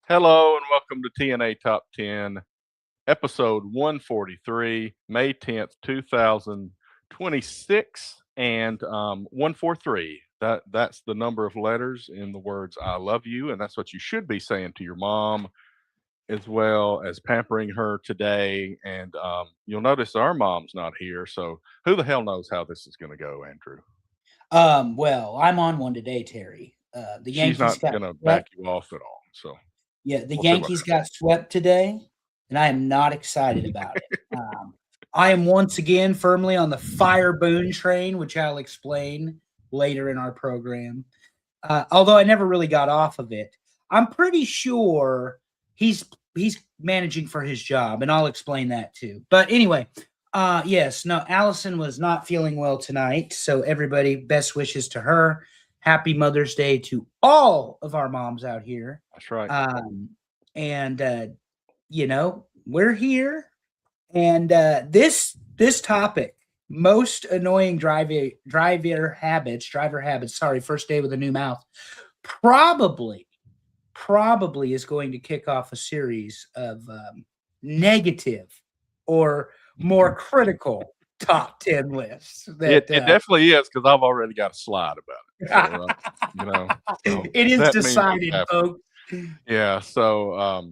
Hello and welcome to TNA Top 10, episode 143, May 10th, 2026, and 143. That's the number of letters in the words "I love you," and that's what you should be saying to your mom, as well as pampering her today. And you'll notice our mom's not here, so who the hell knows how this is going to go, Andrew? Well, I'm on one today, Terry. The She's Yankees not got going to back swept. you off at all, so Yeah, the we'll see what Yankees got swept today, and I am not excited about it. I am once again firmly on the Fire Boone train, which I'll explain later in our program. Although I never really got off of it, I'm pretty sure he's he's managing for his job, and I'll explain that too. But anyway, yes, no, Allison was not feeling well tonight, so everybody, best wishes to her. Happy Mother's Day to all of our moms out here. That's right. And we're here, and this topic, most annoying driver habits. Sorry, first day with a new mouth. Probably is going to kick off a series of negative or more critical top 10 lists. It definitely is, because I've already got a slide about it. So, it is that means decided, it's folks. Yeah, so I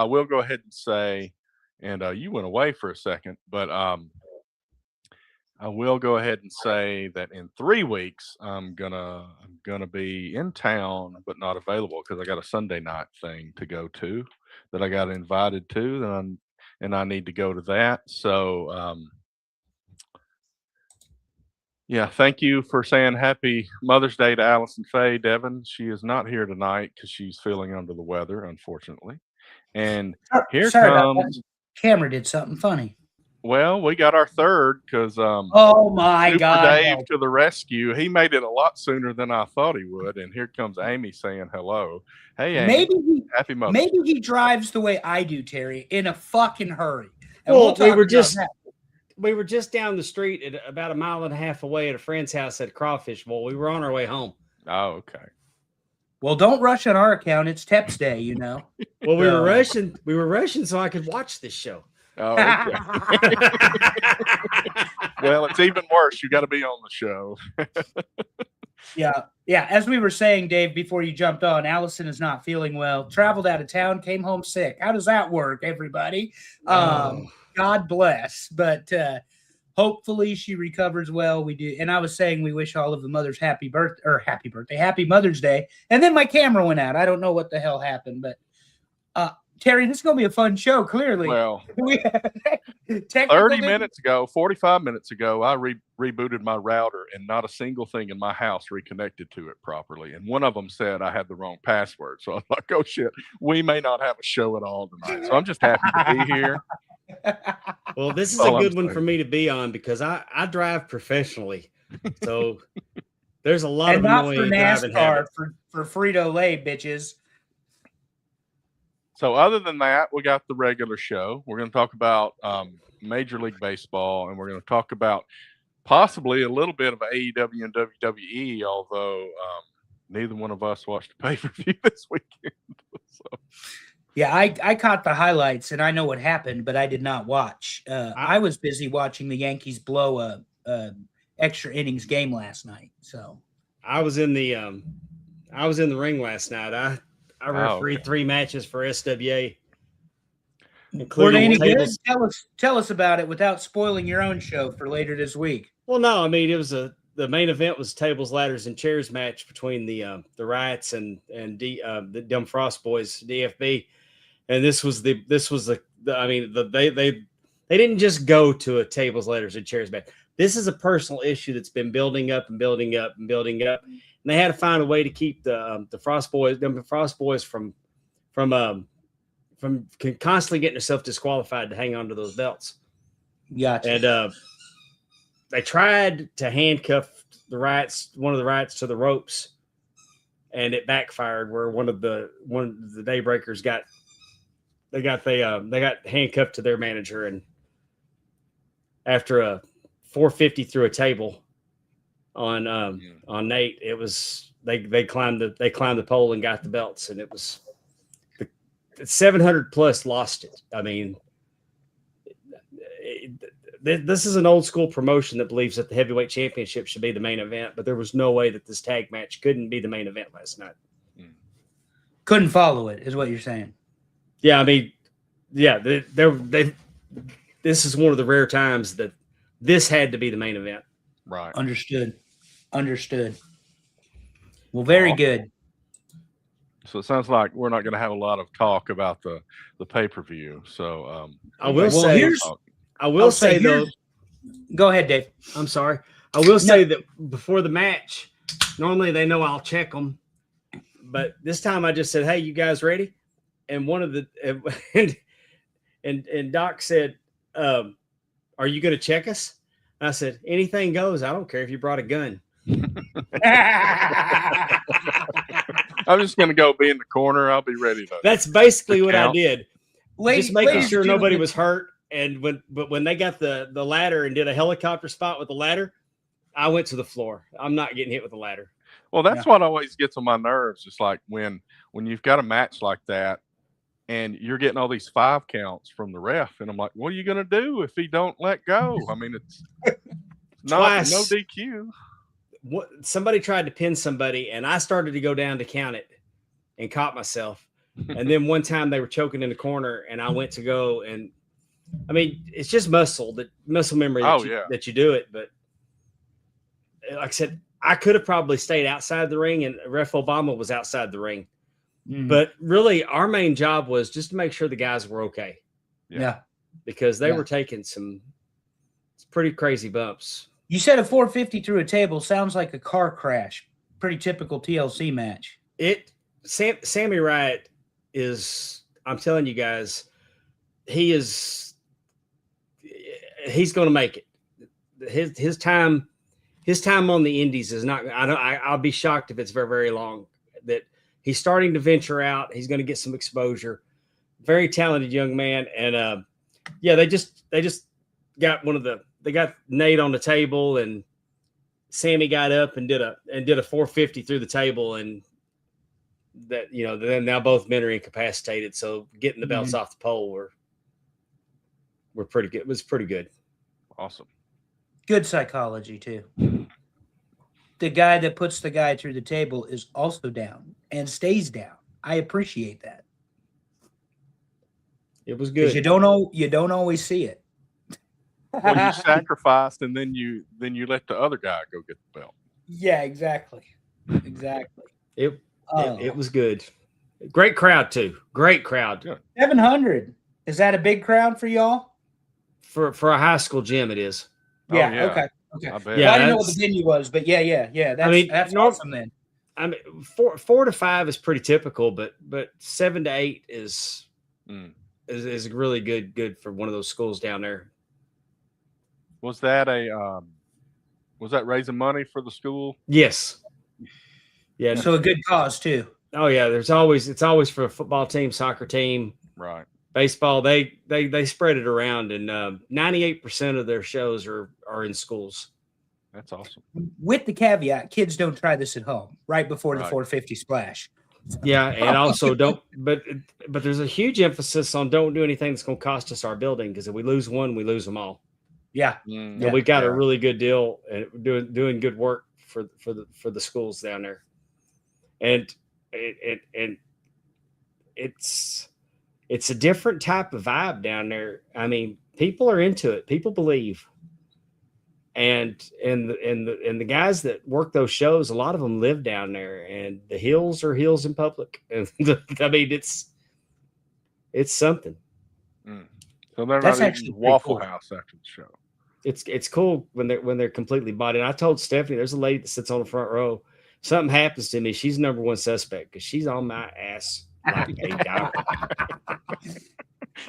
will go ahead and say, and you went away for a second, but I will go ahead and say that in 3 weeks I'm gonna be in town but not available because I got a Sunday night thing to go to that I got invited to, and I need to go to that. So yeah, thank you for saying happy Mother's Day to Allison Faye Devon. She is not here tonight because she's feeling under the weather, unfortunately. And here Sorry about that. comes, Camera did something funny. well, we got our third because Oh my Super God! Dave to the rescue. He made it a lot sooner than I thought he would. And here comes Amy saying hello. Hey, Amy. Happy Mother's Day. Maybe he drives the way I do, Terry, in a fucking hurry. And well, we were just down the street at about a mile and a half away at a friend's house at Crawfish Bowl. We were on our way home. Oh, okay. Well, don't rush on our account. It's Teps Day, you know. Well, we were rushing. We were rushing so I could watch this show. Oh, okay. Well, it's even worse. You got to be on the show. Yeah. As we were saying, Dave, before you jumped on, Allison is not feeling well. Traveled out of town, came home sick. How does that work, everybody? God bless. But hopefully she recovers well. We do. And I was saying we wish all of the mothers happy Mother's Day. And then my camera went out. I don't know what the hell happened, but Terry, this is going to be a fun show, clearly. Well, 45 minutes ago, I rebooted my router, and not a single thing in my house reconnected to it properly. And one of them said I had the wrong password. So I was like, oh, shit, we may not have a show at all tonight. So I'm just happy to be here. Well, this is a good one for me to be on because I drive professionally. So there's a lot of annoying driving habits. For Frito-Lay, bitches. So other than that, we got the regular show. We're going to talk about Major League Baseball, and we're going to talk about possibly a little bit of AEW and WWE, although neither one of us watched the pay-per-view this weekend. So. Yeah, I caught the highlights, and I know what happened, but I did not watch. I was busy watching the Yankees blow a extra innings game last night. So I was in the ring last night. I refereed 3 matches for SWA. Were they any good? Tell us about it without spoiling your own show for later this week. Well, no, I mean it was the main event was tables, ladders, and chairs match between the Riots and the Dumb Frost Boys, DFB, and this was they didn't just go to a tables, ladders, and chairs match. This is a personal issue that's been building up and building up and building up. And they had to find a way to keep the Frost Boys from constantly getting themselves disqualified to hang on to those belts. Gotcha. And they tried to handcuff one of the Riots to the ropes, and it backfired. Where one of the Daybreakers got handcuffed to their manager, and after a 450 through a table on Nate, it was they climbed the pole and got the belts, and it was 700 plus lost it. I mean, this is an old school promotion that believes that the heavyweight championship should be the main event, but there was no way that this tag match couldn't be the main event last night. Couldn't follow it, is what you're saying. Yeah, I mean, yeah, this is one of the rare times that this had to be the main event. Right. Understood. Well, very good. So it sounds like we're not going to have a lot of talk about the pay-per-view. So I will say though. Go ahead, Dave. I'm sorry. I will say that before the match, normally they know I'll check them, but this time I just said, "Hey, you guys ready?" And one of the and Doc said, "Are you going to check us?" And I said, "Anything goes. I don't care if you brought a gun." I'm just going to go be in the corner. I'll be ready to. That's basically what I did. Just making sure nobody was hurt. And when they got the ladder and did a helicopter spot with the ladder, I went to the floor. I'm not getting hit with the ladder. Well, that's what always gets on my nerves. It's like when you've got a match like that and you're getting all these 5 counts from the ref, and I'm like, what are you going to do if he don't let go? I mean, it's no DQ. Somebody tried to pin somebody, and I started to go down to count it and caught myself. And then one time they were choking in the corner, and I went to go, and I mean, it's just muscle memory that you do it. But like I said, I could have probably stayed outside the ring, and Ref Obama was outside the ring. But really, our main job was just to make sure the guys were okay. Yeah. Because they were taking some pretty crazy bumps. You said a 450 through a table sounds like a car crash. Pretty typical TLC match. Sammy Riot is, I'm telling you guys, he's going to make it. His time on the indies is not. I'll be shocked if it's very, very long. That he's starting to venture out. He's going to get some exposure. Very talented young man, and they just got they got Nate on the table, and Sammy got up and did a 450 through the table, and that then now both men are incapacitated. So getting the belts off the pole were pretty good. It was pretty good. Awesome. Good psychology too. The guy that puts the guy through the table is also down and stays down. I appreciate that. It was good. You don't always see it. Well, you sacrificed, and then you let the other guy go get the belt. Yeah, exactly. It was good. Great crowd too. Great crowd. Good. 700. Is that a big crowd for y'all? For a high school gym, it is. Yeah. Yeah. Okay. I bet. Yeah, I didn't know what the venue was, but yeah. That's awesome then. I mean, 4 to 5 is pretty typical, but 7 to 8 is really good for one of those schools down there. Was that raising money for the school? Yes. Yeah. So a good cause too. Oh yeah. It's always for a football team, soccer team, right? Baseball. They spread it around, and 98% of their shows are in schools. That's awesome. With the caveat, kids don't try this at home right before the 450 splash. Yeah, and also don't. But there's a huge emphasis on don't do anything that's going to cost us our building, because if we lose one, we lose them all. Yeah. And we got a really good deal and doing good work for the schools down there. And it's a different type of vibe down there. I mean, people are into it. People believe. And the guys that work those shows, a lot of them live down there, and the heels are heels in public. And I mean, it's something. So they're That's not actually eating Waffle cool. House after the show. It's cool when they're completely bodied. And I told Stephanie, there's a lady that sits on the front row. Something happens to me, she's number one suspect, because she's on my ass like a dog.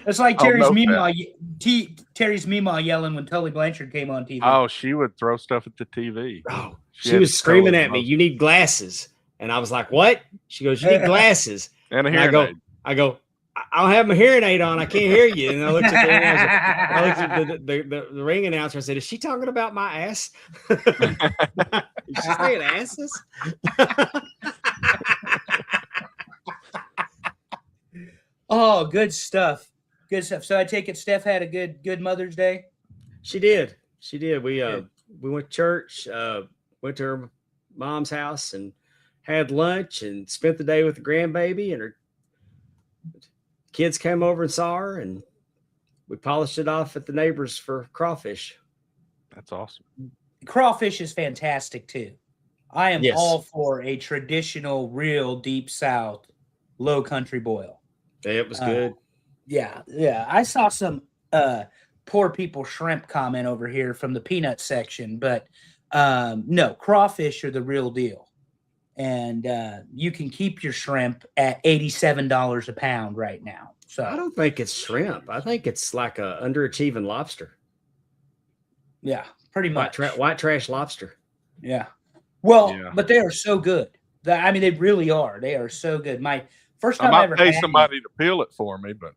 It's like Terry's Meemaw yelling when Tully Blanchard came on TV. Oh, she would throw stuff at the TV. Oh, she was screaming at me, "You need glasses!" And I was like, "What?" She goes, "You need glasses." And a hearing aid. I go, "I don't have my hearing aid on. I can't hear you." And I looked at the ring announcer. I said, "Is she talking about my ass?" Is she saying asses? Oh, good stuff. Good stuff. So I take it Steph had a good Mother's Day. She did. She did. We Good. we went to church, went to her mom's house and had lunch and spent the day with the grandbaby, and her kids came over and saw her, and we polished it off at the neighbors for crawfish. That's awesome. Crawfish is fantastic too. I am Yes. all for a traditional, real deep South low country boil. It was good. Yeah. I saw some poor people shrimp comment over here from the peanut section, but no, crawfish are the real deal. And you can keep your shrimp at $87 a pound right now. So I don't think it's shrimp. I think it's like a underachieving lobster. yeah, pretty much. White trash lobster. Yeah. Well, Yeah. but they are so good. I mean, they really are. They are so good. My first time I I might ever pay had somebody to peel it for me, but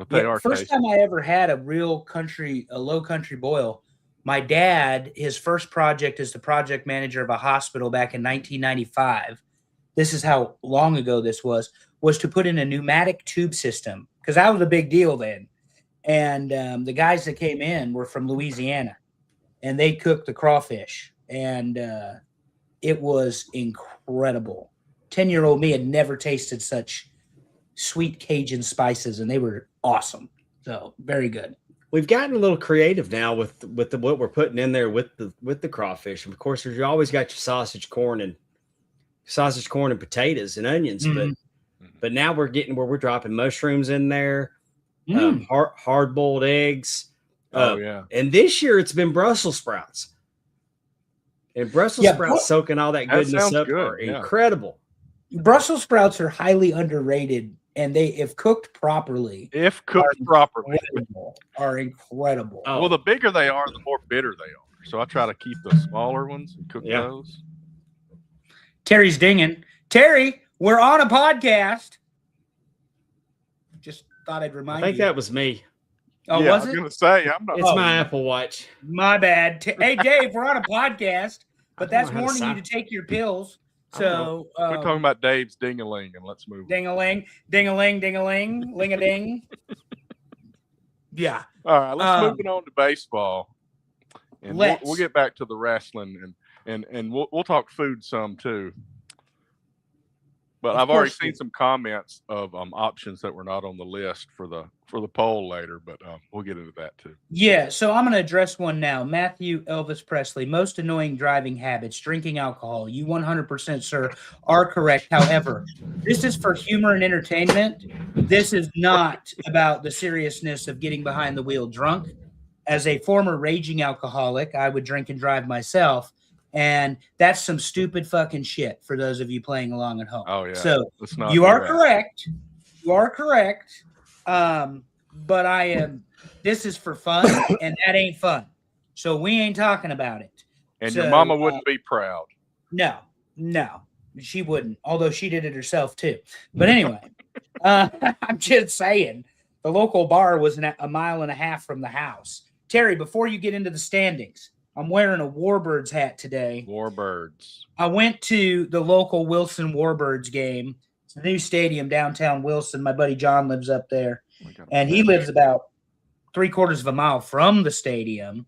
they are first tasty. time I ever had a low country boil. My dad, his first project as the project manager of a hospital back in 1995. This is how long ago this was to put in a pneumatic tube system because that was a big deal then. And the guys that came in were from Louisiana, and they cooked the crawfish, and it was incredible. 10-year-old me had never tasted such sweet Cajun spices, and they were awesome. So very good. We've gotten a little creative now with what we're putting in there with the crawfish. Of course, you always got your sausage, corn, and potatoes and onions, but now we're getting where we're dropping mushrooms in there, hard boiled eggs. Yeah. And this year it's been Brussels sprouts. And Brussels sprouts soaking all that goodness up are incredible. Brussels sprouts are highly underrated, and they, if cooked properly, are incredible. Oh. Well, the bigger they are, the more bitter they are. So I try to keep the smaller ones and cook those. Terry's dinging. Terry, we're on a podcast. Just thought I'd remind you. I think that was me. Oh, yeah, was I was it? going to say, I'm not. It's my Apple Watch. My bad. Hey, Dave, we're on a podcast, but that's warning you to take your pills. So we're talking about Dave's ding-a-ling, and let's move. Ding-a-ling, ding-a-ling, ding-a-ling, ling-a-ding. Yeah. All right, let's move on to baseball, and we'll get back to the wrestling, and we'll talk food some too. But I've already seen some comments of options that were not on the list for the poll later, but we'll get into that too. Yeah, so I'm going to address one now. Matthew Elvis Presley, most annoying driving habits, drinking alcohol. You 100%, sir, are correct. However, this is for humor and entertainment. This is not about the seriousness of getting behind the wheel drunk. As a former raging alcoholic, I would drink and drive myself. And that's some stupid fucking shit for those of you playing along at home. Oh, yeah. So you are correct. You are correct. But this is for fun, and that ain't fun. So we ain't talking about it. And your mama wouldn't be proud. No, she wouldn't. Although she did it herself too. But anyway, I'm just saying the local bar was a mile and a half from the house. Terry, before you get into the standings, I'm wearing a Warbirds hat today. Warbirds. I went to the local Wilson Warbirds game. It's a new stadium downtown Wilson. My buddy John lives up there. And he lives about 3/4 of a mile from the stadium.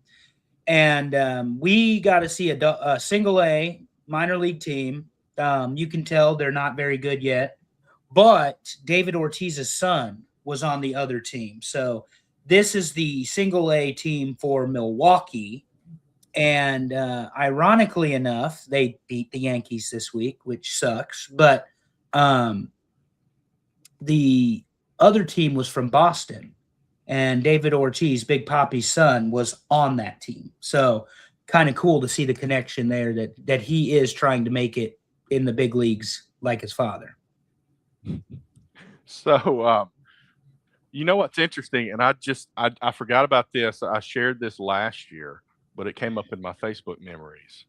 And we got to see a single A minor league team. You can tell they're not very good yet. But David Ortiz's son was on the other team. So this is the single A team for Milwaukee. And ironically enough, they beat the Yankees this week, which sucks. But the other team was from Boston, and David Ortiz, Big Papi's son, was on that team. So kind of cool to see the connection there that he is trying to make it in the big leagues like his father. So, you know what's interesting, and I forgot about this. I shared this last year, but it came up in my Facebook memories.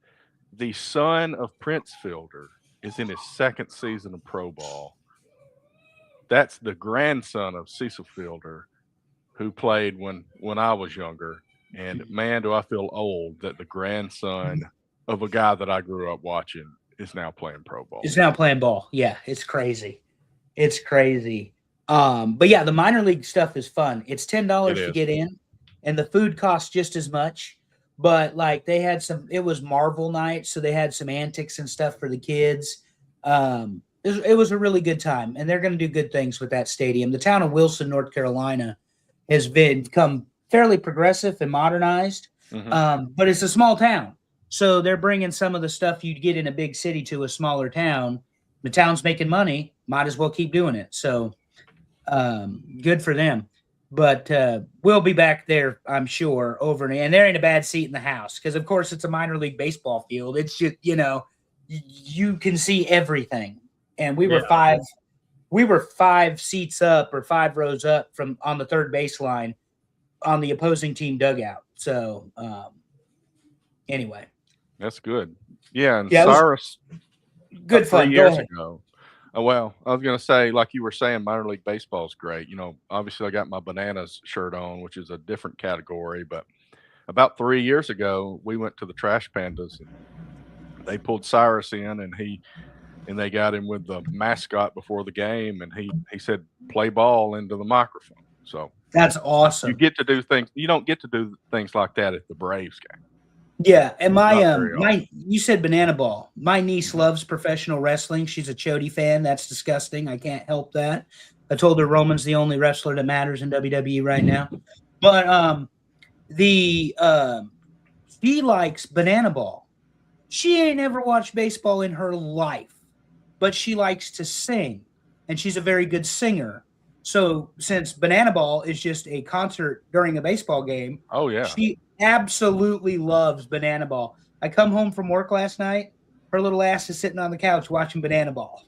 The son of Prince Fielder is in his second season of pro ball. That's the grandson of Cecil Fielder, who played when I was younger. And man, do I feel old that the grandson of a guy that I grew up watching is now playing pro ball. Is now playing ball. Yeah, it's crazy. It's crazy. But yeah, the minor league stuff is fun. It's $10 It to is. get in, and the food costs just as much. But like they had it was Marvel night, so they had some antics and stuff for the kids. It was a really good time, and they're going to do good things with that stadium. The town of Wilson, North Carolina, has become fairly progressive and modernized, but it's a small town, so they're bringing some of the stuff you'd get in a big city to a smaller town. The town's making money, might as well keep doing it. So good for them. But we'll be back there, I'm sure, and there ain't a bad seat in the house because, of course, it's a minor league baseball field. It's just, you can see everything. And we were five seats up or 5 rows up from on the third baseline on the opposing team dugout. So anyway, That's good. Yeah, and Yeah, it was Cyrus, good fun. 3 Go years ahead. ago. Well, I was going to say, like you were saying, minor league baseball is great. Obviously, I got my Bananas shirt on, which is a different category. But about 3 years ago, we went to the Trash Pandas, and they pulled Cyrus in, and they got him with the mascot before the game, and he said, "Play ball into the microphone." So That's you awesome. get to do things. You don't get to do things like that at the Braves game. Yeah, and Not very often. you said banana ball. My niece loves professional wrestling. She's a Chody fan. That's disgusting. I can't help that. I told her Roman's the only wrestler that matters in WWE right now. But she likes banana ball. She ain't never watched baseball in her life, but she likes to sing, and she's a very good singer. So since banana ball is just a concert during a baseball game, Oh yeah. she absolutely loves banana ball. I come home from work last night, her little ass is sitting on the couch watching banana ball,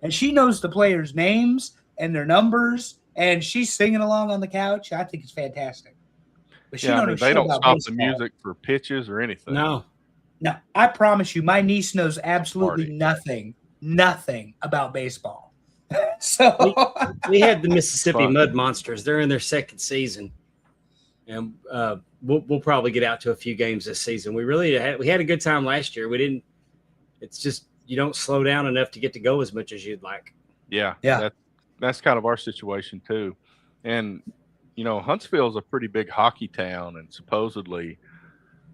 and she knows the players' names and their numbers, and she's singing along on the couch. I think it's fantastic. But she Yeah, don't know they shit don't about stop the baseball. music for pitches or anything. No. No, I promise you, my niece knows absolutely Party. nothing about baseball. So We had the Mississippi Fun. Mud Monsters. They're in their second season, and we'll probably get out to a few games this season. We had a good time last year. We didn't. It's just you don't slow down enough to get to go as much as you'd like. Yeah. Yeah. That's kind of our situation too. And Huntsville's a pretty big hockey town, and supposedly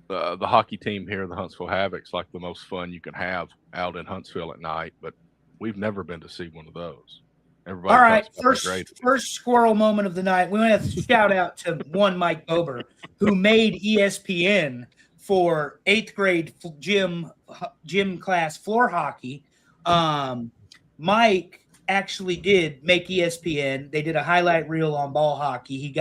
the hockey team here, the Huntsville Havoc's, like the most fun you can have out in Huntsville at night. But we've never been to see one of those. Everybody all right, talks about how great it is. first squirrel moment of the night. We want to shout out to one Mike Bober, who made ESPN for 8th grade gym class floor hockey. Mike actually did make ESPN. They did a highlight reel on ball hockey.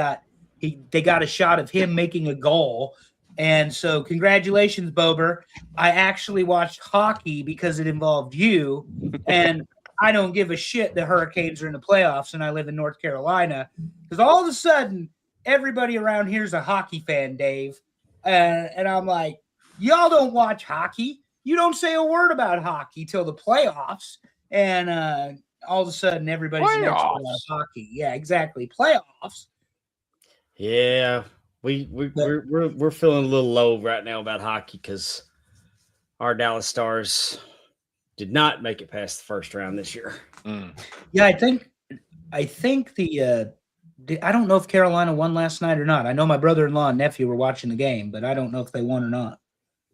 They got a shot of him making a goal. And so congratulations, Bober. I actually watched hockey because it involved you. And I don't give a shit the Hurricanes are in the playoffs and I live in North Carolina. Because all of a sudden, everybody around here is a hockey fan, Dave. And I'm like, y'all don't watch hockey. You don't say a word about hockey till the playoffs. And all of a sudden, everybody's an expert on hockey. Yeah, exactly. Playoffs. Yeah, we're feeling a little low right now about hockey because our Dallas Stars did not make it past the first round this year. Yeah, I think I don't know if Carolina won last night or not. I know my brother-in-law and nephew were watching the game, but I don't know if they won or not.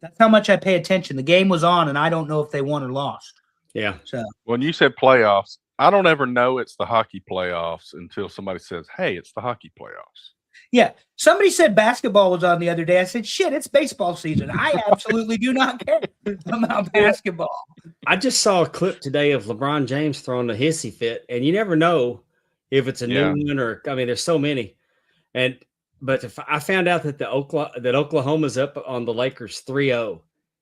That's how much I pay attention. The game was on, and I don't know if they won or lost. Yeah. So when you said playoffs, I don't ever know it's the hockey playoffs until somebody says, "Hey, it's the hockey playoffs." Yeah, somebody said basketball was on the other day. I said, "Shit, it's baseball season." I absolutely do not care about basketball. I just saw a clip today of LeBron James throwing a hissy fit, and you never know if it's a new one or there's so many. But if I found out that Oklahoma's up on the Lakers 3-0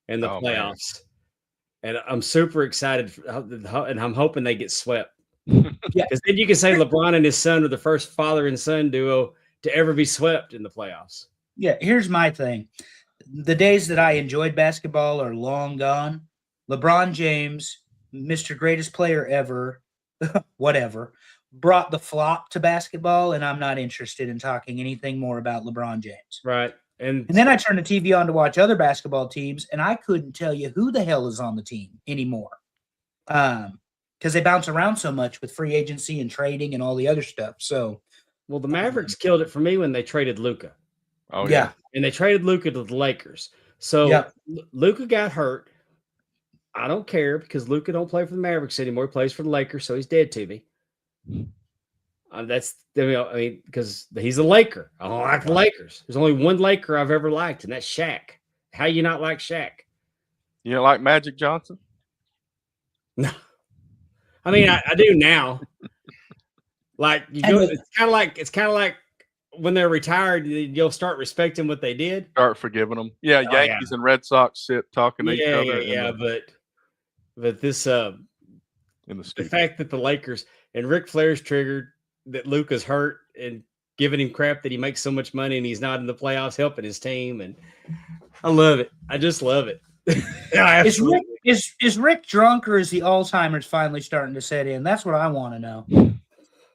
in the playoffs, and I'm super excited, and I'm hoping they get swept. Because then you can say LeBron and his son are the first father and son duo to ever be swept in the playoffs. Yeah, here's my thing. The days that I enjoyed basketball are long gone. LeBron James, Mr. Greatest Player Ever, whatever, brought the flop to basketball, and I'm not interested in talking anything more about LeBron James. Right. And then I turned the TV on to watch other basketball teams, and I couldn't tell you who the hell is on the team anymore. because they bounce around so much with free agency and trading and all the other stuff. So, Well, the Mavericks killed it for me when they traded Luka. Oh yeah. And they traded Luka to the Lakers. So Yep. Luka got hurt. I don't care because Luka don't play for the Mavericks anymore. He plays for the Lakers, so he's dead to me. Because he's a Laker. I don't like the Lakers. There's only one Laker I've ever liked, and that's Shaq. How you not like Shaq? You don't like Magic Johnson? No. I mean, I do now. Like you go, it's kind of like when they're retired, you'll start respecting what they did. Start forgiving them. Yeah, Yankees and Red Sox sit talking to each other. Yeah, but this in the fact that the Lakers and Ric Flair's triggered that Luka's hurt and giving him crap that he makes so much money and he's not in the playoffs helping his team, and I love it. I just love it. Is Rick drunk, or is the Alzheimer's finally starting to set in? That's what I want to know.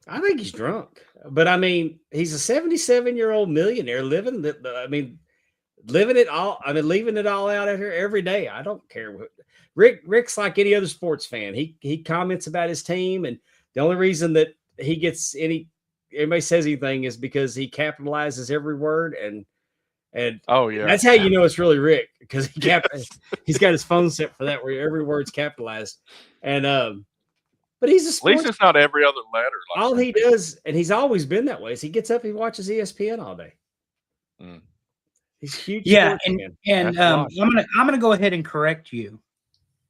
I think he's drunk, but I mean, he's a 77-year-old millionaire living it all. I mean, leaving it all out here every day. I don't care what Rick's like any other sports fan. He comments about his team, and the only reason that he gets anybody says anything is because he capitalizes every word, and oh yeah, that's how you know it's really Rick, because he's got his phone set for that where every word's capitalized, and but he's a sports. At least it's not every other letter. Like all he does, and he's always been that way, is he gets up, he watches ESPN all day. He's huge. Yeah, and I'm gonna go ahead and correct you.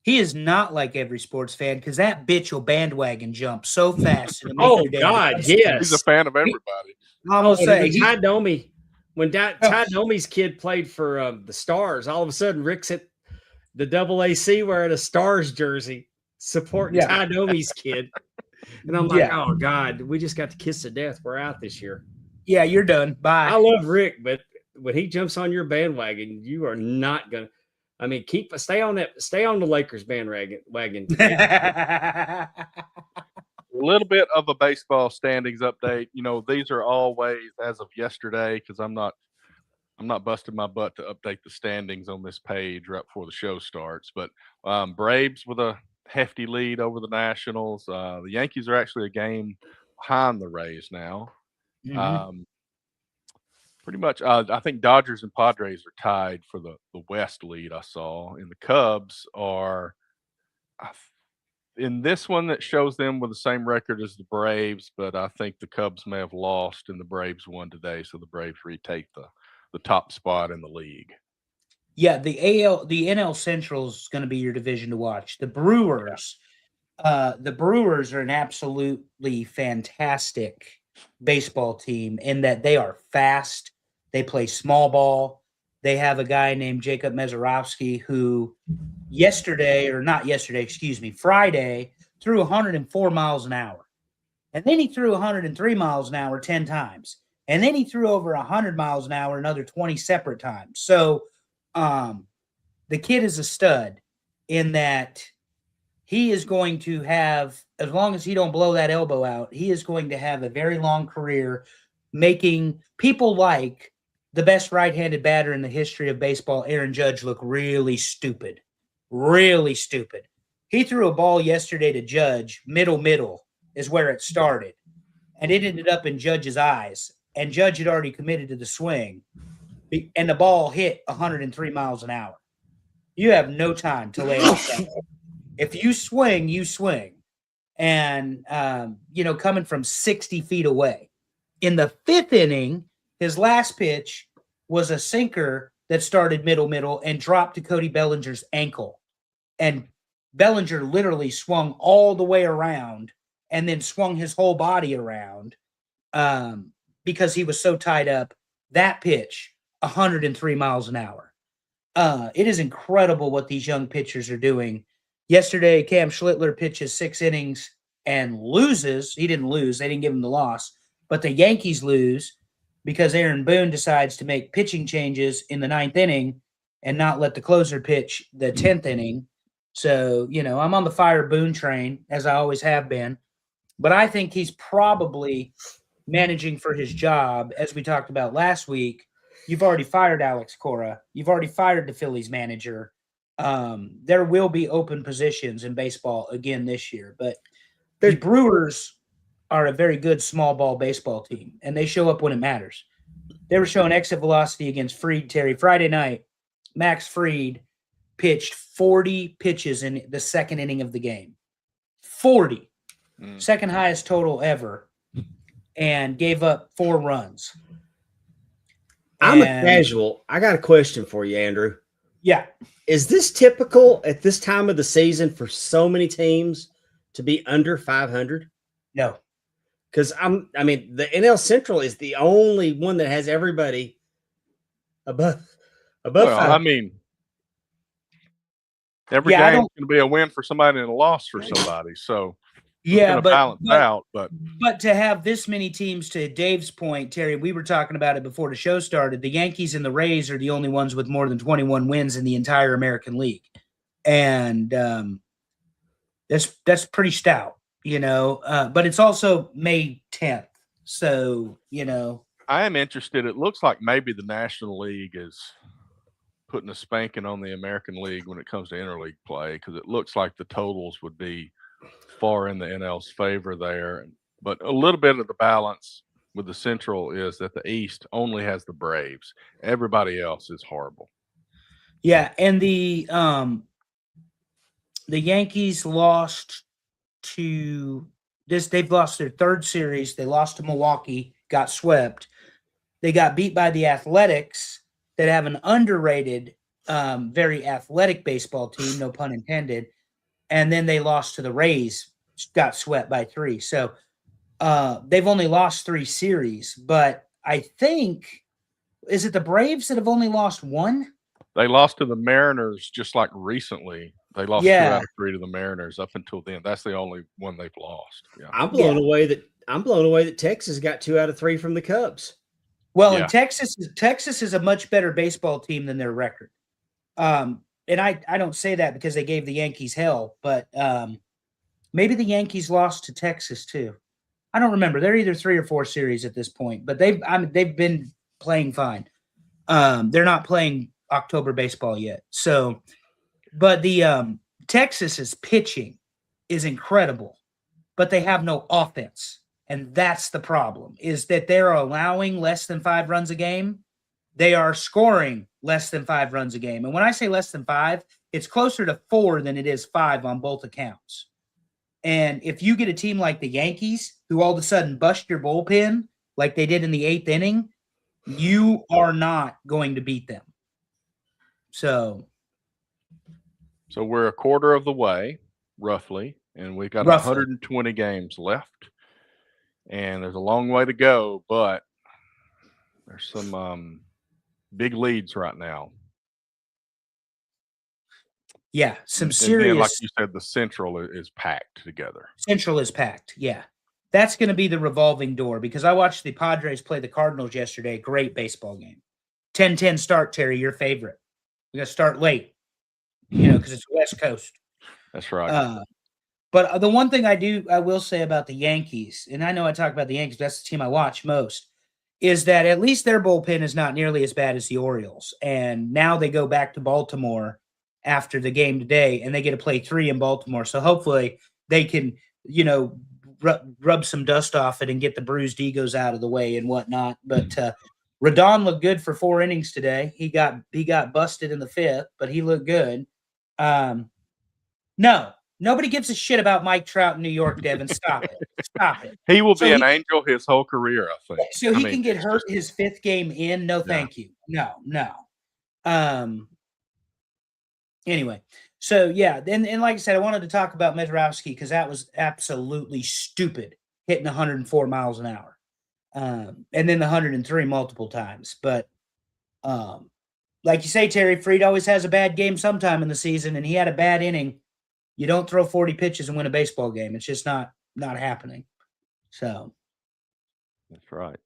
He is not like every sports fan, because that bitch will bandwagon jump so fast. Oh God, yes, he's a fan of everybody. I'm gonna say Ty Domi. When Ty Domi's kid played for the Stars, all of a sudden Rick's at the AAC wearing a Stars jersey, supporting Ty Domi's kid. And I'm like, oh God, we just got to kiss to death. We're out this year. Yeah, you're done. Bye. I love Rick, but when he jumps on your bandwagon, you are not gonna. I mean, stay on the Lakers bandwagon. A little bit of a baseball standings update. You know, these are always as of yesterday, because I'm not busting my butt to update the standings on this page right before the show starts. But Braves with a hefty lead over the Nationals. The Yankees are actually a game behind the Rays now. Pretty much, I think Dodgers and Padres are tied for the West lead I saw. And the Cubs are in this one that shows them with the same record as the Braves, but I think the Cubs may have lost and the Braves won today, so the Braves retake the top spot in the league. Yeah, the NL Central is going to be your division to watch. The Brewers are an absolutely fantastic baseball team in that they are fast. They play small ball. They have a guy named Jacob Mezorowski who Friday threw 104 miles an hour. And then he threw 103 miles an hour 10 times. And then he threw over 100 miles an hour another 20 separate times. So the kid is a stud in that he is going to have, as long as he don't blow that elbow out, he is going to have a very long career making people like the best right-handed batter in the history of baseball, Aaron Judge, look really stupid. Really stupid. He threw a ball yesterday to Judge, middle is where it started. And it ended up in Judge's eyes. And Judge had already committed to the swing. And the ball hit 103 miles an hour. You have no time to lay off that. If you swing, you swing. And, coming from 60 feet away. In the fifth inning, his last pitch was a sinker that started middle and dropped to Cody Bellinger's ankle. And Bellinger literally swung all the way around and then swung his whole body around because he was so tied up. That pitch, 103 miles an hour. It is incredible what these young pitchers are doing. Yesterday, Cam Schlittler pitches 6 innings and loses. He didn't lose. They didn't give him the loss. But the Yankees lose because Aaron Boone decides to make pitching changes in the 9th inning and not let the closer pitch the 10th inning. So, I'm on the fire Boone train, as I always have been. But I think he's probably managing for his job. As we talked about last week, you've already fired Alex Cora. You've already fired the Phillies manager. There will be open positions in baseball again this year, but the There- Brewers are a very good small ball baseball team, and they show up when it matters. They were showing exit velocity against Fried Terry Friday night. Max Fried pitched 40 pitches in the second inning of the game. 40. Second highest total ever, and gave up 4 runs. I'm a And- casual. I got a question for you, Andrew. Yeah. Is this typical at this time of the season for so many teams to be under 500? No. Because the NL Central is the only one that has everybody above Well, 500. I mean, every Yeah, I game's don't- going to be a win for somebody and a loss for somebody. So it's Yeah, going to but balance out. But to have this many teams, to Dave's point, Terry, we were talking about it before the show started. The Yankees and the Rays are the only ones with more than 21 wins in the entire American League, and that's pretty stout, But it's also May 10th, so I am interested. It looks like maybe the National League is putting a spanking on the American League when it comes to interleague play, because it looks like the totals would be far in the NL's favor there. But a little bit of the balance with the Central is that the East only has the Braves. Everybody else is horrible. Yeah, and the Yankees lost to this. They've lost their third series. They lost to Milwaukee, got swept. They got beat by the Athletics, that have an underrated, very athletic baseball team, no pun intended. And then they lost to the Rays, got swept by 3. So they've only lost 3 series. But I think, is it the Braves that have only lost 1? They lost to the Mariners just like recently. They lost 2 Yeah. out of 3 to the Mariners up until then. That's the only one they've lost. Yeah. I'm blown away that Texas got 2 out of 3 from the Cubs. Well, Yeah. and Texas is a much better baseball team than their record. And I don't say that because they gave the Yankees hell, but maybe the Yankees lost to Texas too. I don't remember. They're either 3 or 4 series at this point, but they've been playing fine. They're not playing October baseball yet. So, but the Texas's pitching is incredible, but they have no offense. And that's the problem, is that they're allowing less than 5 runs a game. They are scoring less than 5 runs a game. And when I say less than 5, it's closer to 4 than it is 5 on both accounts. And if you get a team like the Yankees, who all of a sudden bust your bullpen like they did in the 8th inning, you are not going to beat them. So we're a quarter of the way, roughly, and we've got Roughly. 120 games left. And there's a long way to go, but there's some big leads right now. yeah, some And then, serious. like you said, the Central is packed together. Central is packed. Yeah. That's going to be the revolving door, because I watched the Padres play the Cardinals yesterday. Great baseball game. 10-10 start, Terry, your favorite. We got to start late, because it's West Coast. That's right. But the one thing I will say about the Yankees, and I know I talk about the Yankees, that's the team I watch most, is that at least their bullpen is not nearly as bad as the Orioles. And now they go back to Baltimore after the game today, and they get to play 3 in Baltimore. So hopefully they can, rub some dust off it and get the bruised egos out of the way and whatnot. But Rodon looked good for 4 innings today. He got busted in the 5th, but he looked good. No. Nobody gives a shit about Mike Trout in New York, Devin. Stop it. Stop it. He will So be an he- angel his whole career, I think. So he can get hurt his 5th game in. No, thank you. No. Anyway, so yeah, and like I said, I wanted to talk about Medrowski because that was absolutely stupid, hitting 104 miles an hour, and then the 103 multiple times. But like you say, Terry, Fried always has a bad game sometime in the season, and he had a bad inning. You don't throw 40 pitches and win a baseball game. It's just not happening. So That's right.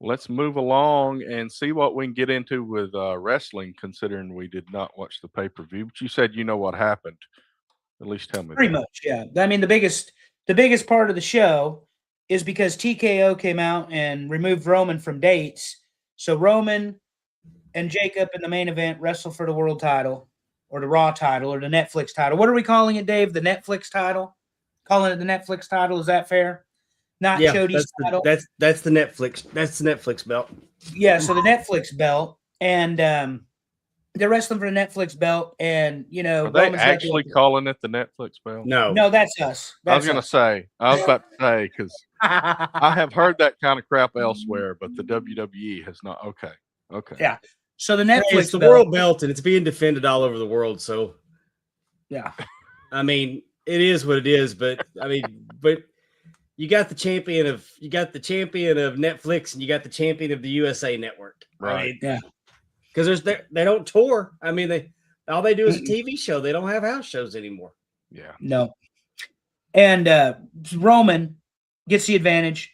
Let's move along and see what we can get into with wrestling, considering we did not watch the pay-per-view. But you said you know what happened. At least tell me. pretty that. much, yeah. I mean, the biggest part of the show is because TKO came out and removed Roman from dates. So Roman and Jacob in the main event wrestle for the world title, or the Raw title or the Netflix title. What are we calling it, Dave? The Netflix title? Calling it the Netflix title? Is that fair? Not Chody's title. That's the Netflix. That's the Netflix belt. Yeah, so the Netflix belt, and they're wrestling for the Netflix belt, and are they actually calling it the Netflix belt? No, that's us. I was about to say because I have heard that kind of crap elsewhere, but the WWE has not. Okay. Yeah. So the Netflix it's the world belt, and it's being defended all over the world. So, yeah, I mean, it is what it is. But you got the champion of Netflix, and you got the champion of the USA Network, right? I mean, yeah, because they don't tour. I mean, all they do is a TV show. They don't have house shows anymore. Yeah, no. And Roman gets the advantage.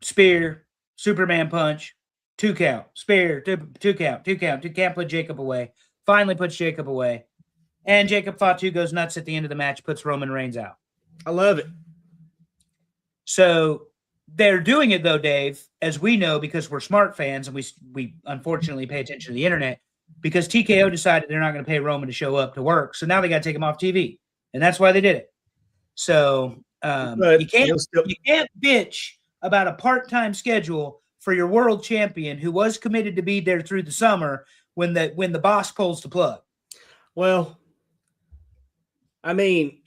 Spear, Superman punch, 2 count. Spear, 2 count. Can't put Jacob away. Finally puts Jacob away. And Jacob Fatu goes nuts at the end of the match, puts Roman Reigns out. I love it. So they're doing it, though, Dave, as we know, because we're smart fans and we unfortunately pay attention to the internet, because TKO decided they're not going to pay Roman to show up to work. So now they got to take him off TV. And that's why they did it. So you can't bitch about a part-time schedule for your world champion who was committed to be there through the summer when the boss pulls the plug. Well, I mean,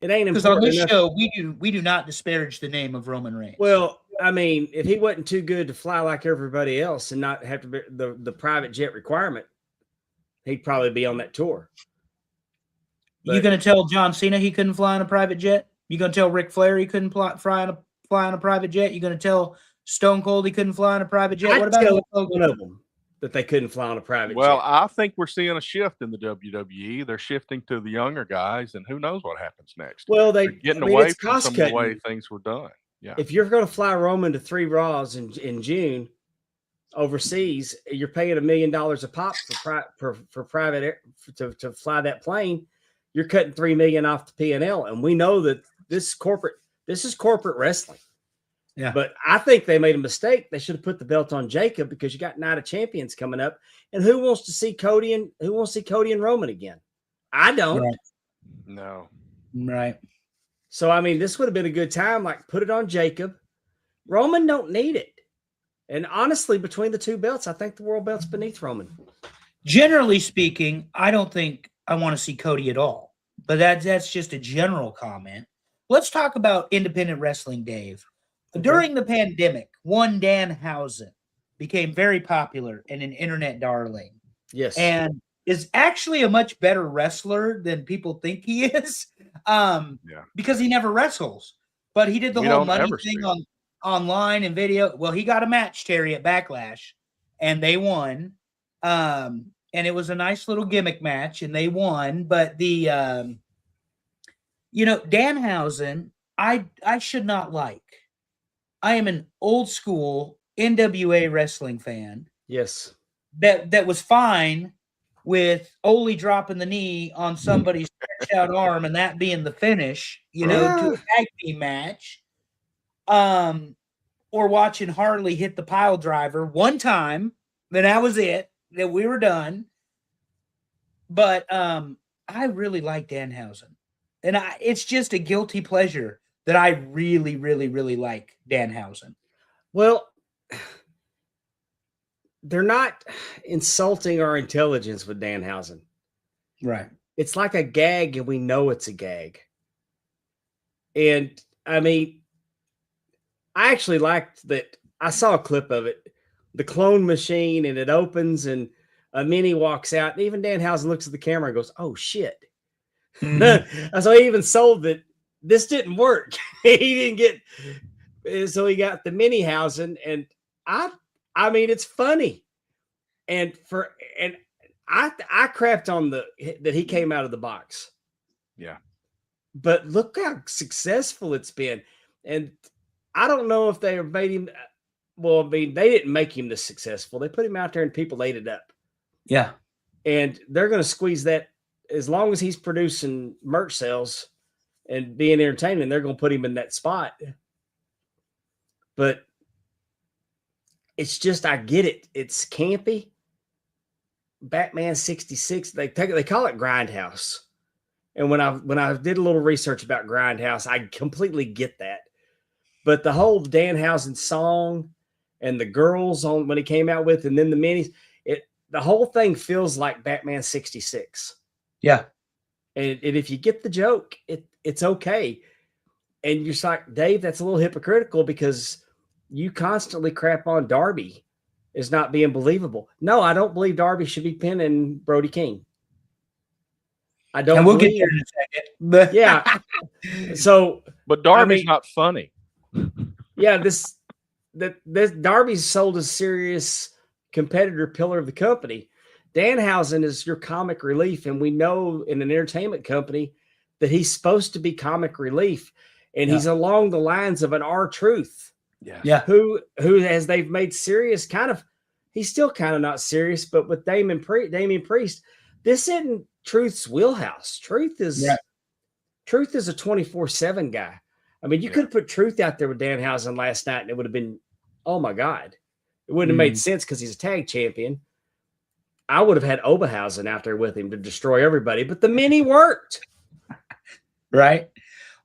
it ain't important. Because on this show, we do not disparage the name of Roman Reigns. Well, I mean, if he wasn't too good to fly like everybody else and not have to be the private jet requirement, he'd probably be on that tour. But you going to tell John Cena he couldn't fly on a private jet? You going to tell Ric Flair he couldn't fly on a private jet? You going to tell Stone Cold he couldn't fly on a private jet? What about one of them that they couldn't fly on a private jet? Well, I think we're seeing a shift in the WWE. They're shifting to the younger guys, and who knows what happens next. Well, they're getting away from some of the way things were done. Yeah. If you're going to fly Roman to 3 Raws in June overseas, you're paying $1 million a pop for private to fly that plane. You're cutting $3 million off the P&L, and we know that this is corporate wrestling. Yeah. But I think they made a mistake. They should have put the belt on Jacob, because you got Night of Champions coming up, and who wants to see Cody and Roman again? I don't. Right. No. Right. So I mean, this would have been a good time. Like, put it on Jacob. Roman don't need it. And honestly, between the two belts, I think the world belt's beneath Roman. Generally speaking, I don't think I want to see Cody at all. But that's just a general comment. Let's talk about independent wrestling, Dave. Okay. During the pandemic, one Danhausen became very popular and an internet darling. Yes. And is actually a much better wrestler than people think he is. Because he never wrestles. But he did the whole money thing online and video. Well, he got a match, Terry, at Backlash, and they won. And it was a nice little gimmick match, and they won. But the Danhausen, I should not like. I am an old school NWA wrestling fan. Yes. That was fine with Ole dropping the knee on somebody's stretched out arm and that being the finish, to a tag team match. Or watching Harley hit the pile driver one time, then that was it. That we were done. But I really like Danhausen. And it's just a guilty pleasure that I really, really, really like Danhausen. Well, they're not insulting our intelligence with Danhausen. Right. It's like a gag, and we know it's a gag. And, I mean, I actually liked that. I saw a clip of it. The clone machine, and it opens, and a mini walks out. And even Danhausen looks at the camera and goes, "Oh, shit." Mm-hmm. So he even sold that this didn't work. He didn't get, so he got the mini housing, and I mean, it's funny. And I crapped on that he came out of the box. Yeah. But look how successful it's been. And I don't know if they made him, well, I mean, they didn't make him this successful. They put him out there and people ate it up. Yeah. And they're going to squeeze that as long as he's producing merch sales and being entertaining, they're going to put him in that spot. But it's just, I get it. It's campy. Batman 66. They call it Grindhouse. And when I did a little research about Grindhouse, I completely get that. But the whole Danhausen song and the girls on when he came out with, and then the minis, the whole thing feels like Batman 66. Yeah. And if you get the joke, it's okay. And you're like, Dave, that's a little hypocritical because you constantly crap on Darby as not being believable. No, I don't believe Darby should be pinning Brody King. I don't. And we'll believe, get there in a second. Yeah. So, but Darby's not funny. Yeah, this Darby's sold a serious competitor pillar of the company. Danhausen is your comic relief, and we know in an entertainment company that he's supposed to be comic relief, and he's along the lines of an R-Truth. Yeah. Who as they've made serious kind of, he's still kind of not serious, but with Damian Priest, this isn't Truth's wheelhouse. Truth is a 24/7 guy. I mean, you could have put Truth out there with Danhausen last night, and it would have been, oh my God, it wouldn't have made sense because he's a tag champion. I would have had Oberhausen out there with him to destroy everybody, but the mini worked. Right.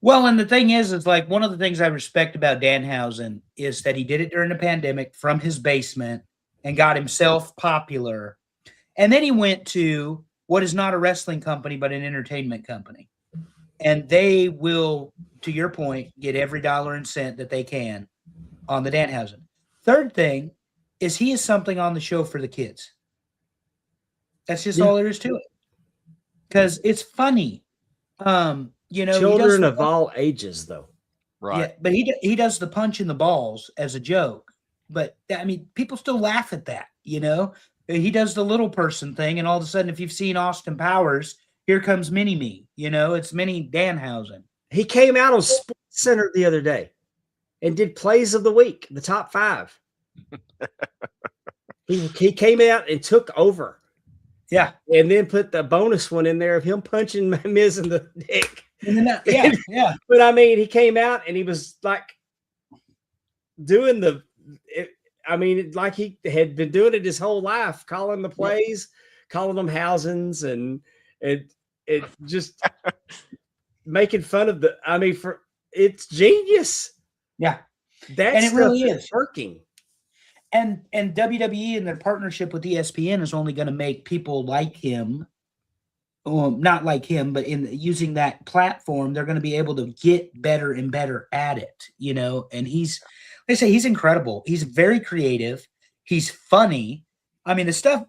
Well, and the thing is like one of the things I respect about Danhausen is that he did it during the pandemic from his basement and got himself popular. And then he went to what is not a wrestling company, but an entertainment company. And they will, to your point, get every dollar and cent that they can on the Danhausen. Third thing is he is something on the show for the kids. That's just all there is to it. Because it's funny. Children of all ages, though. Right. Yeah, but he does the punch in the balls as a joke. But, I mean, people still laugh at that, He does the little person thing, and all of a sudden, if you've seen Austin Powers, here comes Mini-Me. It's Mini Danhausen. He came out on Sports Center the other day and did plays of the week, the top 5. He came out and took over. Yeah. And then put the bonus one in there of him punching Miz in the dick. Yeah. But I mean, he came out and he was like doing like he had been doing it his whole life, calling the plays, calling them Housens, and it just making fun of it's genius. Yeah. And it really is working. And WWE and their partnership with ESPN is only going to make people like him, not like him, but in using that platform, they're going to be able to get better and better at it, And he's incredible. He's very creative. He's funny. I mean, the stuff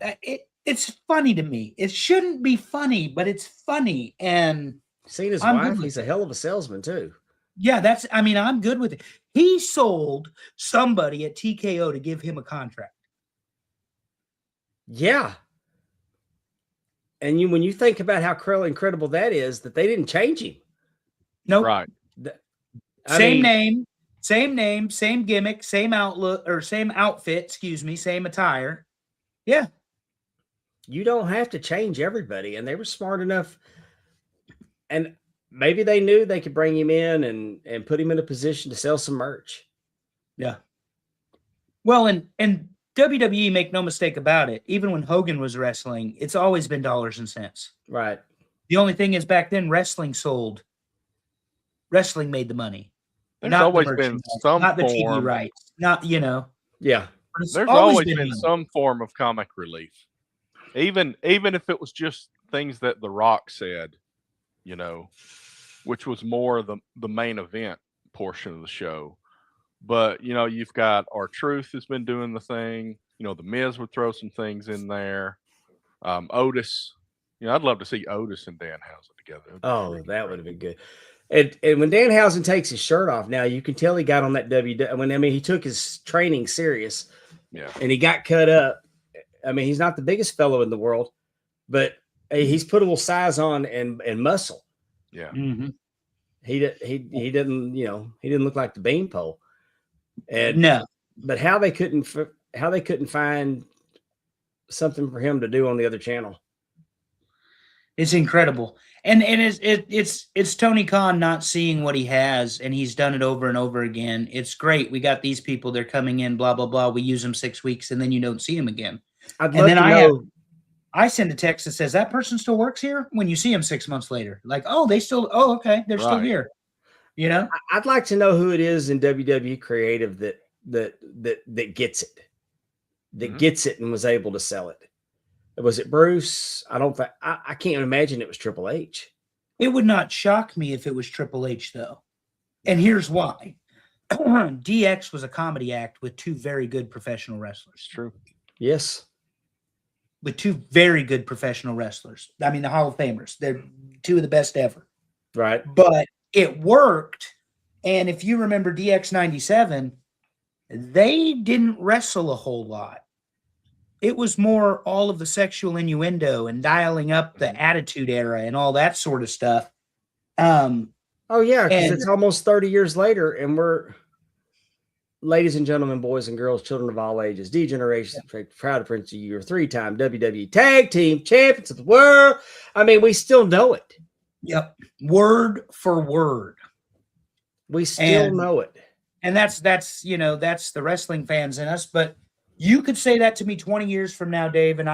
it's funny to me. It shouldn't be funny, but it's funny. And seen his wife, he's a hell of a salesman too. Yeah, I'm good with it. He sold somebody at TKO to give him a contract. Yeah. And when you think about how incredible that is, that they didn't change him. No. Nope. Right. Same name, same gimmick, same outlook, or same outfit, same attire. Yeah. You don't have to change everybody. And they were smart enough. And maybe they knew they could bring him in and put him in a position to sell some merch. Yeah. Well, and WWE, make no mistake about it, even when Hogan was wrestling, it's always been dollars and cents. Right. The only thing is back then wrestling sold. Wrestling made the money. There's always been some not the form. TV rights. Not, Yeah. There's always been some form of comic relief. Even if it was just things that The Rock said, which was more the main event portion of the show. But, you've got R-Truth has been doing the thing. The Miz would throw some things in there. Otis. I'd love to see Otis and Danhausen together. Oh, that would have been good. And when Danhausen takes his shirt off now, you can tell he got on that he took his training serious. Yeah. And he got cut up. I mean, he's not the biggest fellow in the world, but he's put a little size on and muscle. Yeah. Mm-hmm. He didn't, he didn't look like the beanpole. And no, but how they couldn't find something for him to do on the other channel. It's incredible. And it's Tony Khan not seeing what he has, and he's done it over and over again. It's great. We got these people, they're coming in, blah, blah, blah. We use them 6 weeks, and then you don't see them again. I I send a text that says that person still works here when you see them 6 months later. Like, oh, okay, they're still Right. here. You know? I'd like to know who it is in WWE creative that gets it. That gets it and was able to sell it. Was it Bruce? I can't imagine it was Triple H. It would not shock me if it was Triple H, though. And here's why. DX was a comedy act with two very good professional wrestlers. It's true. Yes. With two very good professional wrestlers. I mean, the Hall of Famers. They're two of the best ever. Right. But it worked. And if you remember DX 97, they didn't wrestle a whole lot. It was more all of the sexual innuendo and dialing up the Attitude Era and all that sort of stuff. Oh, yeah, because it's almost 30 years later, and we're, ladies and gentlemen, boys and girls, children of all ages, D-Generation, proud to present to you, your 3-time WWE Tag Team Champions of the World. I mean, we still know it. Yep. Word for word. We still know it. And that's the wrestling fans in us. But you could say that to me 20 years from now, Dave, and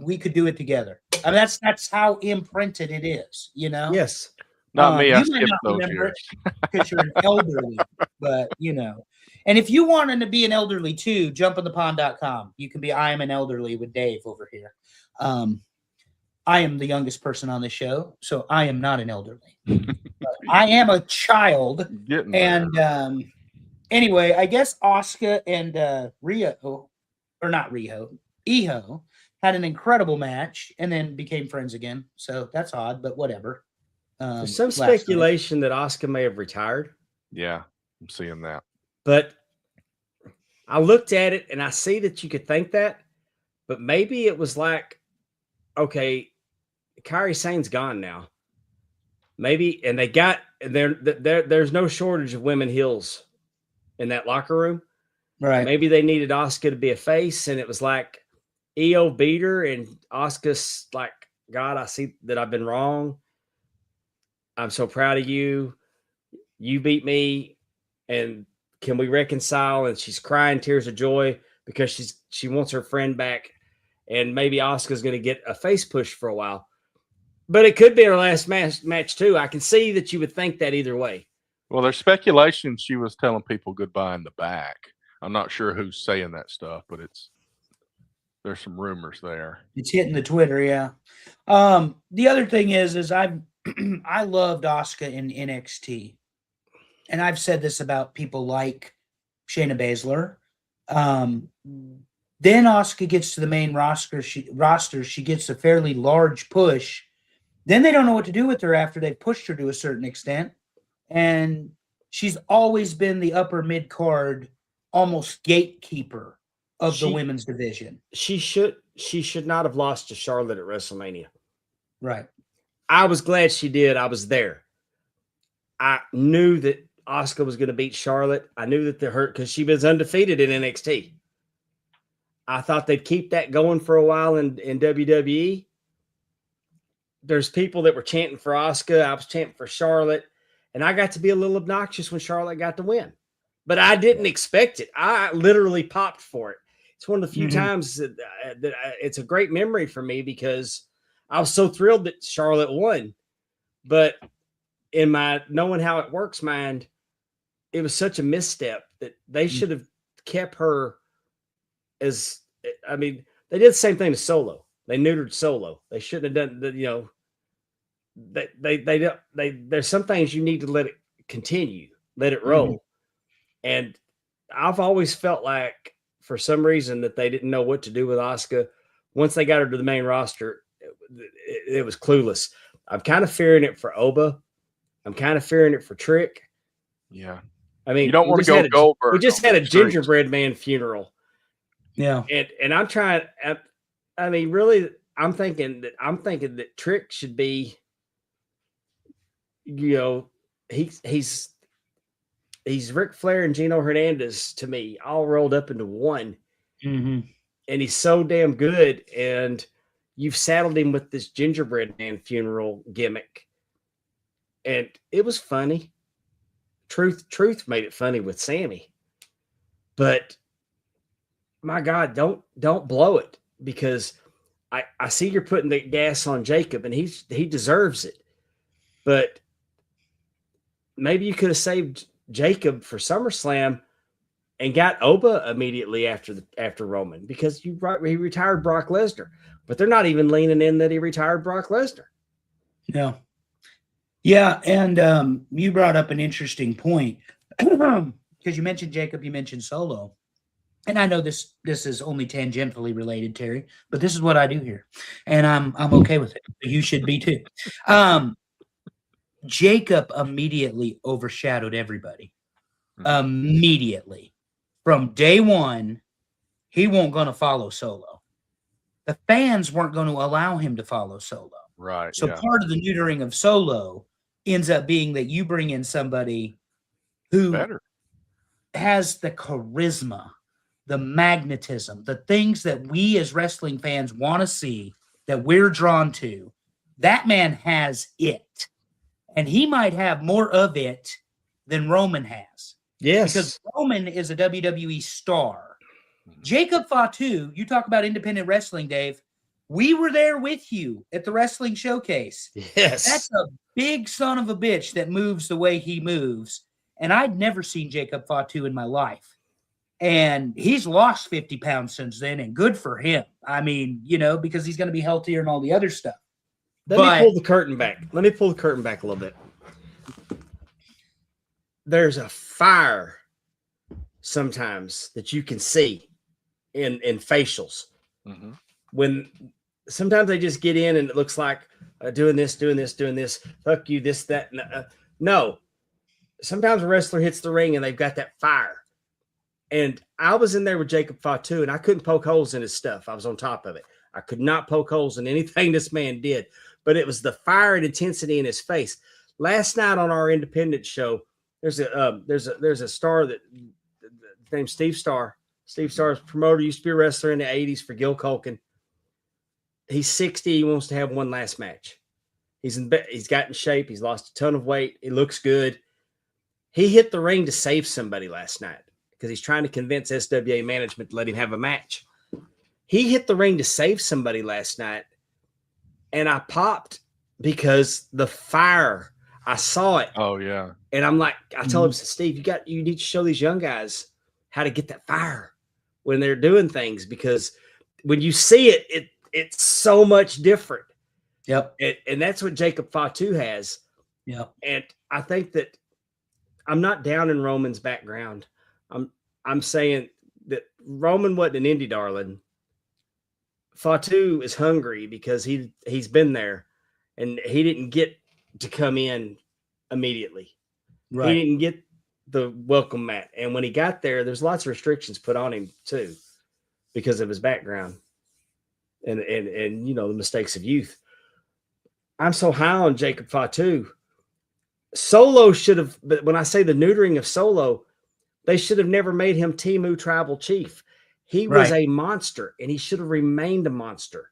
we could do it together. I mean, that's how imprinted it is, you know? Yes. Not me. I You might skipped not those remember years. it because you're an elderly, but you know. And if you wanted to be an elderly too, jumpinthepond.com. You can be I am an elderly with Dave over here. I am the youngest person on the show, so I am not an elderly. I am a child. And anyway, I guess Asuka and Iho had an incredible match and then became friends again. So that's odd, but whatever. There's some speculation that Asuka may have retired. Yeah, I'm seeing that. But I looked at it and I see that you could think that, but maybe it was like, okay, Kairi Sane's gone now. Maybe, and there's no shortage of women heels in that locker room. Right. Maybe they needed Asuka to be a face, and it was like Io beat her, and Asuka's like, God, I see that I've been wrong. I'm so proud of you. You beat me, and can we reconcile? And she's crying tears of joy because she wants her friend back, and maybe Asuka's going to get a face push for a while. But it could be her last match too. I can see that you would think that either way. Well, there's speculation she was telling people goodbye in the back. I'm not sure who's saying that stuff, but there's some rumors there. It's hitting the Twitter, yeah. The other thing is I loved Asuka in NXT. And I've said this about people like Shayna Baszler. Then Asuka gets to the main roster. She gets a fairly large push. Then they don't know what to do with her after they've pushed her to a certain extent. And she's always been the upper mid-card, almost gatekeeper of the women's division. She should not have lost to Charlotte at WrestleMania. Right. I was glad she did. I was there. I knew that Asuka was going to beat Charlotte. I knew that because she was undefeated in NXT. I thought they'd keep that going for a while in WWE. There's people that were chanting for Asuka. I was chanting for Charlotte. And I got to be a little obnoxious when Charlotte got to win. But I didn't expect it. I literally popped for it. It's one of the few times that it's a great memory for me because I was so thrilled that Charlotte won. But in my knowing how it works mind, it was such a misstep that they should have kept her as, I mean, they did the same thing to Solo. They neutered Solo. They shouldn't have done that, you know. There's some things you need to let it continue, let it roll. And I've always felt like for some reason that they didn't know what to do with Asuka. Once they got her to the main roster, it was clueless. I'm kind of fearing it for Oba. I'm kind of fearing it for Trick. Yeah. I mean, you don't want to go Goldberg. We just had a gingerbread man funeral. Yeah. And I'm trying, I mean, really, I'm thinking that Trick should be, you know, he's Ric Flair and Gino Hernandez to me, all rolled up into one. Mm-hmm. And he's so damn good. And you've saddled him with this gingerbread man funeral gimmick. And it was funny. Truth made it funny with Sammy. But my God, don't blow it, because I see you're putting the gas on Jacob, and he deserves it. But maybe you could have saved Jacob for SummerSlam and got Oba immediately after Roman, because he retired Brock Lesnar. But they're not even leaning in that he retired Brock Lesnar. No. Yeah, and you brought up an interesting point because you mentioned Jacob, you mentioned Solo. And I know this is only tangentially related, Terry, but this is what I do here, and I'm okay with it. You should be too. Jacob immediately overshadowed everybody. Immediately, from day one, he wasn't going to follow Solo. The fans weren't going to allow him to follow Solo. Right. So part of the neutering of Solo ends up being that you bring in somebody who has the charisma, the magnetism, the things that we as wrestling fans want to see, that we're drawn to. That man has it. And he might have more of it than Roman has. Yes. Because Roman is a WWE star. Jacob Fatu, you talk about independent wrestling, Dave. We were there with you at the wrestling showcase. Yes. That's a big son of a bitch that moves the way he moves. And I'd never seen Jacob Fatu in my life. And he's lost 50 pounds since then, and good for him. I mean, because he's going to be healthier and all the other stuff. Let me pull the curtain back. Let me pull the curtain back a little bit. There's a fire sometimes that you can see in facials. Mm-hmm. When sometimes they just get in and it looks like doing this. Fuck you, this, that. No. Sometimes a wrestler hits the ring and they've got that fire. And I was in there with Jacob Fatu, and I couldn't poke holes in his stuff. I was on top of it. I could not poke holes in anything this man did. But it was the fire and intensity in his face. Last night on our independent show, there's a star that named Steve Starr. Steve Starr's promoter, used to be a wrestler in the 80s for Gil Culkin. He's 60. He wants to have one last match. He's got in shape. He's lost a ton of weight. He looks good. He hit the ring to save somebody last night, because he's trying to convince SWA management to let him have a match. He hit the ring to save somebody last night, and I popped because the fire, I saw it. Oh, yeah. And I'm like, I told him, Steve, you need to show these young guys how to get that fire when they're doing things, because when you see it, it's so much different. Yep. And that's what Jacob Fatu has. Yep. And I think that I'm not down in Roman's background. I'm saying that Roman wasn't an indie darling. Fatu is hungry because he's been there, and he didn't get to come in immediately. Right. He didn't get the welcome mat. And when he got there, there's lots of restrictions put on him too, because of his background and the mistakes of youth. I'm so high on Jacob Fatu. Solo should have, but when I say the neutering of Solo, they should have never made him Temu Tribal Chief. He was a monster, and he should have remained a monster.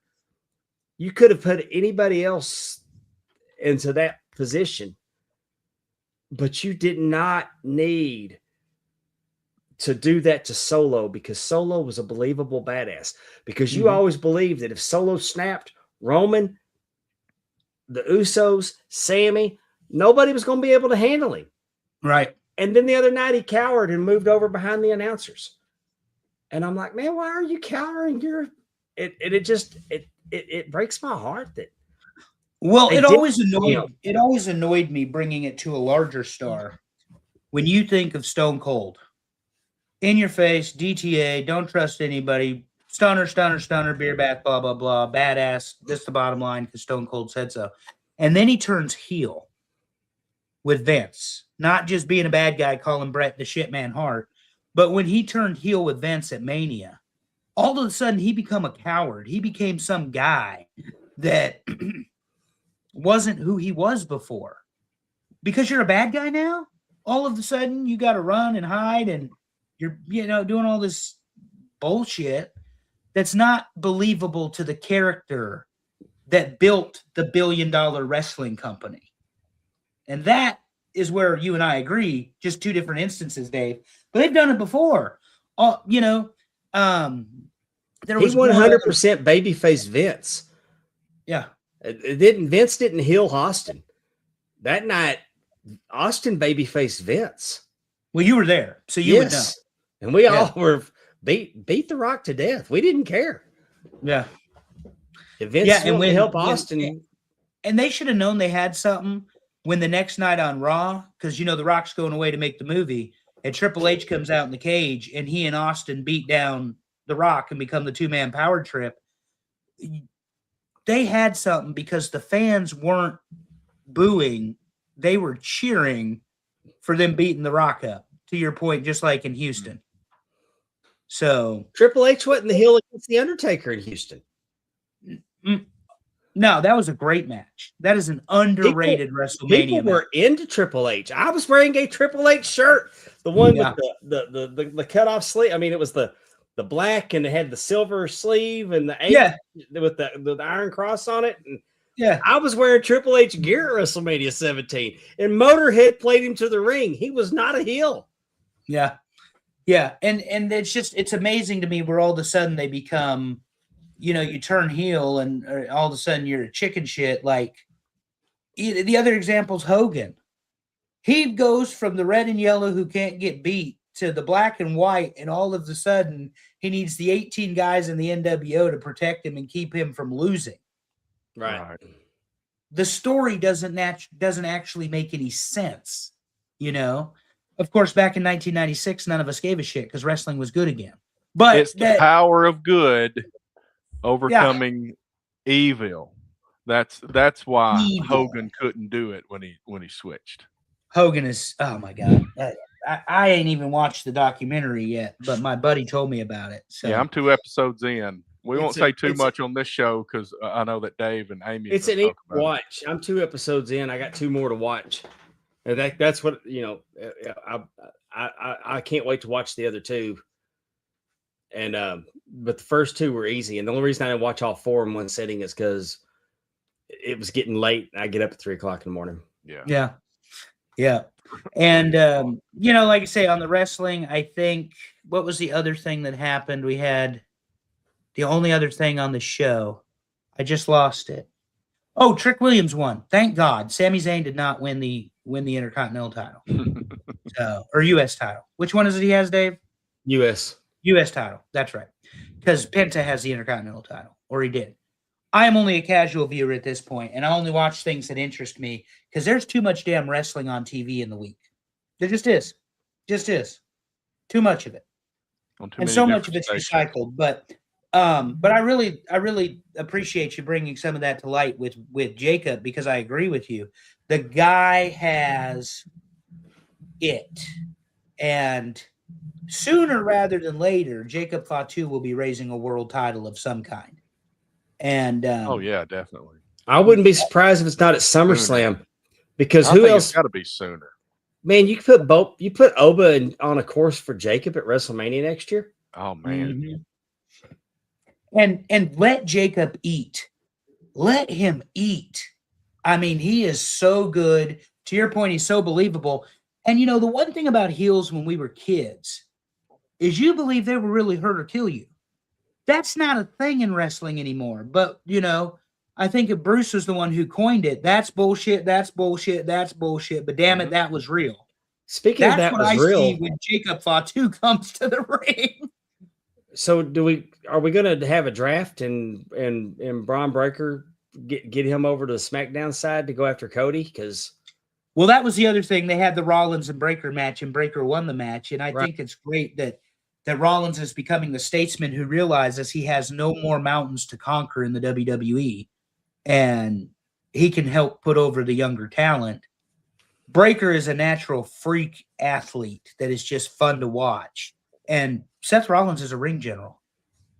You could have put anybody else into that position, but you did not need to do that to Solo, because Solo was a believable badass. Because you always believed that if Solo snapped, Roman, the Usos, Sammy, nobody was going to be able to handle him. Right. And then the other night he cowered and moved over behind the announcers. And I'm like, man, why are you cowering? It breaks my heart that. Well, it always annoyed me, bringing it to a larger star. When you think of Stone Cold, in your face, DTA, don't trust anybody, stunner, beer bath, blah, blah, blah, badass. That's the bottom line, because Stone Cold said so. And then he turns heel with Vince, not just being a bad guy, calling Bret the shit man Hart, but when he turned heel with Vince at Mania, all of a sudden he became a coward. He became some guy that wasn't who he was before. Because you're a bad guy now, all of a sudden you got to run and hide, and you're doing all this bullshit that's not believable to the character that built the $1 billion wrestling company. And that is where you and I agree, just two different instances, Dave. But they've done it before. There He was one other- 100% babyface Vince. Yeah. Vince didn't heel Austin. That night, Austin babyface Vince. Well, you were there, so you would know. And we all were beat The Rock to death. We didn't care. Yeah. If Vince wanted to help Austin. And they should have known they had something when the next night on Raw, because you know The Rock's going away to make the movie, and Triple H comes out in the cage, and he and Austin beat down The Rock and become the two-man power trip. They had something because the fans weren't booing. They were cheering for them beating The Rock up, to your point, just like in Houston. So Triple H went in the heel against The Undertaker in Houston. No, that was a great match. That is an underrated WrestleMania People were into Triple H. I was wearing a Triple H shirt, the one with the cut off sleeve. I mean, it was the black and it had the silver sleeve and the H with the iron cross on it. And I was wearing Triple H gear at WrestleMania 17, and Motorhead played him to the ring. He was not a heel. Yeah, and it's amazing to me where all of a sudden they become. You know, you turn heel and all of a sudden you're a chicken shit. Like the other example is Hogan. He goes from the red and yellow who can't get beat to the black and white, and all of a sudden he needs the 18 guys in the NWO to protect him and keep him from losing. Right. The story doesn't actually make any sense. You know, of course, back in 1996, none of us gave a shit because wrestling was good again. But it's the power of good overcoming evil. That's why Hogan couldn't do it when he switched. Hogan is, oh my God. I ain't even watched the documentary yet, but my buddy told me about it. So yeah, I'm 2 episodes in. We won't say too much on this show because I know that Dave and Amy. It's an easy watch. I'm 2 episodes in. I got 2 more to watch. And that's what I can't wait to watch the other 2. And but the first 2 were easy, and the only reason I didn't watch all 4 in one sitting is because it was getting late. I get up at 3:00 in the morning. Yeah. And like I say, on the wrestling, I think what was the other thing that happened? We had the only other thing on the show. I just lost it. Oh, Trick Williams won. Thank God. Sami Zayn did not win the Intercontinental title, or U.S. title. Which one is it he has, Dave? U.S. title. That's right. Because Penta has the Intercontinental title, or he did. I am only a casual viewer at this point, and I only watch things that interest me because there's too much damn wrestling on TV in the week. There just is. Too much of it. And so much of it's recycled. But I really appreciate you bringing some of that to light with Jacob, because I agree with you. The guy has it. And sooner rather than later, Jacob Fatu will be raising a world title of some kind. And oh yeah, definitely. I wouldn't be surprised if it's not at SummerSlam, because who else? It's got to be sooner. Man, you put Oba on a course for Jacob at WrestleMania next year. Oh man. And let Jacob eat. Let him eat. I mean, he is so good. To your point, he's so believable. And the one thing about heels when we were kids is you believe they will really hurt or kill you. That's not a thing in wrestling anymore. But, I think if Bruce was the one who coined it, that's bullshit, that's bullshit, that's bullshit. But damn it, that was real. Speaking of that, was real. See when Jacob Fatu comes to the ring. So are we going to have a draft and Braun Breaker get him over to the SmackDown side to go after Cody? Well, that was the other thing. They had the Rollins and Breaker match, and Breaker won the match. And I think it's great that Rollins is becoming the statesman who realizes he has no more mountains to conquer in the WWE, and he can help put over the younger talent. Breaker is a natural freak athlete that is just fun to watch. And Seth Rollins is a ring general.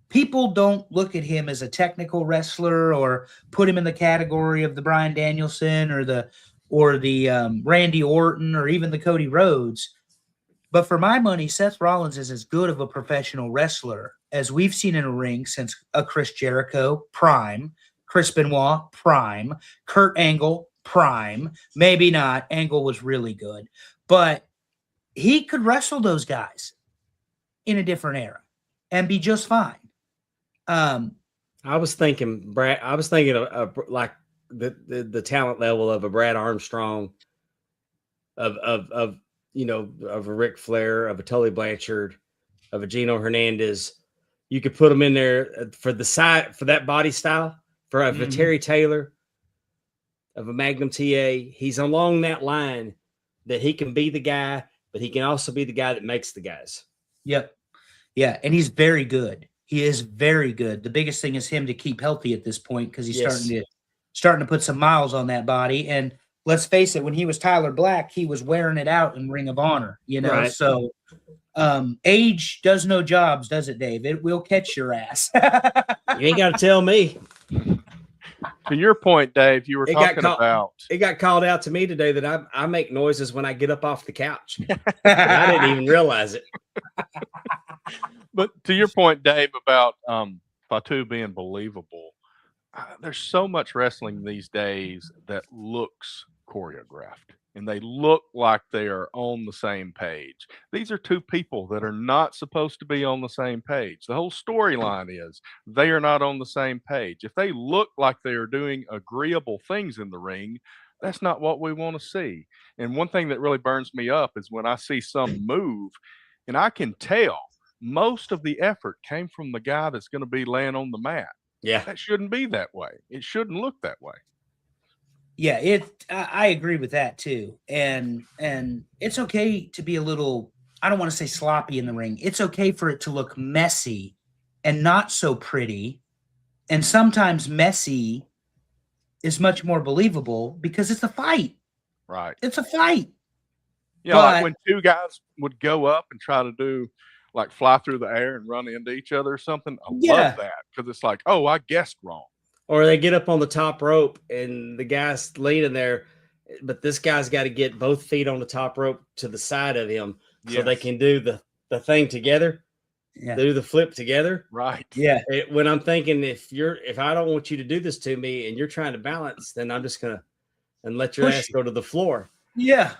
People don't look at him as a technical wrestler or put him in the category of the Bryan Danielson or the Randy Orton or even the Cody Rhodes. But for my money, Seth Rollins is as good of a professional wrestler as we've seen in a ring since a Chris Jericho, prime, Chris Benoit, prime, Kurt Angle, prime. Maybe not. Angle was really good. But he could wrestle those guys in a different era and be just fine. I was thinking Brad. I was thinking of like the talent level of a Brad Armstrong, of of a Ric Flair, of a Tully Blanchard, of a Gino Hernandez. You could put them in there for the side for that body style for a Terry Taylor, of a Magnum TA. He's along that line that he can be the guy, but he can also be the guy that makes the guys. Yep. Yeah, and he's very good. He is very good. The biggest thing is him to keep healthy at this point because he's starting to put some miles on that body. And let's face it, when he was Tyler Black, he was wearing it out in Ring of Honor, Right. So age does no jobs, does it, Dave? It will catch your ass. You ain't got to tell me. To your point, Dave, you were talking about. It got called out to me today that I make noises when I get up off the couch. I didn't even realize it. But to your point, Dave, about Fatu being believable, there's so much wrestling these days that looks choreographed, and they look like they are on the same page. These are two people that are not supposed to be on the same page. The whole storyline is they are not on the same page. If they look like they are doing agreeable things in the ring, that's not what we want to see. And one thing that really burns me up is when I see some move, and I can tell most of the effort came from the guy that's going to be laying on the mat. Yeah. That shouldn't be that way. It shouldn't look that way. Yeah, I agree with that too. And it's okay to be a little, I don't want to say sloppy in the ring. It's okay for it to look messy and not so pretty. And sometimes messy is much more believable because it's a fight. Right. It's a fight. Yeah, like when two guys would go up and try to do like fly through the air and run into each other or something. I love that because it's like, oh, I guessed wrong. Or they get up on the top rope and the guy's leaning there, but this guy's got to get both feet on the top rope to the side of him so they can do the thing together, do the flip together. Right. Yeah. When I'm thinking, if I don't want you to do this to me and you're trying to balance, then I'm just going to let your ass go to the floor. Yeah.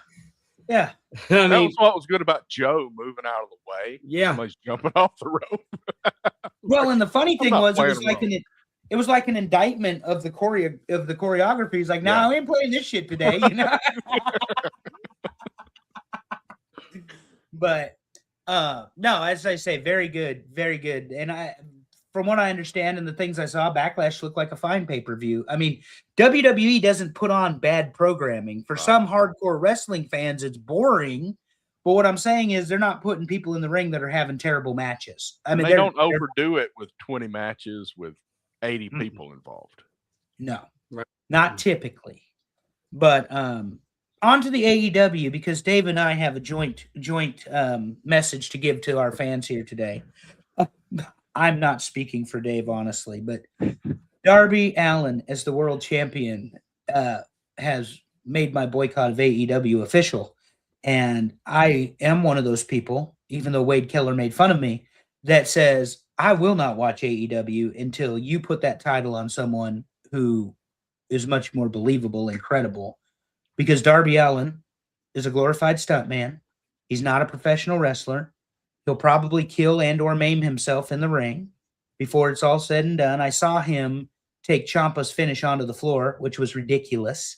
Yeah. I mean, that was what was good about Joe moving out of the way. Yeah. Somebody's jumping off the rope. Well, and the funny thing was, it was like an indictment of the choreography. He's like, I ain't playing this shit today, But no, as I say, very good, very good. And from what I understand and the things I saw, Backlash looked like a fine pay-per-view. I mean, WWE doesn't put on bad programming. For some hardcore wrestling fans, it's boring. But what I'm saying is they're not putting people in the ring that are having terrible matches. I mean, they don't overdo it with 20 matches with 80 people involved. No, not typically. But on to the AEW, because Dave and I have a joint message to give to our fans here today. I'm not speaking for Dave, honestly, but Darby Allin as the world champion has made my boycott of AEW official. And I am one of those people, even though Wade Keller made fun of me, that says, I will not watch AEW until you put that title on someone who is much more believable and credible. Because Darby Allin is a glorified stuntman. He's not a professional wrestler. He'll probably kill and or maim himself in the ring before it's all said and done. I saw him take Ciampa's finish onto the floor, which was ridiculous.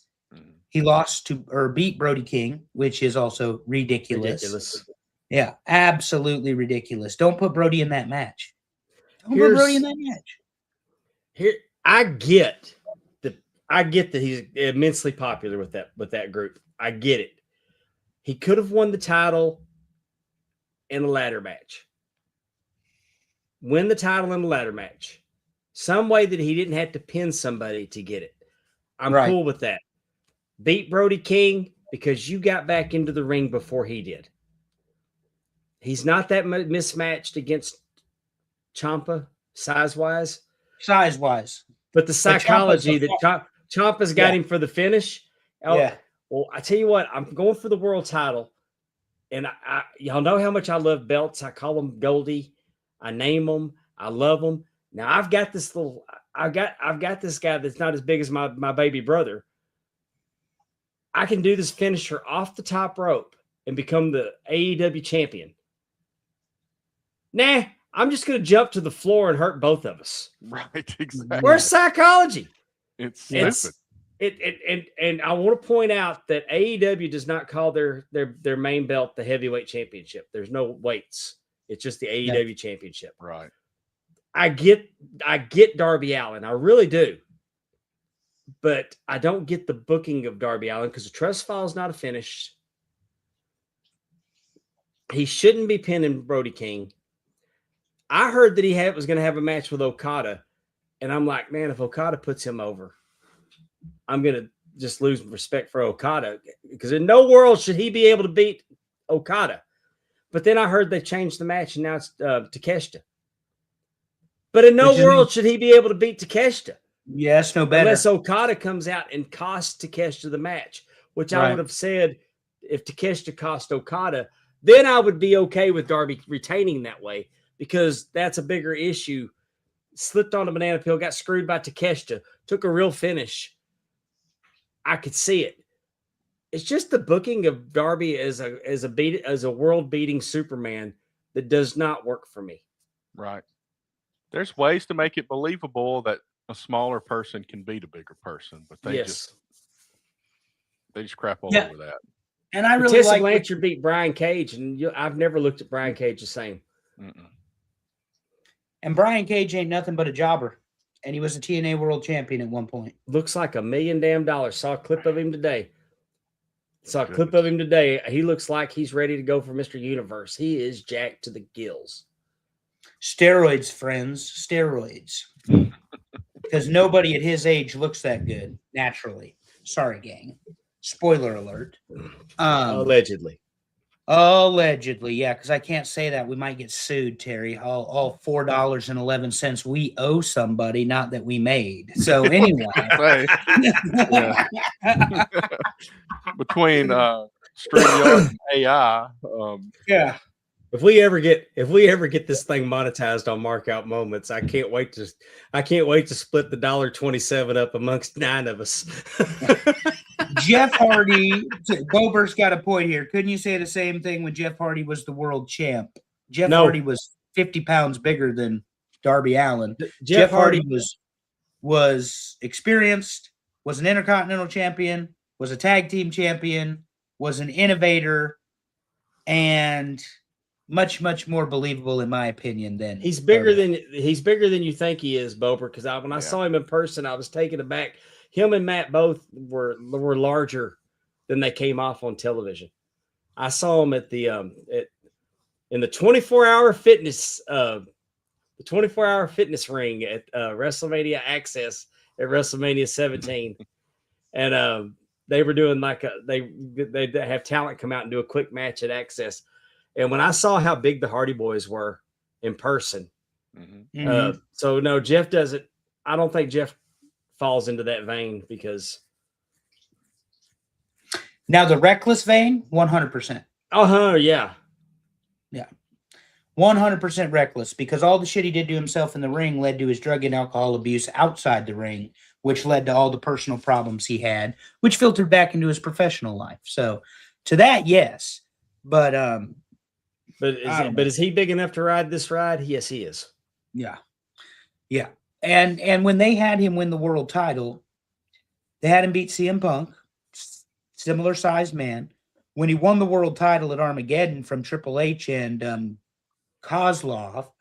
He beat Brody King, which is also ridiculous. Yeah, absolutely ridiculous. Don't put Brody in that match. Here, I get that he's immensely popular with that group. I get it. He could have won the title in a ladder match. Win the title in a ladder match. Some way that he didn't have to pin somebody to get it. I'm cool with that. Beat Brody King because you got back into the ring before he did. He's not that mismatched against Ciampa size-wise. But the psychology that Ciampa's got him for the finish. Well, I tell you what, I'm going for the world title. And y'all know how much I love belts. I call them Goldie. I name them. I love them. Now I've got this guy that's not as big as my baby brother. I can do this finisher off the top rope and become the AEW champion. Nah, I'm just going to jump to the floor and hurt both of us. Right, exactly. Where's psychology? It's stupid. And I want to point out that AEW does not call their main belt the heavyweight championship. There's no weights. It's just the AEW championship. Right. I get Darby Allin. I really do. But I don't get the booking of Darby Allin because the trust file is not a finish. He shouldn't be pinning Brody King. I heard that he was going to have a match with Okada. And I'm like, man, if Okada puts him over, I'm going to just lose respect for Okada because in no world should he be able to beat Okada. But then I heard they changed the match and now it's Takeshita. But in no world should he be able to beat Takeshita. Yes, no better. Unless Okada comes out and costs Takeshita the match, which I would have said if Takeshita cost Okada, then I would be okay with Darby retaining that way because that's a bigger issue. Slipped on a banana peel, got screwed by Takeshita, took a real finish. I could see it. It's just the booking of Darby as a world-beating Superman that does not work for me. Right. There's ways to make it believable that a smaller person can beat a bigger person, but they just crap all over that. And I really Tessa Blanchard beat Brian Cage, and I've never looked at Brian Cage the same. Mm-mm. And Brian Cage ain't nothing but a jobber, and he was a TNA World Champion at one point. Looks like $1 million. Saw a clip of him today. He looks like he's ready to go for Mr. Universe. He is jacked to the gills. Steroids, friends, steroids. Because nobody at his age looks that good naturally. Sorry, gang. Spoiler alert. Allegedly. Allegedly, yeah, because I can't say that. We might get sued, Terry. All $4.11 we owe somebody, not that we made. So anyway. Between StreamYard and AI. Yeah. If we ever get this thing monetized on Markout Moments, I can't wait to split the $1.27 up amongst 9 of us. Jeff Hardy, Bober's got a point here. Couldn't you say the same thing when Jeff Hardy was the world champ? Hardy was 50 pounds bigger than Darby Allin. Jeff Hardy was experienced, was an Intercontinental Champion, was a tag team champion, was an innovator, and much, much more believable in my opinion than he's bigger than you think he is, Bober. Because when I saw him in person, I was taken aback. Him and Matt both were larger than they came off on television. I saw him at the in the 24-hour fitness ring at WrestleMania Access at WrestleMania 17, and they were doing they have talent come out and do a quick match at Access. And when I saw how big the Hardy Boys were in person, so no, Jeff doesn't. I don't think Jeff falls into that vein because now the reckless vein, 100%. Yeah, 100% reckless because all the shit he did to himself in the ring led to his drug and alcohol abuse outside the ring, which led to all the personal problems he had, which filtered back into his professional life. So, to that, yes, but is he big enough to ride this ride? Yes, he is. Yeah. And when they had him win the world title, they had him beat CM Punk, similar sized man. When he won the world title at Armageddon from Triple H and Kozlov,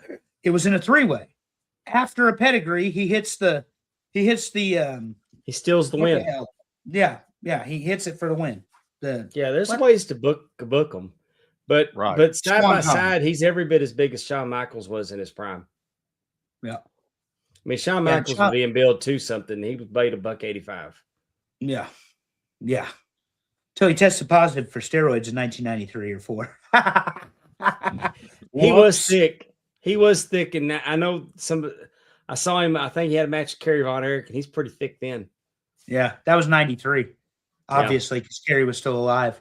it was in a 3-way. After a pedigree, he steals the win. Yeah, he hits it for the win. There's ways to book them, but side by side, he's every bit as big as Shawn Michaels was in his prime. Yeah. I mean, Shawn Michaels was being billed to something. He was paid $1.85. Yeah. Till he tested positive for steroids in 1993 or 4. He was thick. And I know I saw him. I think he had a match with Kerry Von Erich, and he's pretty thick then. Yeah, that was 93, obviously, because Terry was still alive.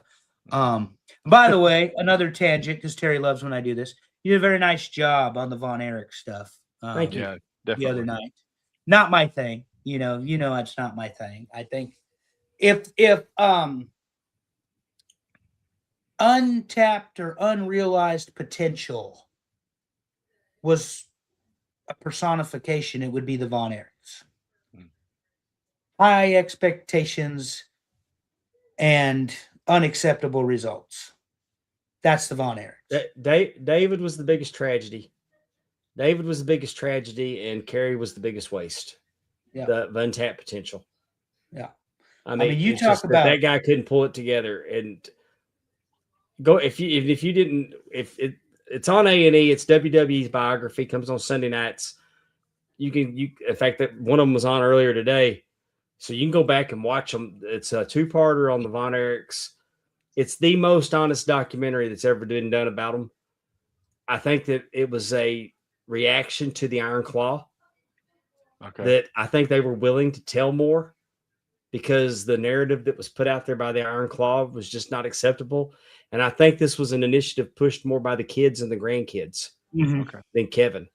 By the way, another tangent, because Terry loves when I do this. You did a very nice job on the Von Erich stuff. Thank you. Yeah, definitely. The other night. Not my thing. You know, it's not my thing. I think if untapped or unrealized potential was a personification, it would be the Von Erichs. Mm. High expectations and unacceptable results. That's the Von Erichs. David was the biggest tragedy. David was the biggest tragedy, and Kerry was the biggest waste. Yeah. The untapped potential. Yeah. I mean, you it's talk just about that guy couldn't pull it together. And go if you didn't, if it's on A&E, it's WWE's biography, comes on Sunday nights. You in fact, that one of them was on earlier today, so you can go back and watch them. It's a 2-parter on the Von Erichs. It's the most honest documentary that's ever been done about them. I think that it was a reaction to the Iron Claw. Okay. That I think they were willing to tell more, because the narrative that was put out there by the Iron Claw was just not acceptable. And I think this was an initiative pushed more by the kids and the grandkids than Kevin.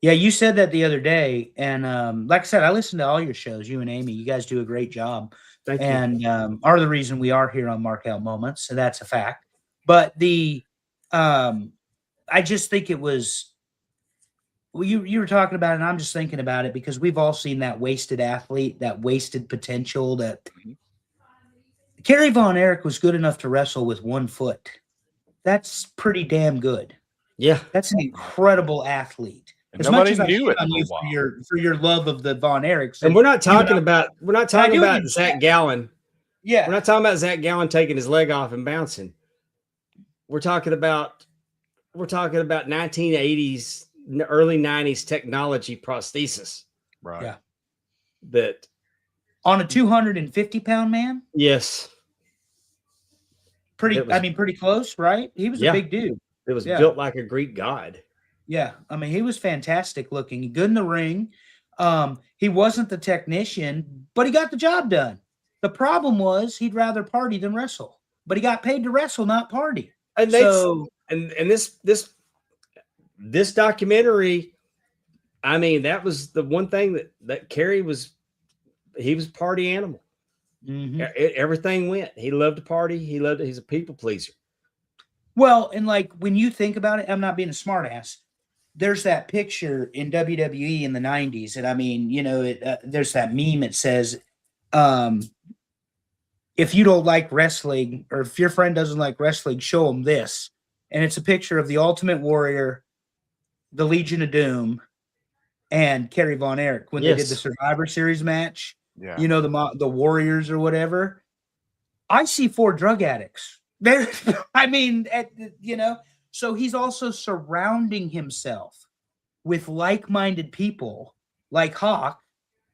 Yeah, you said that the other day. And like I said, I listen to all your shows, you and Amy. You guys do a great job. Thank you. And are the reason we are here on Markel Moments. So that's a fact. But I just think it was, well, you were talking about it, and I'm just thinking about it because we've all seen that wasted athlete, that wasted potential. That Kerry Von Erich was good enough to wrestle with 1 foot. That's pretty damn good. Yeah, that's an incredible athlete. And as much as I knew it on you for your love of the Von Erichs, and we're not talking about Zach Gallen. Yeah, we're not talking about Zach Gallen taking his leg off and bouncing. We're talking about 1980s, early 90s technology prosthesis. Right. Yeah. That on a 250-pound man? Yes. Pretty close, right? He was a big dude. It was built like a Greek god. Yeah. I mean, he was fantastic looking, good in the ring. He wasn't the technician, but he got the job done. The problem was he'd rather party than wrestle, but he got paid to wrestle, not party. And this documentary, I mean, that was the one thing that Kerry was. He was a party animal. Mm-hmm. Everything went. He loved to party. He's a people pleaser. Well, and like when you think about it, I'm not being a smartass. There's that picture in WWE in the 90s. And I mean, there's that meme. It says, if you don't like wrestling, or if your friend doesn't like wrestling, show them this. And it's a picture of the Ultimate Warrior, the Legion of Doom, and Kerry Von Erich when they did the Survivor Series match. Yeah. The Warriors or whatever. I see 4 drug addicts. There, I mean, so he's also surrounding himself with like-minded people like Hawk,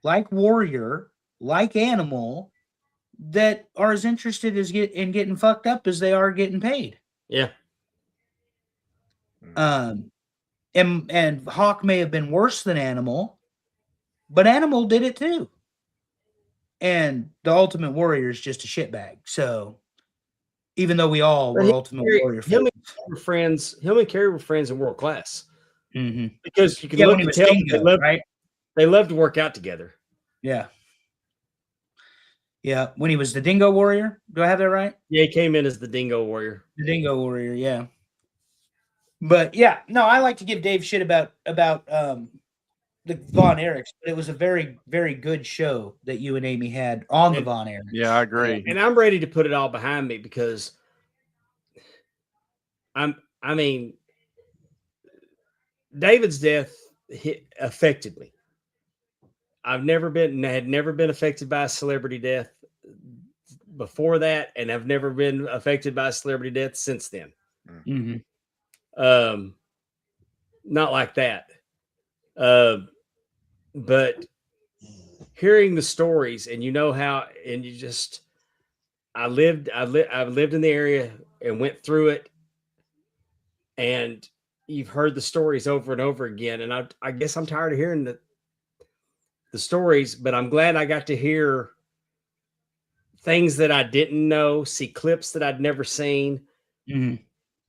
like Warrior, like Animal, that are as interested in getting fucked up as they are getting paid. Yeah. And Hawk may have been worse than Animal, but Animal did it too. And the Ultimate Warrior is just a shitbag. So even though we all were Ultimate Warrior fans, him and Kerry were friends in world class. Mm-hmm. Because you can look and tell they loved to work out together. Yeah. Yeah. When he was the Dingo Warrior. Do I have that right? Yeah, he came in as the Dingo Warrior. The Dingo Warrior, yeah. But yeah, no, I like to give Dave shit about the Von Erichs, but it was a very, very good show that you and Amy had on the Von Erichs. Yeah, I agree. And I'm ready to put it all behind me because David's death affected me. Had never been affected by a celebrity death before that, and I've never been affected by a celebrity death since then. Mm-hmm. Not like that. But hearing the stories, and I've lived in the area and went through it, and you've heard the stories over and over again. And I guess I'm tired of hearing the stories, but I'm glad I got to hear things that I didn't know, see clips that I'd never seen. Mm-hmm.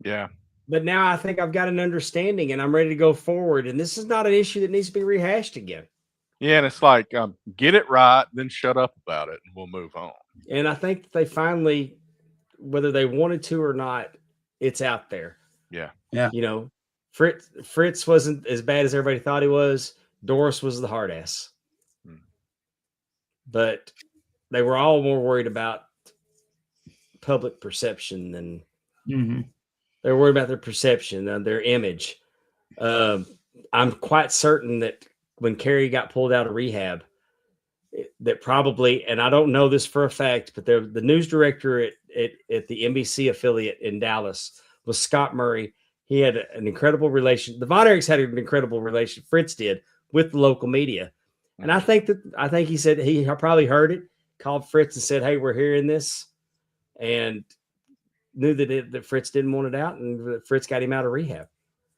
Yeah. But now I think I've got an understanding and I'm ready to go forward. And this is not an issue that needs to be rehashed again. Yeah. And it's like, get it right, then shut up about it and we'll move on. And I think that they finally, whether they wanted to or not, it's out there. Yeah. Yeah. Fritz wasn't as bad as everybody thought he was. Doris was the hard ass. But they were all more worried about public perception than they were worried about their perception, their image. I'm quite certain that when Carrie got pulled out of rehab, that probably, and I don't know this for a fact, but the news director at the NBC affiliate in Dallas was Scott Murray. He had an incredible relation. The Von Erichs had an incredible relation. Fritz did with the local media. And I think he said he probably heard it, called Fritz and said, "Hey, we're hearing this," and knew that Fritz didn't want it out, and Fritz got him out of rehab.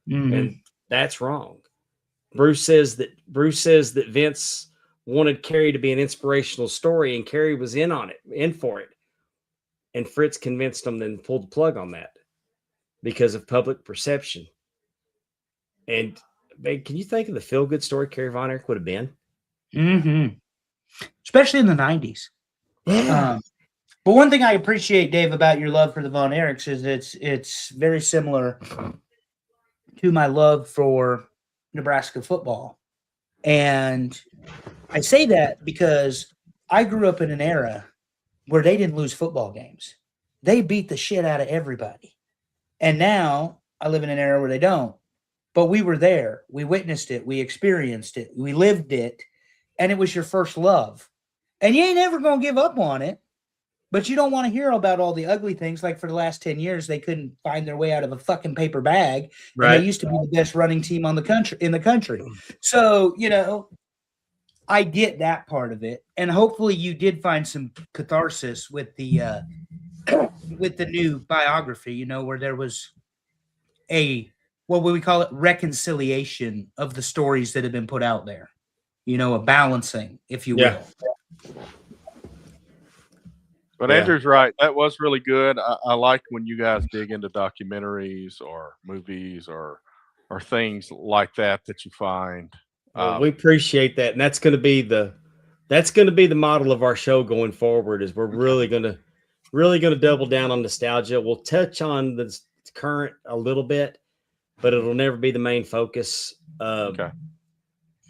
And that's wrong. Bruce says that Vince wanted Carrie to be an inspirational story, and Carrie was in for it. And Fritz convinced him, then pulled the plug on that because of public perception. And can you think of the feel-good story Carrie Von Erich would have been? Especially in the 90s. Yeah. But one thing I appreciate, Dave, about your love for the Von Erichs is it's very similar to my love for Nebraska football. And I say that because I grew up in an era where they didn't lose football games. They beat the shit out of everybody. And now I live in an era where they don't. But we were there. We witnessed it. We experienced it. We lived it. And it was your first love. And you ain't ever going to give up on it. But you don't want to hear about all the ugly things. Like for the last 10 years, they couldn't find their way out of a fucking paper bag. Right. And they used to be the best running team in the country. So, I get that part of it. And hopefully you did find some catharsis with the new biography, where there was what would we call it? Reconciliation of the stories that have been put out there. A balancing, if you will. But Andrew's right. That was really good. I like when you guys dig into documentaries or movies or things like that you find. We appreciate that, and that's going to be the model of our show going forward. Is we're really going to double down on nostalgia. We'll touch on the current a little bit, but it'll never be the main focus. Okay.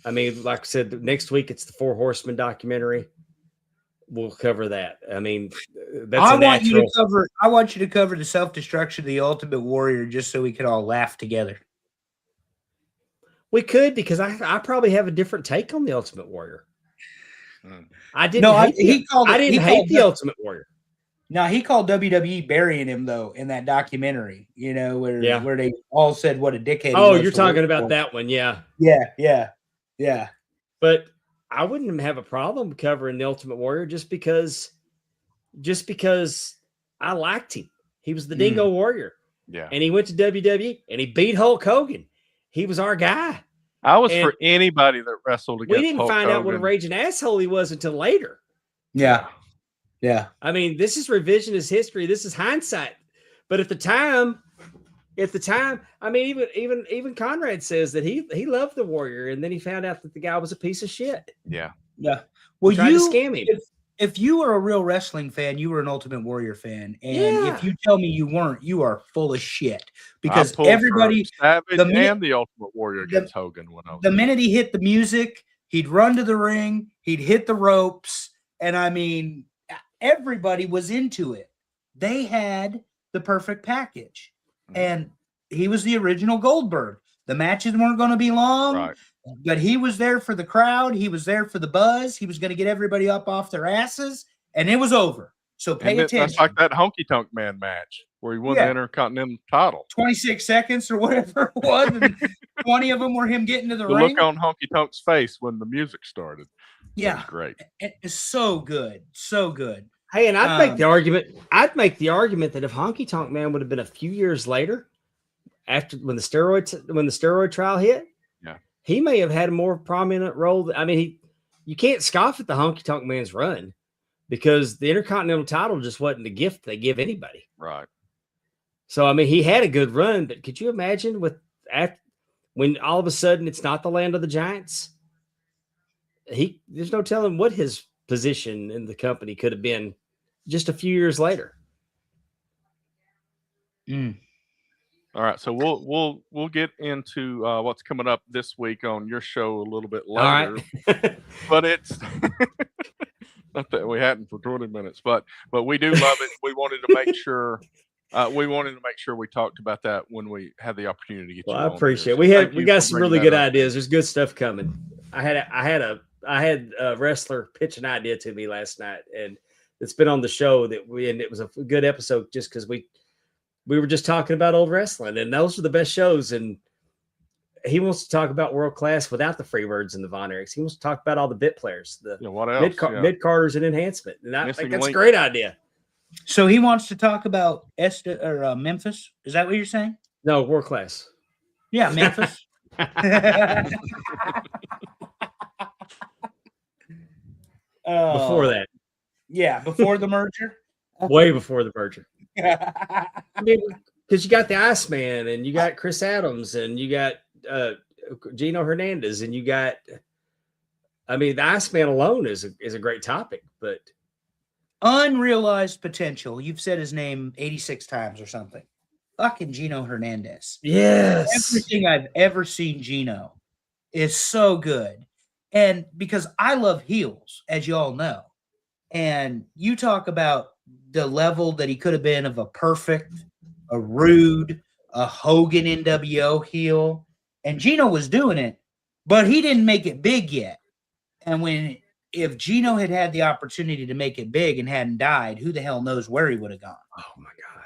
I mean, like I said, next week it's the Four Horsemen documentary. We'll cover that. I mean, I want you to cover the self-destruction of the Ultimate Warrior, just so we could all laugh together. We could, because I probably have a different take on the Ultimate Warrior. I didn't. hate the Ultimate Warrior. No, he called WWE burying him though in that documentary. Where they all said what a dickhead. Oh, you're talking about that one, yeah. But I wouldn't have a problem covering the Ultimate Warrior just because I liked him. He was the Dingo Warrior. Yeah. And he went to WWE and he beat Hulk Hogan. He was our guy. I was for anybody that wrestled against Hulk Hogan. We didn't find out what a raging asshole he was until later. Yeah. I mean, this is revisionist history. This is hindsight. But at the time, I mean, even Conrad says that he loved the Warrior, and then he found out that the guy was a piece of shit. Yeah. Well, tried to scam him. If you were a real wrestling fan, you were an Ultimate Warrior fan, and if you tell me you weren't, you are full of shit. Because everybody, the Ultimate Warrior against Hogan, the minute he hit the music, he'd run to the ring, he'd hit the ropes, and I mean, everybody was into it. They had the perfect package. And he was the original Goldberg. The matches weren't going to be long, but he was there for the crowd. He was there for the buzz. He was going to get everybody up off their asses, and it was over. So pay attention. That's like that Honky Tonk Man match where he won the Intercontinental title. 26 seconds or whatever it was, and 20 of them were him getting to the ring. Look on Honky Tonk's face when the music started. Yeah. Great. It's so good. So good. Hey, and I'd make the argument that if Honky Tonk Man would have been a few years later, after when the steroid trial hit, he may have had a more prominent role. I mean, you can't scoff at the Honky Tonk Man's run because the Intercontinental title just wasn't a gift they give anybody. Right. So I mean, he had a good run, but could you imagine when all of a sudden it's not the land of the giants? There's no telling what his position in the company could have been just a few years later. All right, so we'll get into what's coming up this week on your show a little bit All later, right. but it's not that we hadn't for 20 minutes, but we do love it. We wanted to make sure we talked about that when we had the opportunity to get Well, you I on. appreciate Here. it. So thank We you got for some bringing really that good up. ideas. There's good stuff coming. I had a wrestler pitch an idea to me last night, and it's been on the show and it was a good episode just because we were just talking about old wrestling, and those are the best shows. And he wants to talk about world class without the Freebirds and the Von Erichs. He wants to talk about all the bit players, the What else? mid carders and enhancement. And I Missing think that's link. a great idea. So he wants to talk about Memphis. Is that what you're saying? No, world class. Yeah, Memphis. Before that. Yeah, before the merger. Way before the merger. Yeah. I mean, because you got the Iceman, and you got Chris Adams, and you got Gino Hernandez, and you got. I mean, the Iceman alone is a great topic, but Unrealized potential. You've said his name 86 times or something. Fucking Gino Hernandez. yes, Everything I've ever seen Gino is so good. And because I love heels, as you all know, and you talk about the level that he could have been of a perfect, a rude, a Hogan NWO heel, and Gino was doing it, but he didn't make it big yet. And if Gino had had the opportunity to make it big and hadn't died, who the hell knows where he would have gone? oh my god,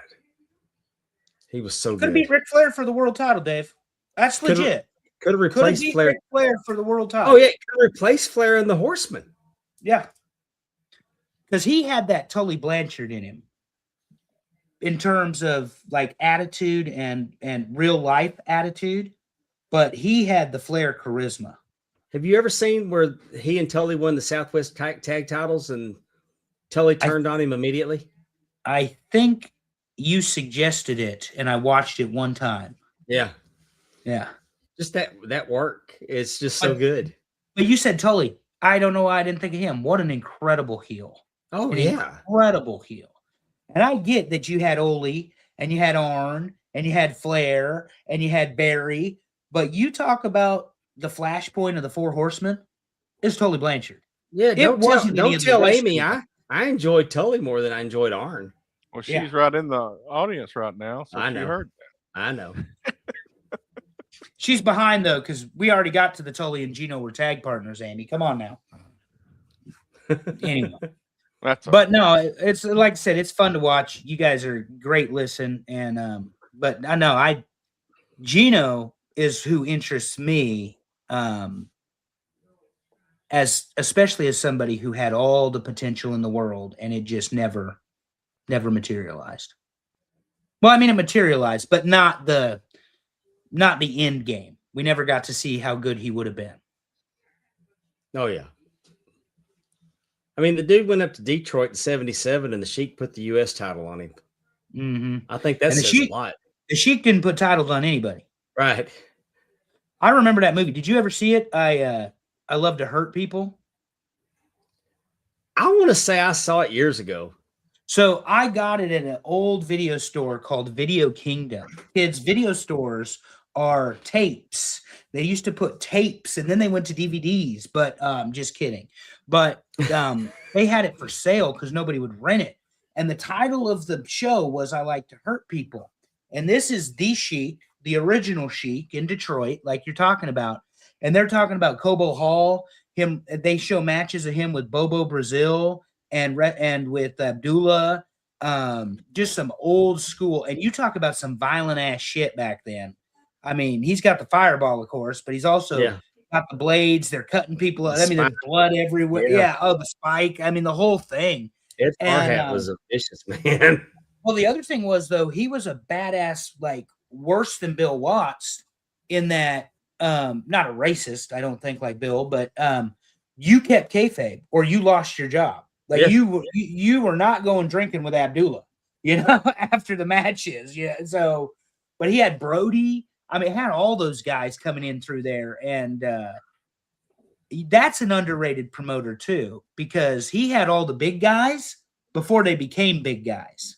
he was so Could good. have beat Ric Flair for the world title, Dave. That's legit. Could have Could have replaced beat Flair. Ric Flair for the world title. Oh yeah, could have replaced Flair and the Horseman. Yeah. Because he had that Tully Blanchard in him in terms of like attitude and real life attitude, but he had the Flair charisma. Have you ever seen where he and Tully won the Southwest tag titles and Tully turned on him immediately? I think you suggested it, and I watched it one time. Yeah. Yeah. Just that work. It's just so good. But you said Tully. I don't know why I didn't think of him. What an incredible heel. Oh, An yeah. incredible heel. And I get that you had Ole, and you had Arn, and you had Flair, and you had Barry, but you talk about the flashpoint of the Four Horsemen is Tully Blanchard. Yeah, It wasn't any don't of the tell rest Amy. of I enjoyed Tully more than I enjoyed Arn. Well, she's Yeah. right in the audience right now, so I she know. heard I know. She's behind, though, because we already got to the Tully and Gino were tag partners, Amy. Come on now. Anyway. that. That's But no, it's like I said, it's fun to watch. You guys are great listen, and but I know Gino is who interests me, as especially as somebody who had all the potential in the world and it just never materialized. Well, I mean, it materialized, but not the end game. We never got to see how good he would have been. Oh, yeah. I mean, the dude went up to Detroit in 77 and the Sheik put the U.S. title on him. Mm-hmm. I think that And the says Sheik- a lot. The Sheik didn't put titles on anybody. Right. I remember that movie. Did you ever see it? I Love to Hurt People. I want to say I saw it years ago. So I got it at an old video store called Video Kingdom. Kids, video stores are tapes. They used to put tapes and then they went to DVDs, but just kidding. But they had it for sale because nobody would rent it. And the title of the show was I Like to Hurt People. And this is the Sheik, the original Sheik in Detroit, like you're talking about. And they're talking about Cobo Hall. They show matches of him with Bobo Brazil and with Abdullah. Just some old school. And you talk about some violent ass shit back then. I mean, he's got the fireball, of course, but he's also got the blades. They're cutting people up. I mean, there's blood everywhere. Yeah. Oh, the spike. I mean, the whole thing. Ed Farhat was a vicious man. Well, the other thing was, though, he was a badass, like worse than Bill Watts in that, not a racist, I don't think, like Bill, but you kept kayfabe or you lost your job. Like you were not going drinking with Abdullah, after the matches. Yeah. So, but he had Brody. I mean, had all those guys coming in through there, and that's an underrated promoter too, because he had all the big guys before they became big guys.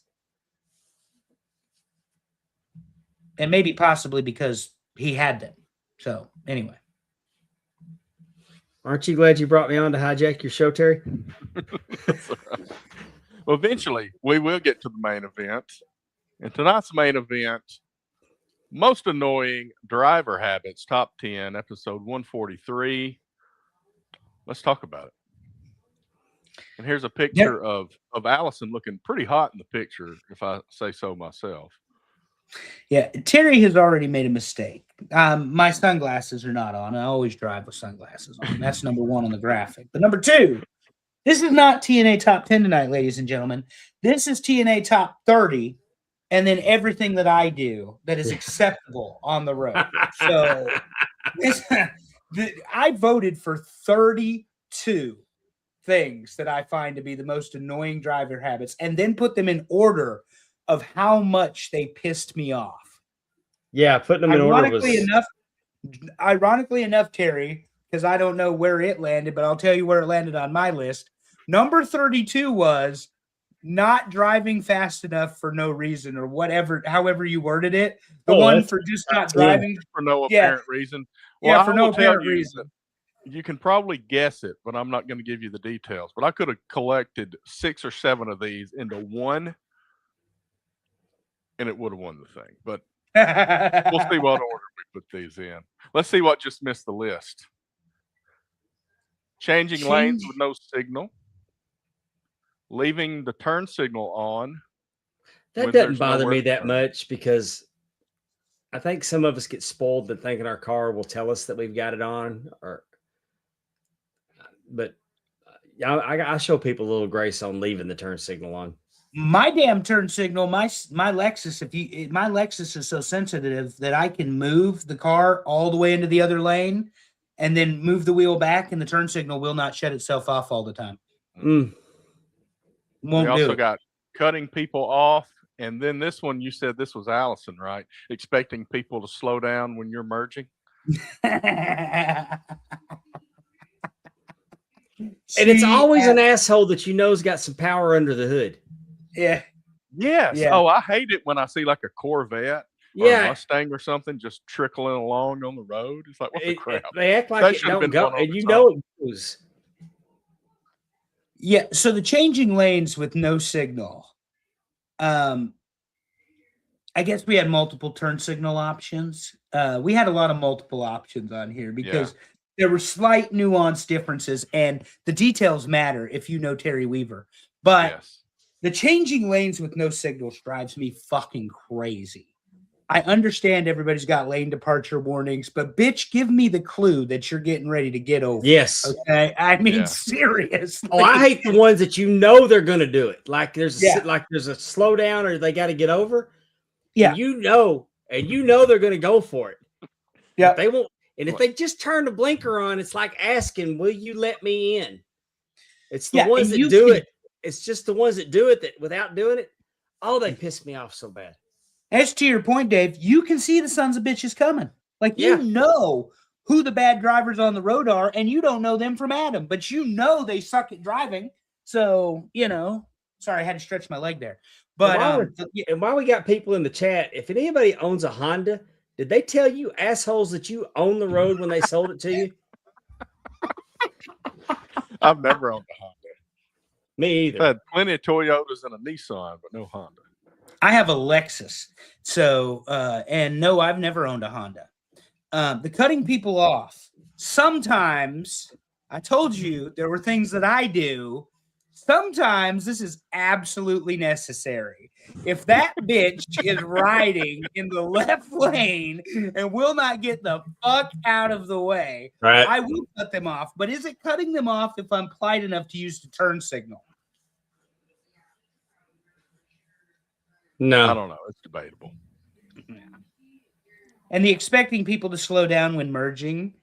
and maybe possibly because he had them. So anyway. Aren't you glad you brought me on to hijack your show, Terry? Well, eventually we will get to the main event. And tonight's main event, most annoying driver habits, top 10, episode 143. Let's talk about it. And here's a picture of Alison looking pretty hot in the picture, if I say so myself. Yeah, Terry has already made a mistake. My sunglasses are not on. I always drive with sunglasses on. That's number one on the graphic. But number two, this is not TNA Top 10 tonight, ladies and gentlemen. This is TNA Top 30, and then everything that I do that is acceptable on the road. So I voted for 32 things that I find to be the most annoying driver habits, and then put them in order of how much they pissed me off. Yeah, putting them in order was... Ironically enough, Terry, because I don't know where it landed, but I'll tell you where it landed on my list. Number 32 was not driving fast enough for no reason, or whatever, however you worded it. The one for just not driving for no apparent reason. Well, yeah, for no apparent reason. You can probably guess it, but I'm not going to give you the details. But I could have collected 6 or 7 of these into one, and it would have won the thing. But we'll see what order we put these in. Let's see what just missed the list. Changing lanes with no signal. Leaving the turn signal on. That doesn't bother me that much, because I think some of us get spoiled in thinking our car will tell us that we've got it on. But I show people a little grace on leaving the turn signal on. My damn turn signal, my Lexus, my Lexus is so sensitive that I can move the car all the way into the other lane and then move the wheel back, and the turn signal will not shut itself off all the time. We also got cutting people off, and then this one, you said this was Alison, right? Expecting people to slow down when you're merging. And it's always an asshole that you know's got some power under the hood. Yeah. Yes. Yeah. Oh, I hate it when I see like a Corvette or a Mustang or something just trickling along on the road. It's like, what the crap? They act like it don't go, and you know it goes. Yeah. So the changing lanes with no signal. I guess we had multiple turn signal options. We had a lot of multiple options on here because there were slight nuance differences, and the details matter if you know Terry Weaver. But the changing lanes with no signals drives me fucking crazy. I understand everybody's got lane departure warnings, but bitch, give me the clue that you're getting ready to get over. Yes. Okay. I mean, seriously. Oh, I hate the ones that you know they're going to do it. Like there's a slowdown, or they got to get over. Yeah. And you know they're going to go for it. Yeah. They won't. And if they just turn the blinker on, it's like asking, will you let me in? It's the ones that do it. It's just the ones that do it that without doing it, they piss me off so bad. As to your point, Dave, you can see the sons of bitches coming. Like, you know who the bad drivers on the road are, and you don't know them from Adam, but you know they suck at driving. So, sorry, I had to stretch my leg there. But and while we got people in the chat, if anybody owns a Honda, did they tell you assholes that you own the road when they sold it to you? I've never owned a Honda. Me either. I've had plenty of Toyotas and a Nissan, but no Honda. I have a Lexus. So, and no, I've never owned a Honda. The cutting people off. Sometimes, I told you there were things that I do. Sometimes this is absolutely necessary. If that bitch is riding in the left lane and will not get the fuck out of the way, I will cut them off. But is it cutting them off if I'm polite enough to use the turn signal? No. I don't know. It's debatable. And the expecting people to slow down when merging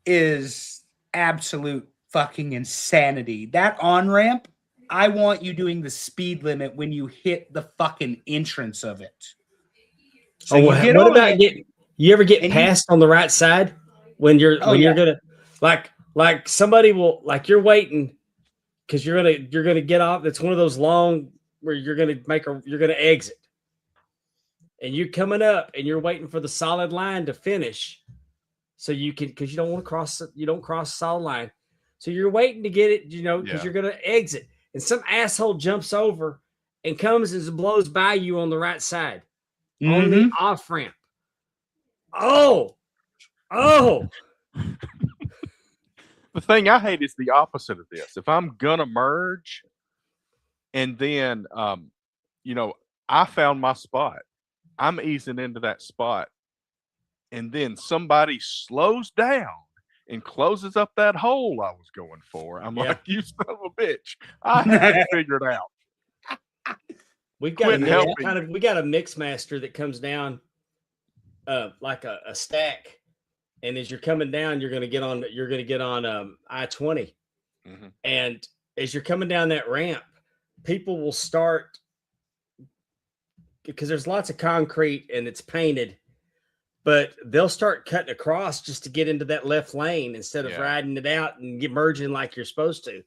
is absolute fucking insanity. That on-ramp, I want you doing the speed limit when you hit the fucking entrance of it. So what about you ever get passed on the right side when you're gonna like somebody will, like, you're waiting because you're gonna get off. It's one of those long where you're gonna exit, and you're coming up and you're waiting for the solid line to finish so you can, because you don't want to cross, you don't cross the solid line. So you're waiting to get it, because you're going to exit. And some asshole jumps over and comes and blows by you on the right side on the off ramp. Oh. The thing I hate is the opposite of this. If I'm gonna merge, and then I found my spot, I'm easing into that spot, and then somebody slows down and closes up that hole I was going for. I'm like, you son of a bitch! I have it figured out. We've got we got a mix master that comes down like a stack. And as you're coming down, you're going to get on I-20. Mm-hmm. And as you're coming down that ramp, people will start, because there's lots of concrete and it's painted, but they'll start cutting across just to get into that left lane instead of riding it out and merging like you're supposed to.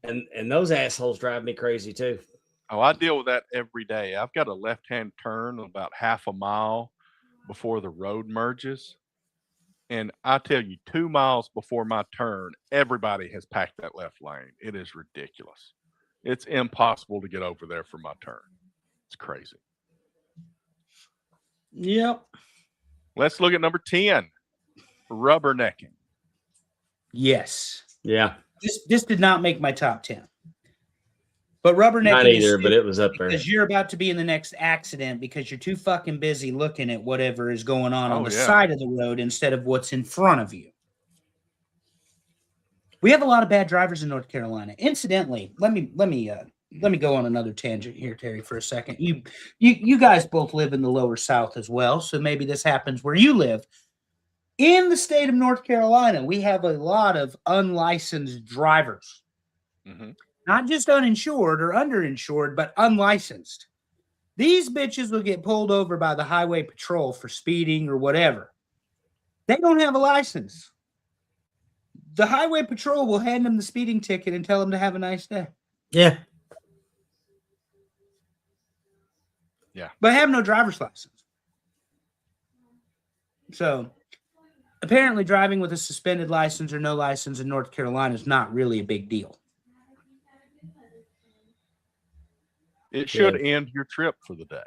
And those assholes drive me crazy too. Oh, I deal with that every day. I've got a left-hand turn about half a mile before the road merges. And I tell you, 2 miles before my turn, everybody has packed that left lane. It is ridiculous. It's impossible to get over there for my turn. It's crazy. Yep. Let's look at number 10, rubbernecking. Yes. Yeah. This did not make my top 10. But rubbernecking not either, but it was up there. Because you're about to be in the next accident because you're too fucking busy looking at whatever is going on the side of the road instead of what's in front of you. We have a lot of bad drivers in North Carolina. Incidentally, let me go on another tangent here, Terry, for a second. You guys both live in the lower South as well, so maybe this happens where you live. In the state of North Carolina, we have a lot of unlicensed drivers. Mm-hmm. Not just uninsured or underinsured, but unlicensed. These bitches will get pulled over by the highway patrol for speeding or whatever. They don't have a license. The highway patrol will hand them the speeding ticket and tell them to have a nice day. Yeah. Yeah. But have no driver's license. So apparently driving with a suspended license or no license in North Carolina is not really a big deal. It should end your trip for the day.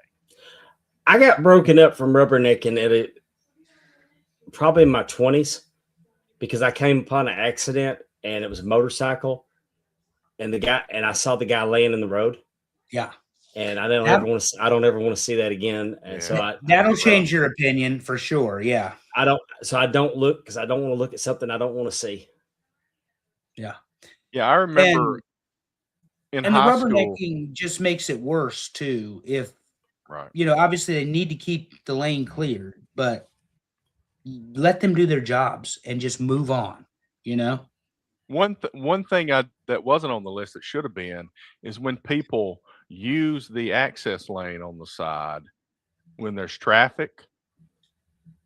I got broken up from rubbernecking at probably in my 20s because I came upon an accident and it was a motorcycle and I saw the guy laying in the road. Yeah. And I don't ever want to see that again. And so that'll change your opinion for sure. Yeah. I don't look because I don't want to look at something I don't want to see. Yeah. Yeah. I remember. And the rubbernecking just makes it worse too. If obviously they need to keep the lane clear, but let them do their jobs and just move on. One thing that wasn't on the list that should have been is when people use the access lane on the side when there's traffic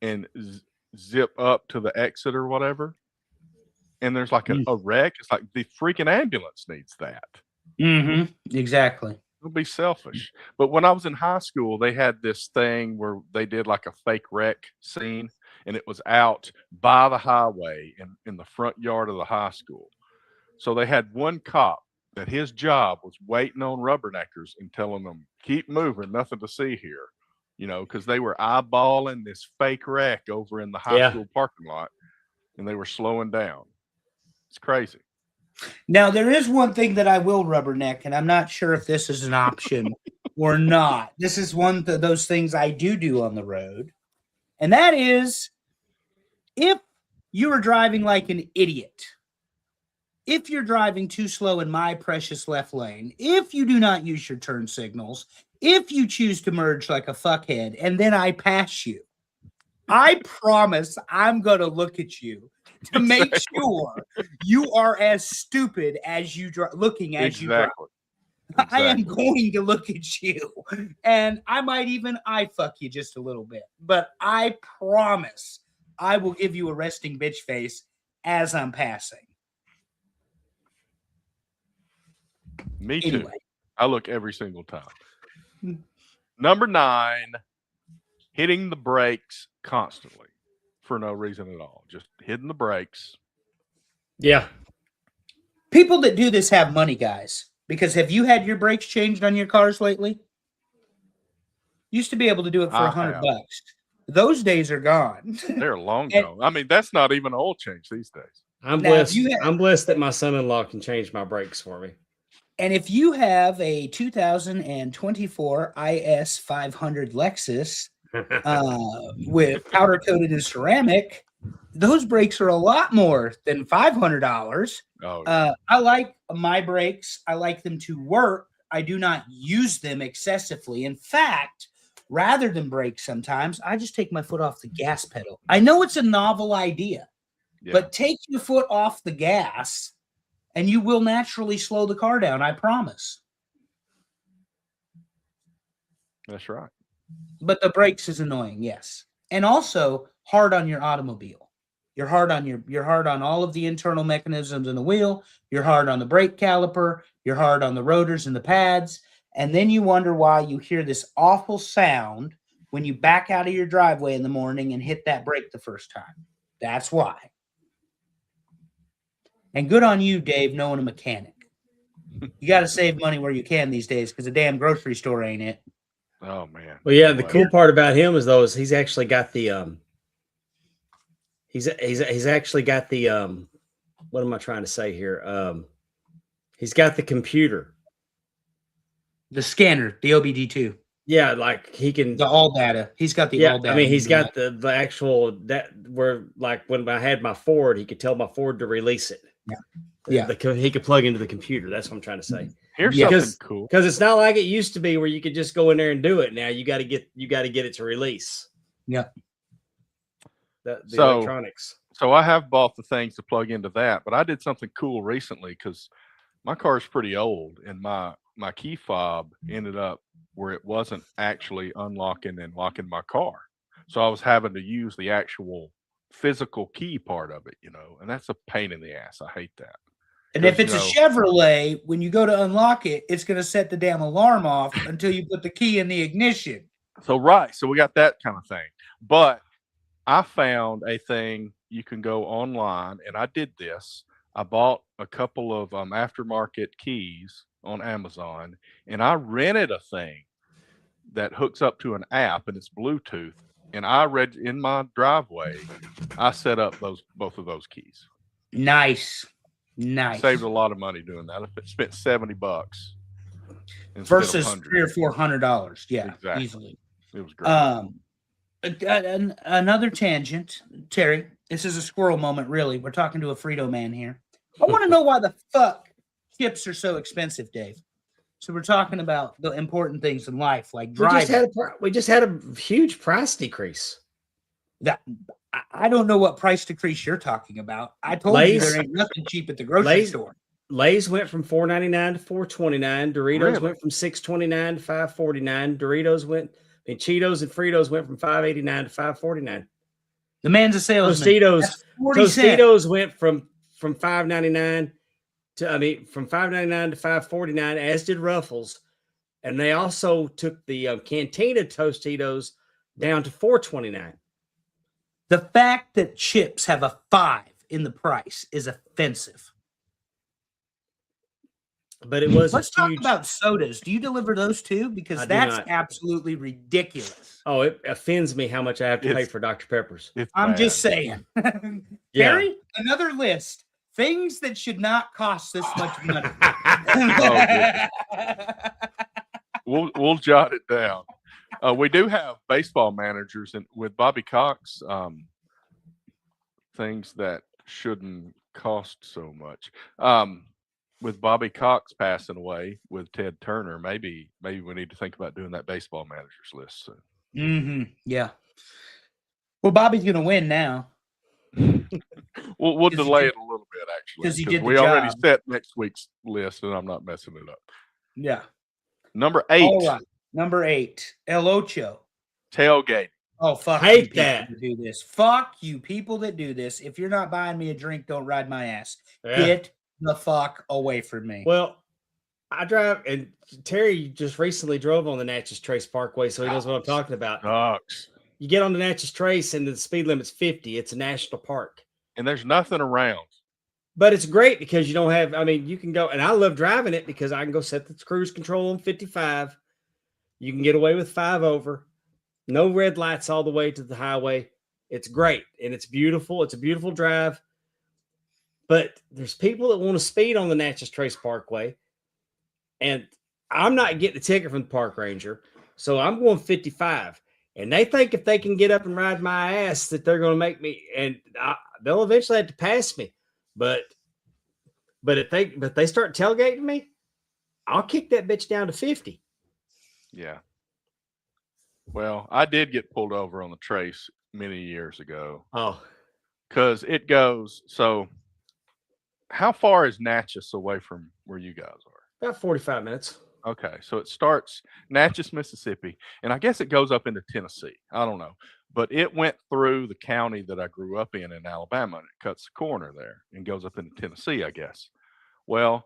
and zip up to the exit or whatever, and there's like a wreck. It's like the freaking ambulance needs that. Mm-hmm. Exactly. It'll be selfish. But when I was in high school, they had this thing where they did like a fake wreck scene, and it was out by the highway in the front yard of the high school. So they had one cop that his job was waiting on rubberneckers and telling them, keep moving, nothing to see here, because they were eyeballing this fake wreck over in the high school parking lot, and they were slowing down. It's crazy. Now, there is one thing that I will rubberneck, and I'm not sure if this is an option or not. This is one of those things I do on the road, and that is if you are driving like an idiot, if you're driving too slow in my precious left lane, if you do not use your turn signals, if you choose to merge like a fuckhead, and then I pass you, I promise I'm going to look at you to make sure you are as stupid as you looking as you drive. Exactly. I am going to look at you, and I might even eye fuck you just a little bit, but I promise I will give you a resting bitch face as I'm passing. Me too. Anyway. I look every single time. Number 9, hitting the brakes constantly for no reason at all. Just hitting the brakes. Yeah. People that do this have money, guys. Because have you had your brakes changed on your cars lately? Used to be able to do it for I $100. have. Those days are gone. They're long And- gone. I mean, that's not even oil change these days. I'm Now, if blessed. you had- I'm blessed that my son-in-law can change my brakes for me. And if you have a 2024 IS 500 Lexus with powder coated in ceramic, those brakes are a lot more than $500. Oh, yeah. I like my brakes. I like them to work. I do not use them excessively. In fact, rather than brake sometimes, I just take my foot off the gas pedal. I know it's a novel idea, Yeah. but take your foot off the gas and you will naturally slow the car down. I promise. That's right. But the brakes is annoying, yes. And also hard on your automobile. You're hard on all of the internal mechanisms in the wheel. You're hard on the brake caliper. You're hard on the rotors and the pads. And then you wonder why you hear this awful sound when you back out of your driveway in the morning and hit that brake the first time. That's why. And good on you, Dave, knowing a mechanic. You got to save money where you can these days because a damn grocery store ain't it. Oh, man. Well, yeah, No the way. cool part about him is he's actually got the he's actually got the what am I trying to say here? He's got the computer. The scanner, the OBD2, Yeah, like he can the all data. He's got the all data. I mean, he's got the actual that where like when I had my Ford, he could tell my Ford to release it. Yeah. He could plug into the computer. That's what I'm trying to say. Here's Yeah. something cool. Because it's not like it used to be where you could just go in there and do it. Now you got to get it to release. Yeah. The So- electronics. So I have bought the things to plug into that, but I did something cool recently because my car's pretty old and my key fob ended up where it wasn't actually unlocking and locking my car. So I was having to use the actual physical key part of it, and that's a pain in the ass. I hate that. And if Because, it's a Chevrolet, when you go to unlock it, it's going to set the damn alarm off until you put the key in the ignition. So we got that kind of thing. But I found a thing you can go online, and I did this. I bought a couple of aftermarket keys on Amazon, and I rented a thing that hooks up to an app, and it's Bluetooth. And I read in my driveway, I set up both of those keys. Nice. Saved a lot of money doing that. I spent $70 instead of Versus $100. $300 or $400. Yeah, Exactly. easily. It was great. Another tangent, Terry. This is a squirrel moment, really. We're talking to a Frito man here. I want to know why the fuck chips are so expensive, Dave. So we're talking about the important things in life, like driving. We just had a huge price decrease. I don't know what price decrease you're talking about. I told you there ain't nothing cheap at the grocery store. Lay's went from $4.99 to $4.29. Doritos Really? went from $6.29 to $5.49. Cheetos and Fritos went from $5.89 to $5.49. The man's a salesman. Tostitos That's 40 cents. Tostitos went from $5.99 to $5.99 to $5.49, as did Ruffles, and they also took the Cantina Tostitos down to $4.29. The fact that chips have a 5 in the price is offensive. But it was Let's talk huge. about sodas. Do you deliver those too? Because I do that's not. absolutely ridiculous. Oh, it offends me how much I have to pay It's- for Dr. Peppers. It's I'm bad. just saying. Yeah. Terry, another list. Things that should not cost this much money. We'll jot it down. We do have baseball managers and with Bobby Cox, things that shouldn't cost so much. With Bobby Cox passing away with Ted Turner, maybe we need to think about doing that baseball managers list soon. Yeah. Well, Bobby's going to win now. We'll 'Cause he delay did- it a little bit actually 'cause he because did the we already job. set next week's list and I'm not messing it up. Yeah. Number 8, All right. Number 8, El Ocho. tailgate. Oh, fuck Hate you people that. that do this. Fuck you people that do this. If you're not buying me a drink, don't ride my ass. Yeah. Get the fuck away from me. Well, I drive, and Terry just recently drove on the Natchez Trace Parkway, so he knows what I'm talking about. Sucks. You get on the Natchez Trace, and the speed limit's 50. It's a national park. And there's nothing around. But it's great because you don't have, I mean, you can go, and I love driving it because I can go set the cruise control on 55. You can get away with 5 over. No red lights all the way to the highway. It's great, and it's beautiful. It's a beautiful drive. But there's people that want to speed on the Natchez Trace Parkway, and I'm not getting a ticket from the park ranger, so I'm going 55. And they think if they can get up and ride my ass that they're going to make me, and they'll eventually have to pass me. But if they start tailgating me, I'll kick that bitch down to 50. Yeah. Well, I did get pulled over on the Trace many years ago. Oh, because it goes. So, how far is Natchez away from where you guys are? about 45 minutes. Okay, so it starts Natchez, Mississippi, and I guess it goes up into Tennessee. I don't know, but it went through the county that I grew up in Alabama, and it cuts the corner there and goes up into Tennessee, I guess. Well,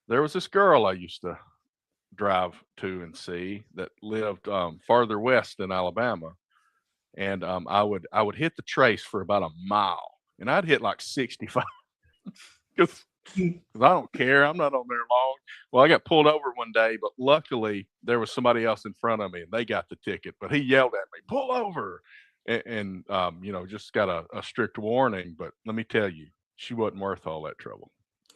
there was this girl I used to drive to and see that lived farther west in Alabama, and I would hit the Trace for about a mile, and I'd hit like 65 because I don't care. I'm not on there long. Well, I got pulled over one day, but luckily there was somebody else in front of me, and they got the ticket. But he yelled at me, "Pull over!" and just got a strict warning. But let me tell you, she wasn't worth all that trouble.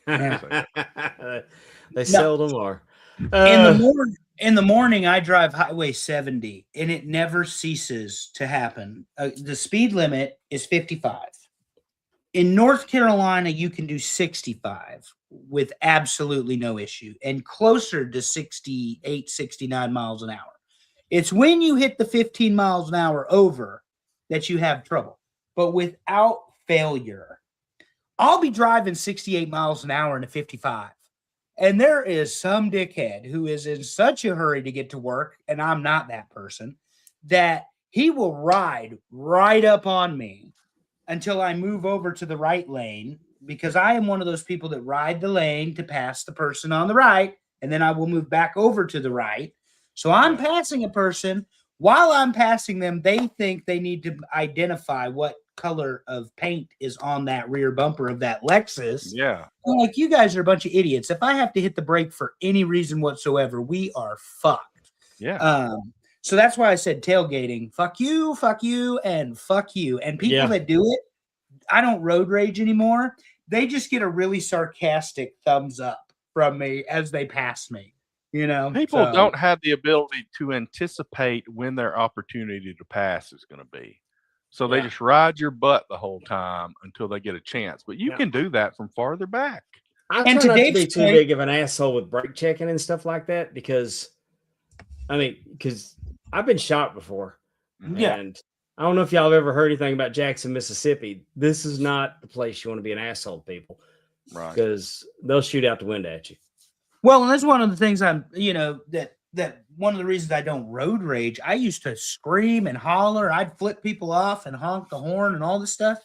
They seldom are. In the morning, I drive Highway 70, and it never ceases to happen. The speed limit is 55. In North Carolina, you can do 65 with absolutely no issue, and closer to 68, 69 miles an hour. It's when you hit the 15 miles an hour over that you have trouble. But without failure, I'll be driving 68 miles an hour in a 55. And there is some dickhead who is in such a hurry to get to work, and I'm not that person, that he will ride right up on me until I move over to the right lane, because I am one of those people that ride the lane to pass the person on the right, and then I will move back over to the right. So I'm passing a person. While I'm passing them, they think they need to identify what color of paint is on that rear bumper of that Lexus. Yeah. I'm like, you guys are a bunch of idiots. If I have to hit the brake for any reason whatsoever, we are fucked. Yeah. So that's why I said tailgating. Fuck you, and fuck you. And people that do it, I don't road rage anymore. They just get a really sarcastic thumbs up from me as they pass me. People don't have the ability to anticipate when their opportunity to pass is going to be. So they just ride your butt the whole time until they get a chance. But you can do that from farther back. I try not to be too big of an asshole with brake checking and stuff like that because I've been shot before. Yeah. And I don't know if y'all have ever heard anything about Jackson, Mississippi. This is not the place you want to be an asshole, people. Right. Because they'll shoot out the window at you. Well, and that's one of the things that one of the reasons I don't road rage. I used to scream and holler. I'd flip people off and honk the horn and all this stuff.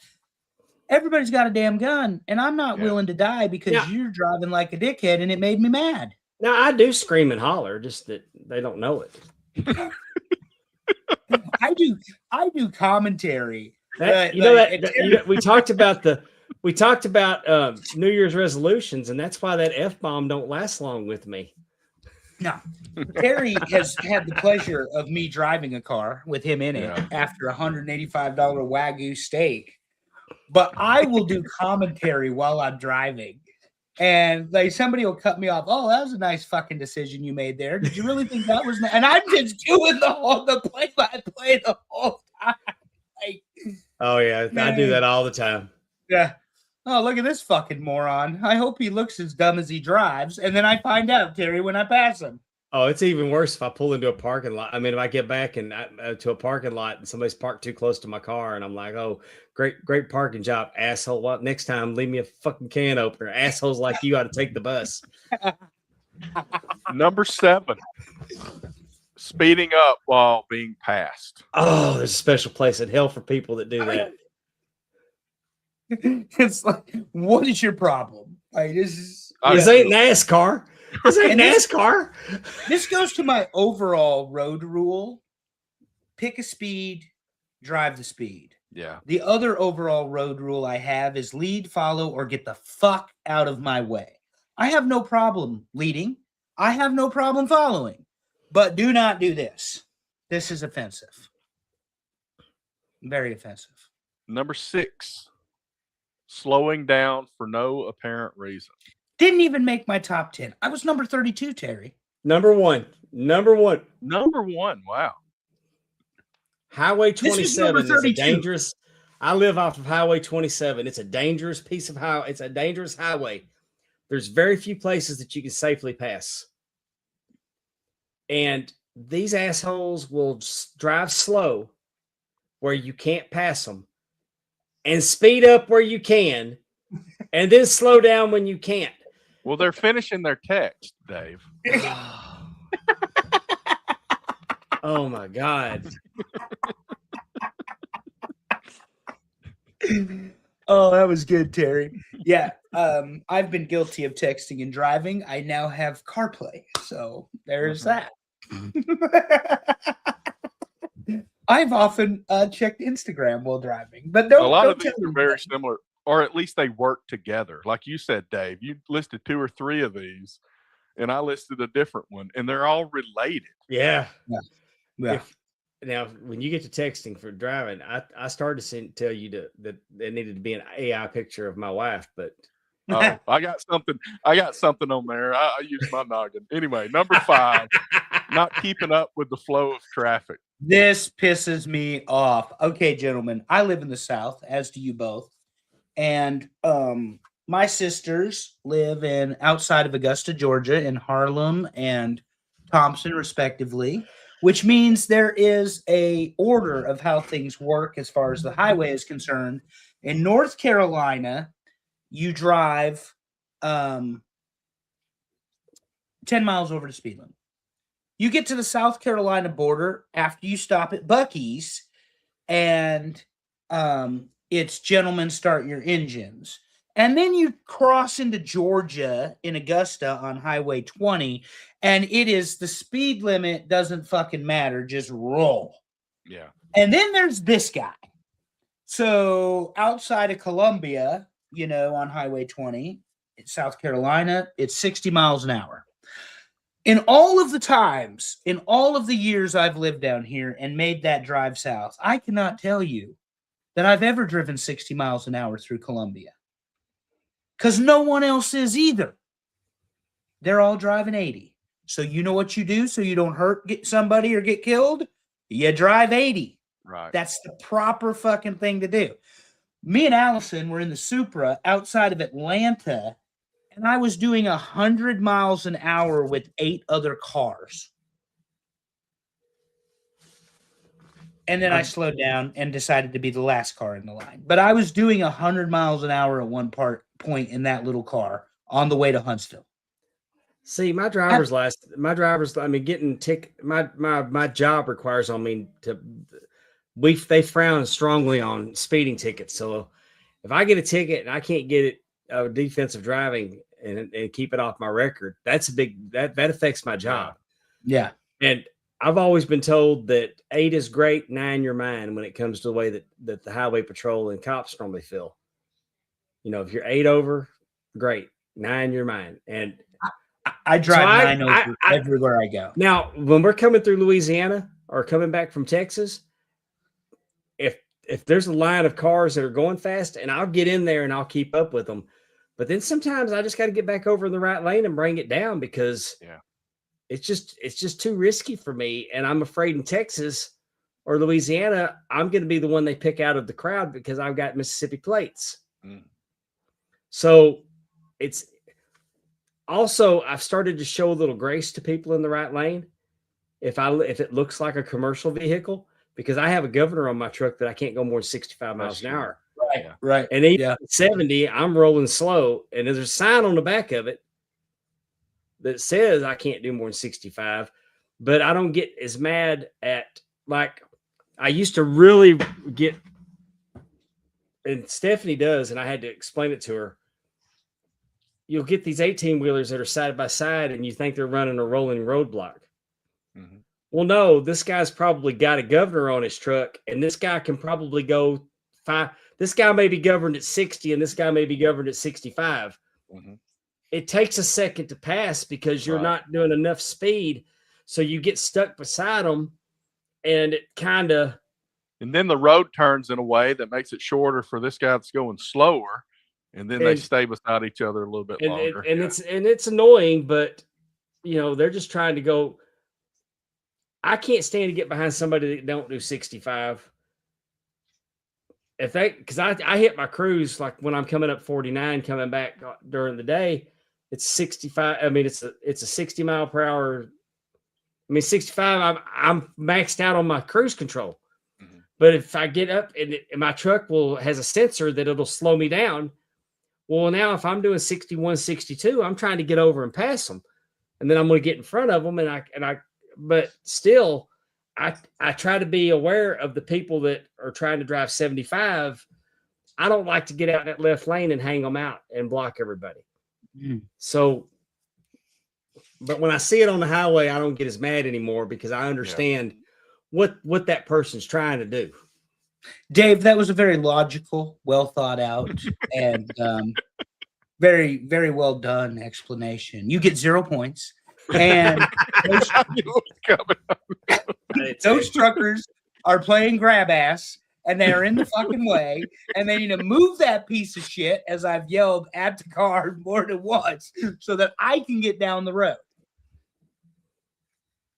Everybody's got a damn gun, and I'm not willing to die because you're driving like a dickhead, and it made me mad. Now, I do scream and holler, just that they don't know it. I do commentary. We talked about New Year's resolutions, and that's why that F-bomb don't last long with me. No, Terry has had the pleasure of me driving a car with him in it after $185 Wagyu steak. But I will do commentary while I'm driving. And somebody will cut me off. Oh, that was a nice fucking decision you made there. Did you really think that was? And I'm just doing the play-by-play the whole time. Oh yeah, man. I do that all the time. Yeah. Oh, look at this fucking moron. I hope he looks as dumb as he drives. And then I find out, Terry, when I pass him. Oh, it's even worse if I pull into a parking lot. I mean, if I get back to a parking lot and somebody's parked too close to my car, and I'm like, "Oh, great parking job, asshole! Well, next time, leave me a fucking can opener. Assholes like you ought to take the bus." Number 7, speeding up while being passed. Oh, there's a special place in hell for people that do that. It's like, what is your problem? This ain't NASCAR. This ain't And this- NASCAR. This goes to my overall road rule: pick a speed, drive the speed. Yeah. The other overall road rule I have is lead, follow, or get the fuck out of my way. I have no problem leading. I have no problem following. But do not do this. This is offensive. Very offensive. Number 6, slowing down for no apparent reason. Didn't even make my top 10. I was number 32, Terry. Number one. Number 1. Wow. Highway This was number 27 is a 32. dangerous. I live off of Highway 27. It's a dangerous piece of highway. It's a dangerous highway. There's very few places that you can safely pass. And these assholes will drive slow where you can't pass them and speed up where you can and then slow down when you can't. Well, they're finishing their text, Dave. Oh my God. Oh, that was good, Terry. Yeah, I've been guilty of texting and driving. I now have CarPlay, so there's that. I've often checked Instagram while driving, but A lot of don't these tell are me very that. similar, or at least they work together. Like you said, Dave, you listed 2 or 3 of these, and I listed a different one, and they're all related. Yeah. Yeah. Now, when you get to texting for driving, I started to tell you that there needed to be an AI picture of my wife, but Oh, I got something on there. I used my noggin. Anyway, number 5, not keeping up with the flow of traffic. This pisses me off. Okay, gentlemen, I live in the South, as do you both. And my sisters live in outside of Augusta, Georgia, in Harlem and Thompson, respectively, which means there is a order of how things work as far as the highway is concerned. In North Carolina, you drive 10 miles over the speed limit. You get to the South Carolina border after you stop at Buc-ee's, and it's gentlemen, start your engines. And then you cross into Georgia in Augusta on Highway 20, and it is the speed limit doesn't fucking matter, just roll. Yeah. And then there's this guy. So outside of Columbia, on Highway 20, in South Carolina, it's 60 miles an hour. In all of the years I've lived down here and made that drive south, I cannot tell you that I've ever driven 60 miles an hour through Columbia. Because no one else is either. They're all driving 80. So you know what you do so you don't get somebody or get killed? You drive 80. Right. That's the proper fucking thing to do. Me and Alison were in the Supra outside of Atlanta, and I was doing 100 miles an hour with 8 other cars. And then I slowed down and decided to be the last car in the line. But I was doing 100 miles an hour at one point in that little car on the way to Huntsville. see, my job requires on me they frown strongly on speeding tickets. So if I get a ticket and I can't get it defensive driving and keep it off my record, that's that affects my job. Yeah. And I've always been told that 8 is great, 9 your mind when it comes to the way that the highway patrol and cops normally feel. If you're 8 over, great, 9 your mind. And I drive 9 over everywhere I go. Now, when we're coming through Louisiana or coming back from Texas, if there's a line of cars that are going fast, and I'll get in there and I'll keep up with them, but then sometimes I just got to get back over in the right lane and bring it down because it's just too risky for me. And I'm afraid in Texas or Louisiana, I'm going to be the one they pick out of the crowd because I've got Mississippi plates. So it's also, I've started to show a little grace to people in the right lane. If it looks like a commercial vehicle, because I have a governor on my truck that I can't go more than 65 miles an hour. Right. And even at 70, I'm rolling slow. And there's a sign on the back of it that says I can't do more than 65, but I don't get as mad at, like, I used to really get, and Stephanie does, and I had to explain it to her. you'll get these 18-wheelers that are side by side and you think they're running a rolling roadblock. Mhm. Well, no, this guy's probably got a governor on his truck, and this guy can probably go 5. This guy may be governed at 60, and this guy may be governed at 65. Mhm. It takes a second to pass because you're Right. not doing enough speed. So you get stuck beside them, and it kind of, And then the road turns in a way that makes it shorter for this guy that's going slower, and then they And- stay beside each other a little bit and longer. it's annoying, but they're just trying to go. I can't stand to get behind somebody that don't do 65. Because I hit my cruise like when I'm coming up 49, coming back during the day, it's 65. I mean, it's a 60 mile per hour. I mean, 65. I'm maxed out on my cruise control. Mhm. But if I get up and my truck has a sensor that it'll slow me down. Well, now if I'm doing 61, 62, I'm trying to get over and pass them, and then I'm going to get in front of them, but still, I try to be aware of the people that are trying to drive 75. I don't like to get out in that left lane and hang them out and block everybody. Mm. So, but when I see it on the highway, I don't get as mad anymore because I understand what that person's trying to do. Dave, that was a very logical, well thought out, and very, very well done explanation. You get 0 points. And I knew it was coming. those truckers are playing grab ass, and they are in the fucking way, and they need to move that piece of shit, as I've yelled at the car more than once, so that I can get down the road.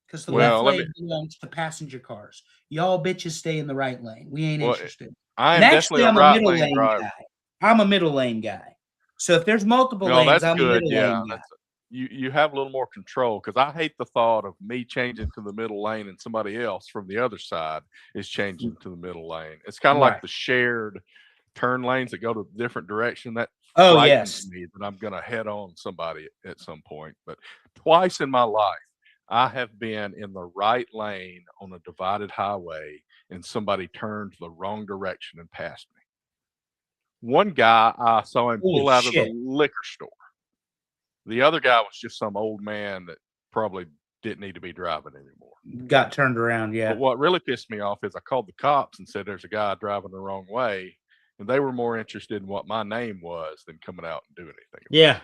Because the left lane belongs to passenger cars. Y'all bitches stay in the right lane. We ain't interested. I am Actually, definitely I'm a a right middle lane lane driver. guy. I'm a middle lane guy. So if there's multiple No, lanes, that's I'm a good. middle Yeah, lane guy. you have a little more control because I hate the thought of me changing to the middle lane and somebody else from the other side is changing to the middle lane. It's kind of like Right. the shared turn lanes that go to a different direction. That Oh, frightens yes. me that I'm going to head on somebody at some point. But twice in my life, I have been in the right lane on a divided highway and somebody turned the wrong direction and passed me. One guy, I saw him Holy pull out of the shit. liquor store. The other guy was just some old man that probably didn't need to be driving anymore. Got turned around, yeah. But what really pissed me off is I called the cops and said there's a guy driving the wrong way, and they were more interested in what my name was than coming out and doing anything. Yeah.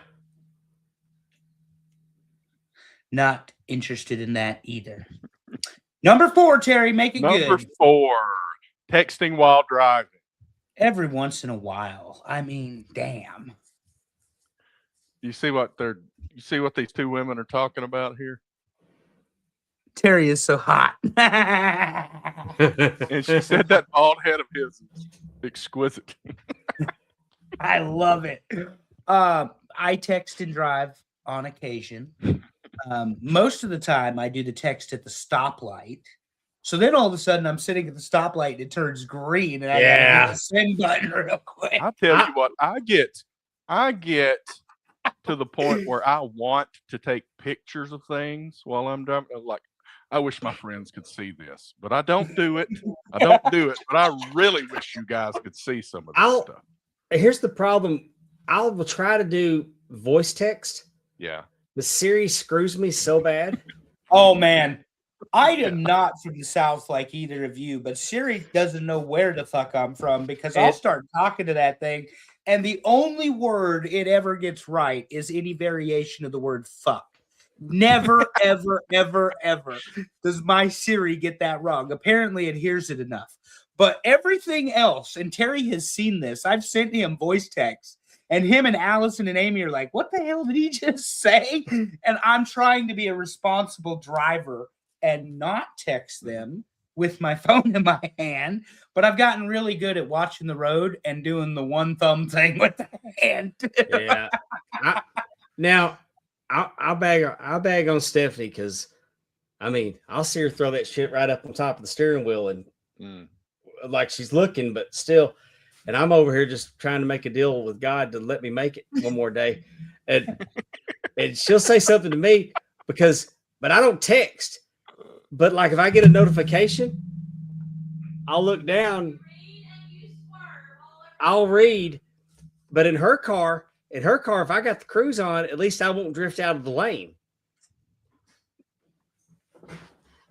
Not interested in that either. Number 4, Terry, make it Number good. 4, texting while driving. Every once in a while. I mean, damn. You see what these two women are talking about here? Terry is so hot. And she said that bald head of his is exquisite. I love it. I text and drive on occasion. Most of the time, I do the text at the stoplight. So then all of a sudden, I'm sitting at the stoplight and it turns green, and I gotta hit the send button real quick. I tell you what, I get to the point where I want to take pictures of things while I'm driving. Like, I wish my friends could see this, but I don't do it. But I really wish you guys could see some of this stuff. Here's the problem. I will try to do voice text. Yeah. The Siri screws me so bad. Oh, man. I am not from the South like either of you, but Siri doesn't know where the fuck I'm from because I'll start talking to that thing, and the only word it ever gets right is any variation of the word fuck. Never, ever, ever, ever does my Siri get that wrong. Apparently, it hears it enough. But everything else, and Terry has seen this, I've sent him voice texts, and him and Alison and Amy are like, what the hell did he just say? And I'm trying to be a responsible driver and not text them with my phone in my hand, but I've gotten really good at watching the road and doing the one thumb thing with the hand. Yeah. I'll bag on Stephanie because, I mean, I'll see her throw that shit right up on top of the steering wheel and like she's looking, but still. And I'm over here just trying to make a deal with God to let me make it one more day. And she'll say something to me but I don't text. But like if I get a notification, I'll look down, I'll read. But in her car, In her car, if I got the cruise on, at least I won't drift out of the lane.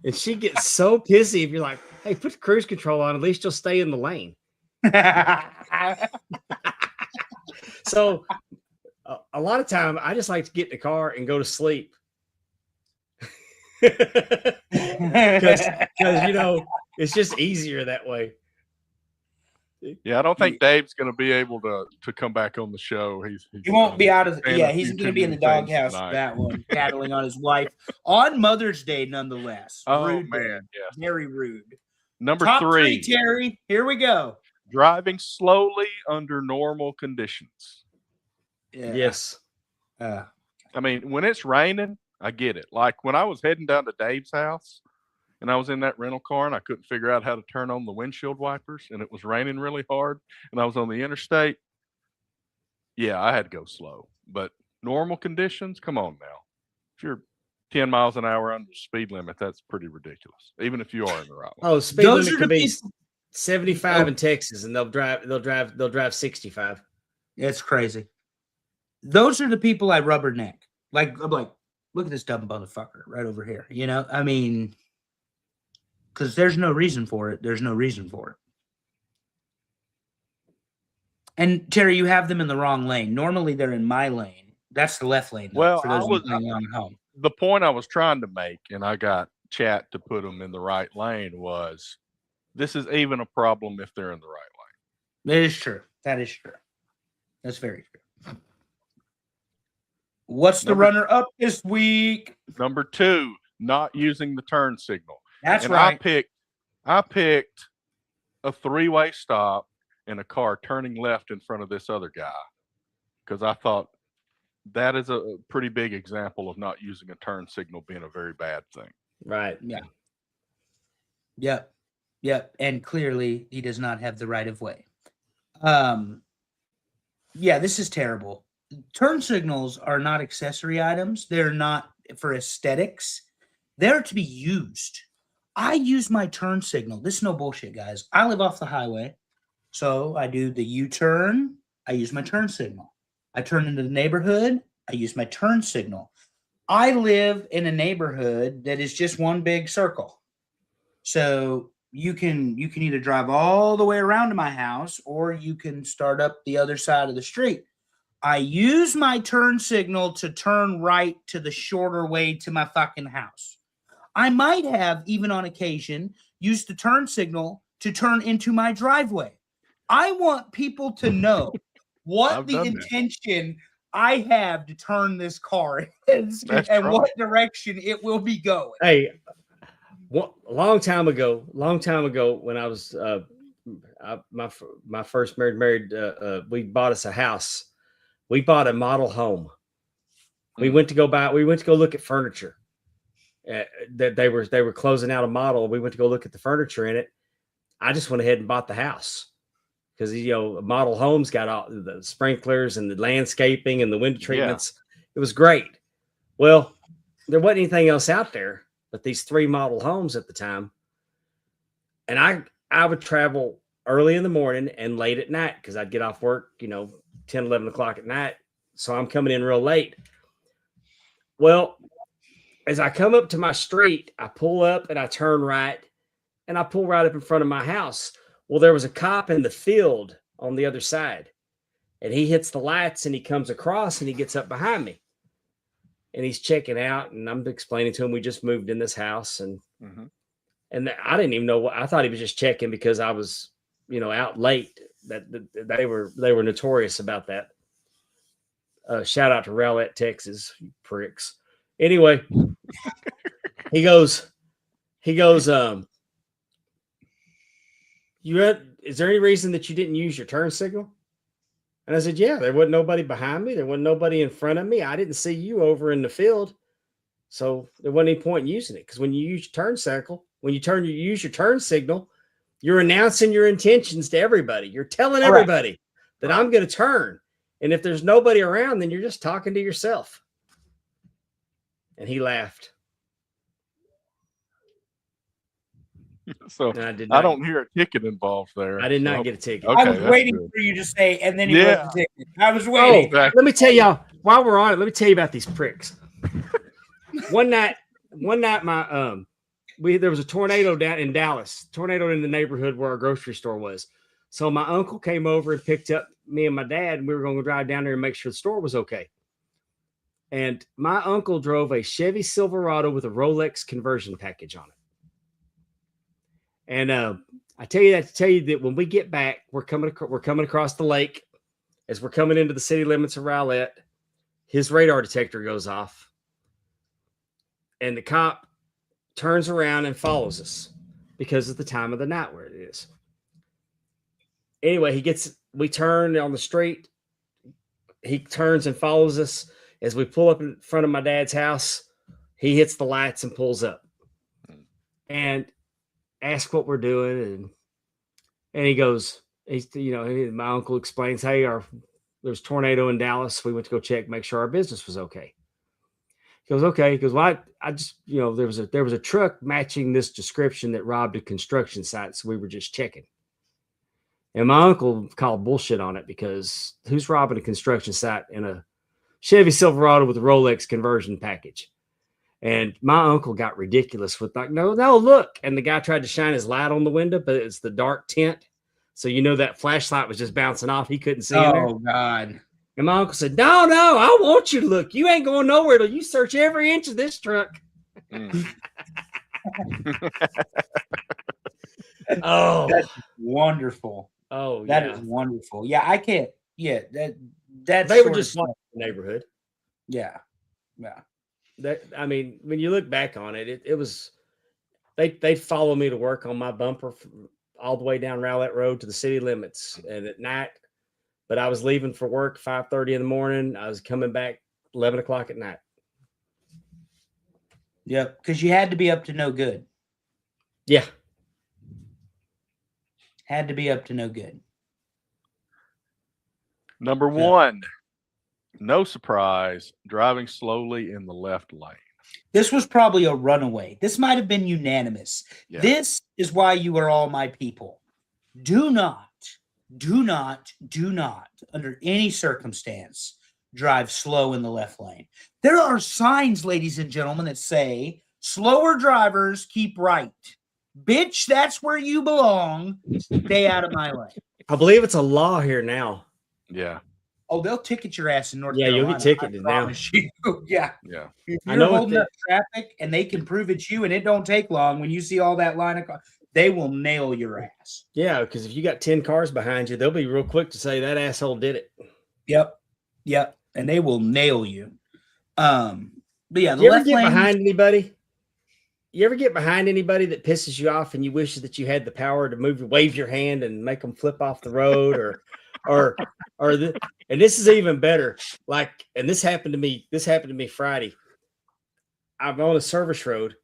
And she gets so pissy if you're like, hey, put the cruise control on, at least you'll stay in the lane. So a lot of time I just like to get in the car and go to sleep. Because it's just easier that way. Yeah, I don't think Dave's going to be able to come back on the show. He won't be out of. saying a He's few going to too be in the many things doghouse for tonight. that one, tattling on his wife on Mother's Day, nonetheless. Oh Rude man, day. yes. Very rude. Number Top 3, Terry. Here we go. driving slowly under normal conditions. Yeah. Yes. I mean, when it's raining, I get it. Like when I was heading down to Dave's house and I was in that rental car and I couldn't figure out how to turn on the windshield wipers and it was raining really hard and I was on the interstate. Yeah, I had to go slow. But normal conditions, come on now. If you're 10 miles an hour under the speed limit, that's pretty ridiculous, even if you are in the right lane. Oh, speed Those limit are could the be people- 75 in Texas, and they'll drive 65. It's crazy. Those are the people I rubberneck. Like, I'm like, look at this dumb motherfucker right over here. I mean, because there's no reason for it. There's no reason for it. And Terry, you have them in the wrong lane. Normally, they're in my lane. That's the left lane. Though, Well, for those of you playing along at home. The point I was trying to make, and I got chat to put them in the right lane, was this is even a problem if they're in the right lane. That is true. That is true. That's very true. What's the runner up this week? Number 2, not using the turn signal. That's and right. I picked a 3-way stop in a car turning left in front of this other guy because I thought that is a pretty big example of not using a turn signal being a very bad thing. Right. Yeah. Yep. Yep. And clearly he does not have the right of way. Yeah, this is terrible. Turn signals are not accessory items. They're not for aesthetics. They're to be used. I use my turn signal. This is no bullshit, guys. I live off the highway. So I do the U-turn. I use my turn signal. I turn into the neighborhood. I use my turn signal. I live in a neighborhood that is just one big circle. So you can either drive all the way around to my house or you can start up the other side of the street. I use my turn signal to turn right to the shorter way to my fucking house. I might have, even on occasion, used the turn signal to turn into my driveway. I want people to know what the intention I have to turn this car is and what direction it will be going. Hey, a long time ago, when I was my first married, we bought us a house. We bought a model home. We went to go look at furniture. That they were closing out a model. We went to go look at the furniture in it. I just went ahead and bought the house because model homes got all the sprinklers and the landscaping and the window treatments. Yeah. It was great. Well, there wasn't anything else out there but these 3 model homes at the time. And I would travel early in the morning and late at night because I'd get off work, 10, 11 o'clock at night. So I'm coming in real late. Well, as I come up to my street, I pull up and I turn right and I pull right up in front of my house. Well, there was a cop in the field on the other side and he hits the lights and he comes across and he gets up behind me and he's checking out. And I'm explaining to him, we just moved in this house and I didn't even know what, I thought he was just checking because I was, out late. That they were notorious about that. Shout out to Rowlett, Texas, you pricks. Anyway, he goes, is there any reason that you didn't use your turn signal? And I said, yeah, there wasn't nobody behind me. There wasn't nobody in front of me. I didn't see you over in the field. So there wasn't any point in using it. Because when you use your turn signal, use your turn signal, you're announcing your intentions to everybody. You're telling everybody that I'm going to turn. And if there's nobody around, then you're just talking to yourself. And he laughed. So No, I did I not. don't hear a ticket involved there. I did not So- get a ticket. Okay, I was that's waiting good. for you to say, and then he Yeah. wrote the ticket. I was Oh, waiting. Exactly. let me tell y'all while we're on it. Let me tell you about these pricks. One night, my there was a tornado down in Dallas. Tornado in the neighborhood where our grocery store was. So my uncle came over and picked up me and my dad, and we were going to drive down there and make sure the store was okay. And my uncle drove a Chevy Silverado with a Rolex conversion package on it. And I tell you that to tell you that when we get back, we're coming across the lake. As we're coming into the city limits of Rowlett, his radar detector goes off, and the cop turns around and follows us because of the time of the night where it is. Anyway, we turn on the street. He turns and follows us. As we pull up in front of my dad's house, he hits the lights and pulls up and asks what we're doing. And he goes, my uncle explains, hey, there's a tornado in Dallas. We went to go check, make sure our business was okay. He goes, okay. He goes, well, I just, there was a truck matching this description that robbed a construction site. So we were just checking. And my uncle called bullshit on it because who's robbing a construction site in a Chevy Silverado with a Rolex conversion package? And my uncle got ridiculous with like, no, look. And the guy tried to shine his light on the window, but it's the dark tint. So, that flashlight was just bouncing off. He couldn't see in there. Oh, God. And my uncle said, no, I want you to look. You ain't going nowhere till you search every inch of this truck. Oh, that's wonderful. Oh, that is wonderful. Yeah, I can't. Yeah, that they were just like the neighborhood. Yeah. I mean, when you look back on it, it was they follow me to work on my bumper all the way down Rowlett Road to the city limits, and at night. But I was leaving for work 5:30 in the morning. I was coming back 11 o'clock at night. Yep, because you had to be up to no good. Yeah. Had to be up to no good. Number one, no surprise, driving slowly in the left lane. This was probably a runaway. This might have been unanimous. Yeah. This is why you are all my people. Do not, under any circumstance, drive slow in the left lane. There are signs, ladies and gentlemen, that say, slower drivers keep right. Bitch, that's where you belong. Stay out of my lane. I believe it's a law here now. Yeah. Oh, they'll ticket your ass in North Carolina. Yeah, you'll get ticketed now. Yeah. Yeah. If you're holding up traffic and they can prove it's you, and it don't take long, when you see all that line of cars, they will nail your ass. Yeah, because if you got 10 cars behind you, they'll be real quick to say that asshole did it. Yep. And they will nail you. But yeah, you ever get behind anybody? You ever get behind anybody that pisses you off and you wish that you had the power to wave your hand and make them flip off the road and this is even better. And this happened to me Friday. I'm on a service road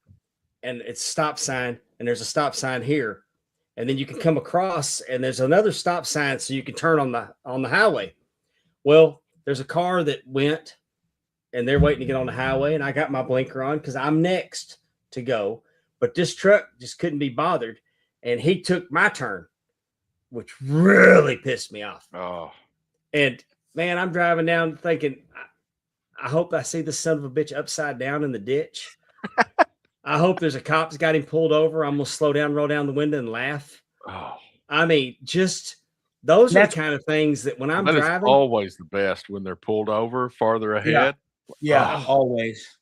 and it's a stop sign and there's a stop sign here. And then you can come across and there's another stop sign so you can turn on the highway. Well, there's a car that went and they're waiting to get on the highway and I got my blinker on because I'm next to go, but this truck just couldn't be bothered and he took my turn, which really pissed me off. Oh, and man, I'm driving down thinking, I hope I see this son of a bitch upside down in the ditch. I hope there's a cop that's got him pulled over. I'm gonna slow down, roll down the window and laugh. Oh, I mean, just those are the kind of things that when I'm driving, always the best when they're pulled over farther ahead. Yeah, always.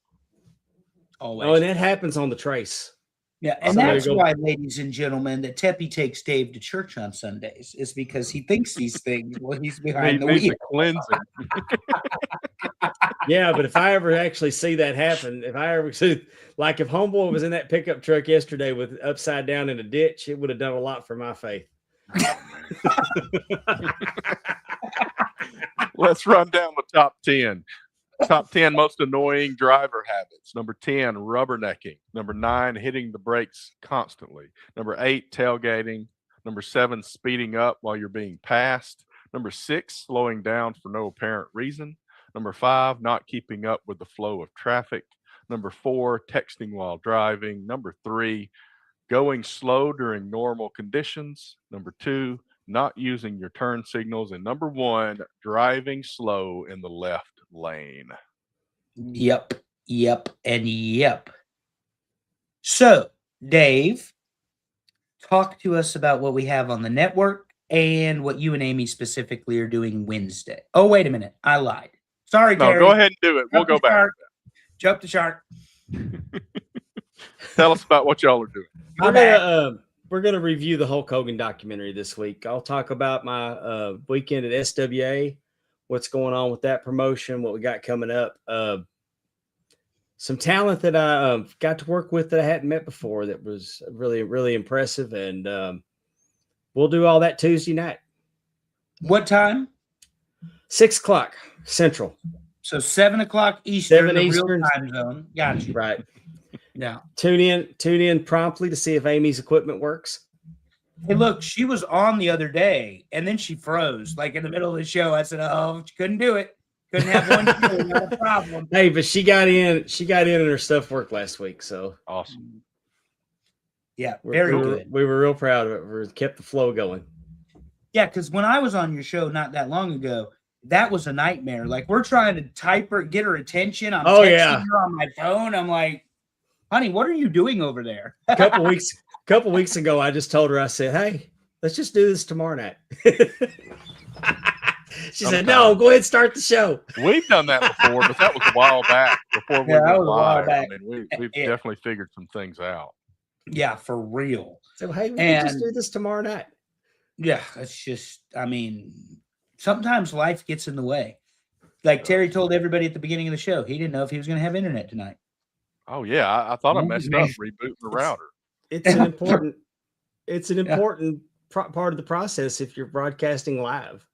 Oh, and it happens on the trace. Yeah, and that's why, ladies and gentlemen, that Teppy takes Dave to church on Sundays is because he thinks these things while he's behind the wheel. Cleansing. Yeah, but if I ever actually see that happen, if Homeboy was in that pickup truck yesterday with upside down in a ditch, it would have done a lot for my faith. Let's run down the top 10. Top 10 most annoying driver habits. Number 10, rubbernecking. Number 9, hitting the brakes constantly. Number 8, tailgating. Number 7, speeding up while you're being passed. Number 6, slowing down for no apparent reason. Number 5, not keeping up with the flow of traffic. Number 4, texting while driving. Number 3, going slow during normal conditions. Number 2, not using your turn signals. And number 1, driving slow in the left lane. Yep, and yep. So, Dave, talk to us about what we have on the network and what you and Amy specifically are doing Wednesday. Oh, wait a minute. I lied. Sorry, No, Terry. go ahead and do it. We'll go back. Jump the shark. Tell us about what y'all are doing. We're gonna review the Hulk Hogan documentary this week. I'll talk about my weekend at SWA, what's going on with that promotion, what we got coming up. Some talent that I got to work with that I hadn't met before that was really, really impressive. And we'll do all that Tuesday night. What time? 6:00 Central. So 7:00 Eastern, 7 Eastern. real time zone. Gotcha. Right. Yeah. Tune in promptly to see if Amy's equipment works. Hey, look, she was on the other day, and then she froze. Like in the middle of the show, I said, "Oh, she couldn't do it. Couldn't have one show, not a problem." Hey, but she got in. She got in, and her stuff worked last week. So awesome. Yeah, very good. We were real proud of it. We kept the flow going. Yeah, because when I was on your show not that long ago, that was a nightmare. Like we're trying to type her, get her attention. I'm texting her on my phone. I'm like, "Honey, what are you doing over there?" A couple weeks ago, I just told her, I said, "Hey, let's just do this tomorrow night." She said, "No, go ahead and start the show." We've done that before, but that was a while back before we went live. I mean, we've definitely figured some things out. Yeah, for real. So, hey, we can just do this tomorrow night. Yeah, it's just, I mean, sometimes life gets in the way. Like Terry told everybody at the beginning of the show, he didn't know if he was going to have internet tonight. Oh yeah, I thought I messed up rebooting the router. It's an important part of the process if you're broadcasting live.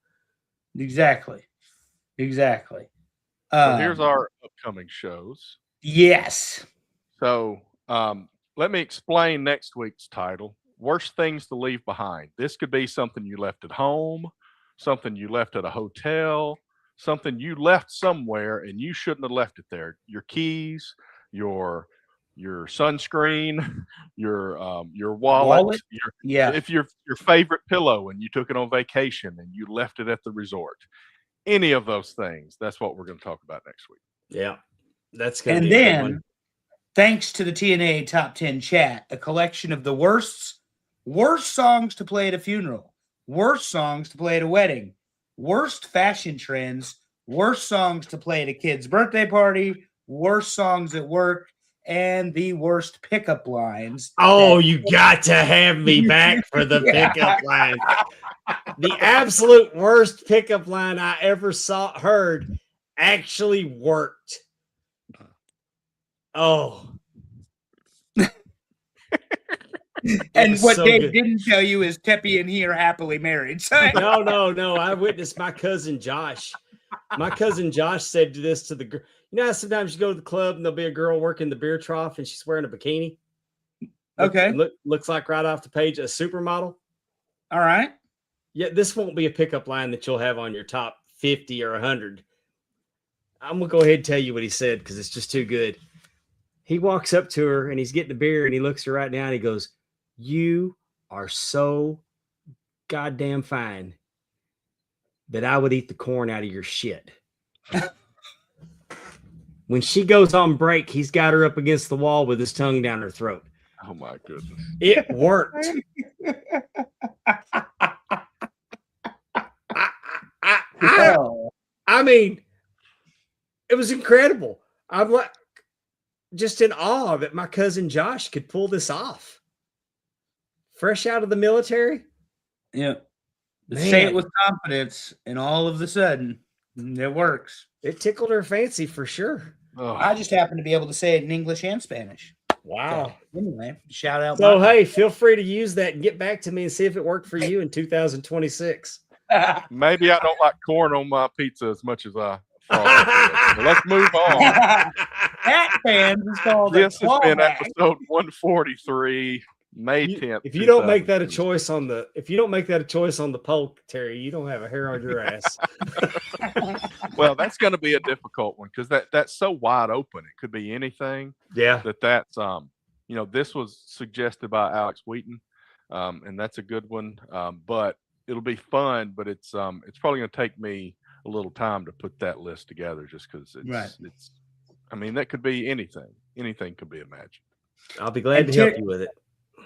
Exactly. So here's our upcoming shows. Yes. So let me explain next week's title: Worst Things to Leave Behind. This could be something you left at home, something you left at a hotel, something you left somewhere and you shouldn't have left it there. Your keys, your sunscreen, your wallet, if your favorite pillow and you took it on vacation and you left it at the resort. Any of those things. That's what we're going to talk about next week. Yeah. That's going to be a good one. Thanks to the TNA Top 10 chat, a collection of the worst songs to play at a funeral, worst songs to play at a wedding, worst fashion trends, worst songs to play at a kid's birthday party, worst songs at work, and the worst pickup lines. Oh, you got to have me back for the pickup line. The absolute worst pickup line I ever heard actually worked. Oh. And what so Dave didn't tell you is Teppy and he are happily married. So No. I witnessed my cousin Josh. My cousin Josh said this to the girl. You know how sometimes you go to the club and there'll be a girl working the beer trough and she's wearing a bikini? Okay. Looks like right off the page a supermodel. All right. Yeah, this won't be a pickup line that you'll have on your top 50 or 100. I'm going to go ahead and tell you what he said because it's just too good. He walks up to her and he's getting the beer and he looks her right down and he goes, "You are so goddamn fine that I would eat the corn out of your shit." When she goes on break, he's got her up against the wall with his tongue down her throat. Oh my goodness. It worked. I mean, it was incredible. I'm like just in awe that my cousin Josh could pull this off. Fresh out of the military. Yeah. Say it with confidence, and all of a sudden, it works. It tickled her fancy for sure. Oh. I just happen to be able to say it in English and Spanish. Wow. So, anyway, shout out. So, hey, feel free to use that and get back to me and see if it worked for you in 2026. Maybe I don't like corn on my pizza as much as I thought. So let's move on. That band is called. This has been episode 143. May 10th. If you don't make that a choice on the poll, Terry, you don't have a hair on your ass. Well, that's going to be a difficult one because that's so wide open. It could be anything. Yeah. That's this was suggested by Alex Wheaton, and that's a good one. But it'll be fun, but it's probably going to take me a little time to put that list together, just because it's. I mean, that could be anything. Anything could be imagined. I'll be glad to help you with it.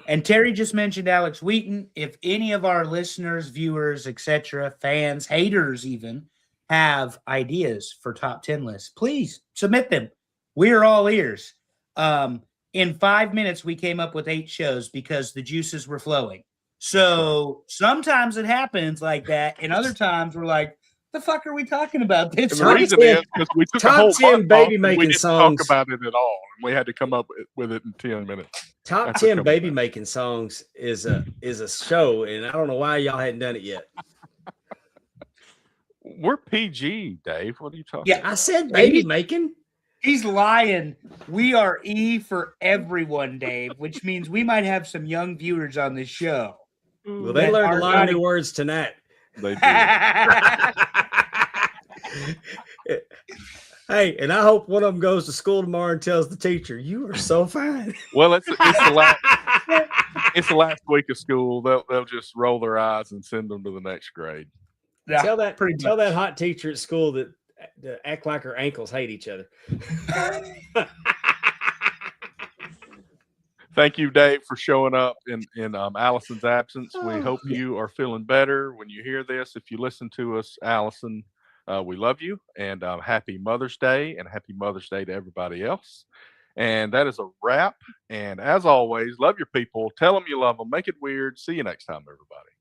And Terry just mentioned Alex Wheaton. If any of our listeners, viewers, etc., fans, haters even, have ideas for top 10 lists, please submit them. We are all ears. In 5 minutes, we came up with 8 shows because the juices were flowing. So sometimes it happens like that, and other times we're like, "The fuck are we talking about this?" And the reason is because we took a whole top 10 month baby off and making we didn't songs. talk about it at all, and we had to come up with it in 10 minutes. Top 10 baby making songs is a show, and I don't know why y'all hadn't done it yet. We're PG, Dave. What are you talking Yeah, about? I said baby making. He's lying. We are E for everyone, Dave, which means we might have some young viewers on this show. Well, they learned a lot of new words tonight. They did. Hey, and I hope one of them goes to school tomorrow and tells the teacher, "You are so fine." Well, it's the last week of school. They'll just roll their eyes and send them to the next grade. Yeah, tell that hot teacher at school that act like her ankles hate each other. Thank you, Dave, for showing up in Allison's absence. We hope you are feeling better when you hear this. If you listen to us, Allison, we love you, and happy Mother's Day, and happy Mother's Day to everybody else. And that is a wrap. And as always, love your people. Tell them you love them. Make it weird. See you next time, everybody.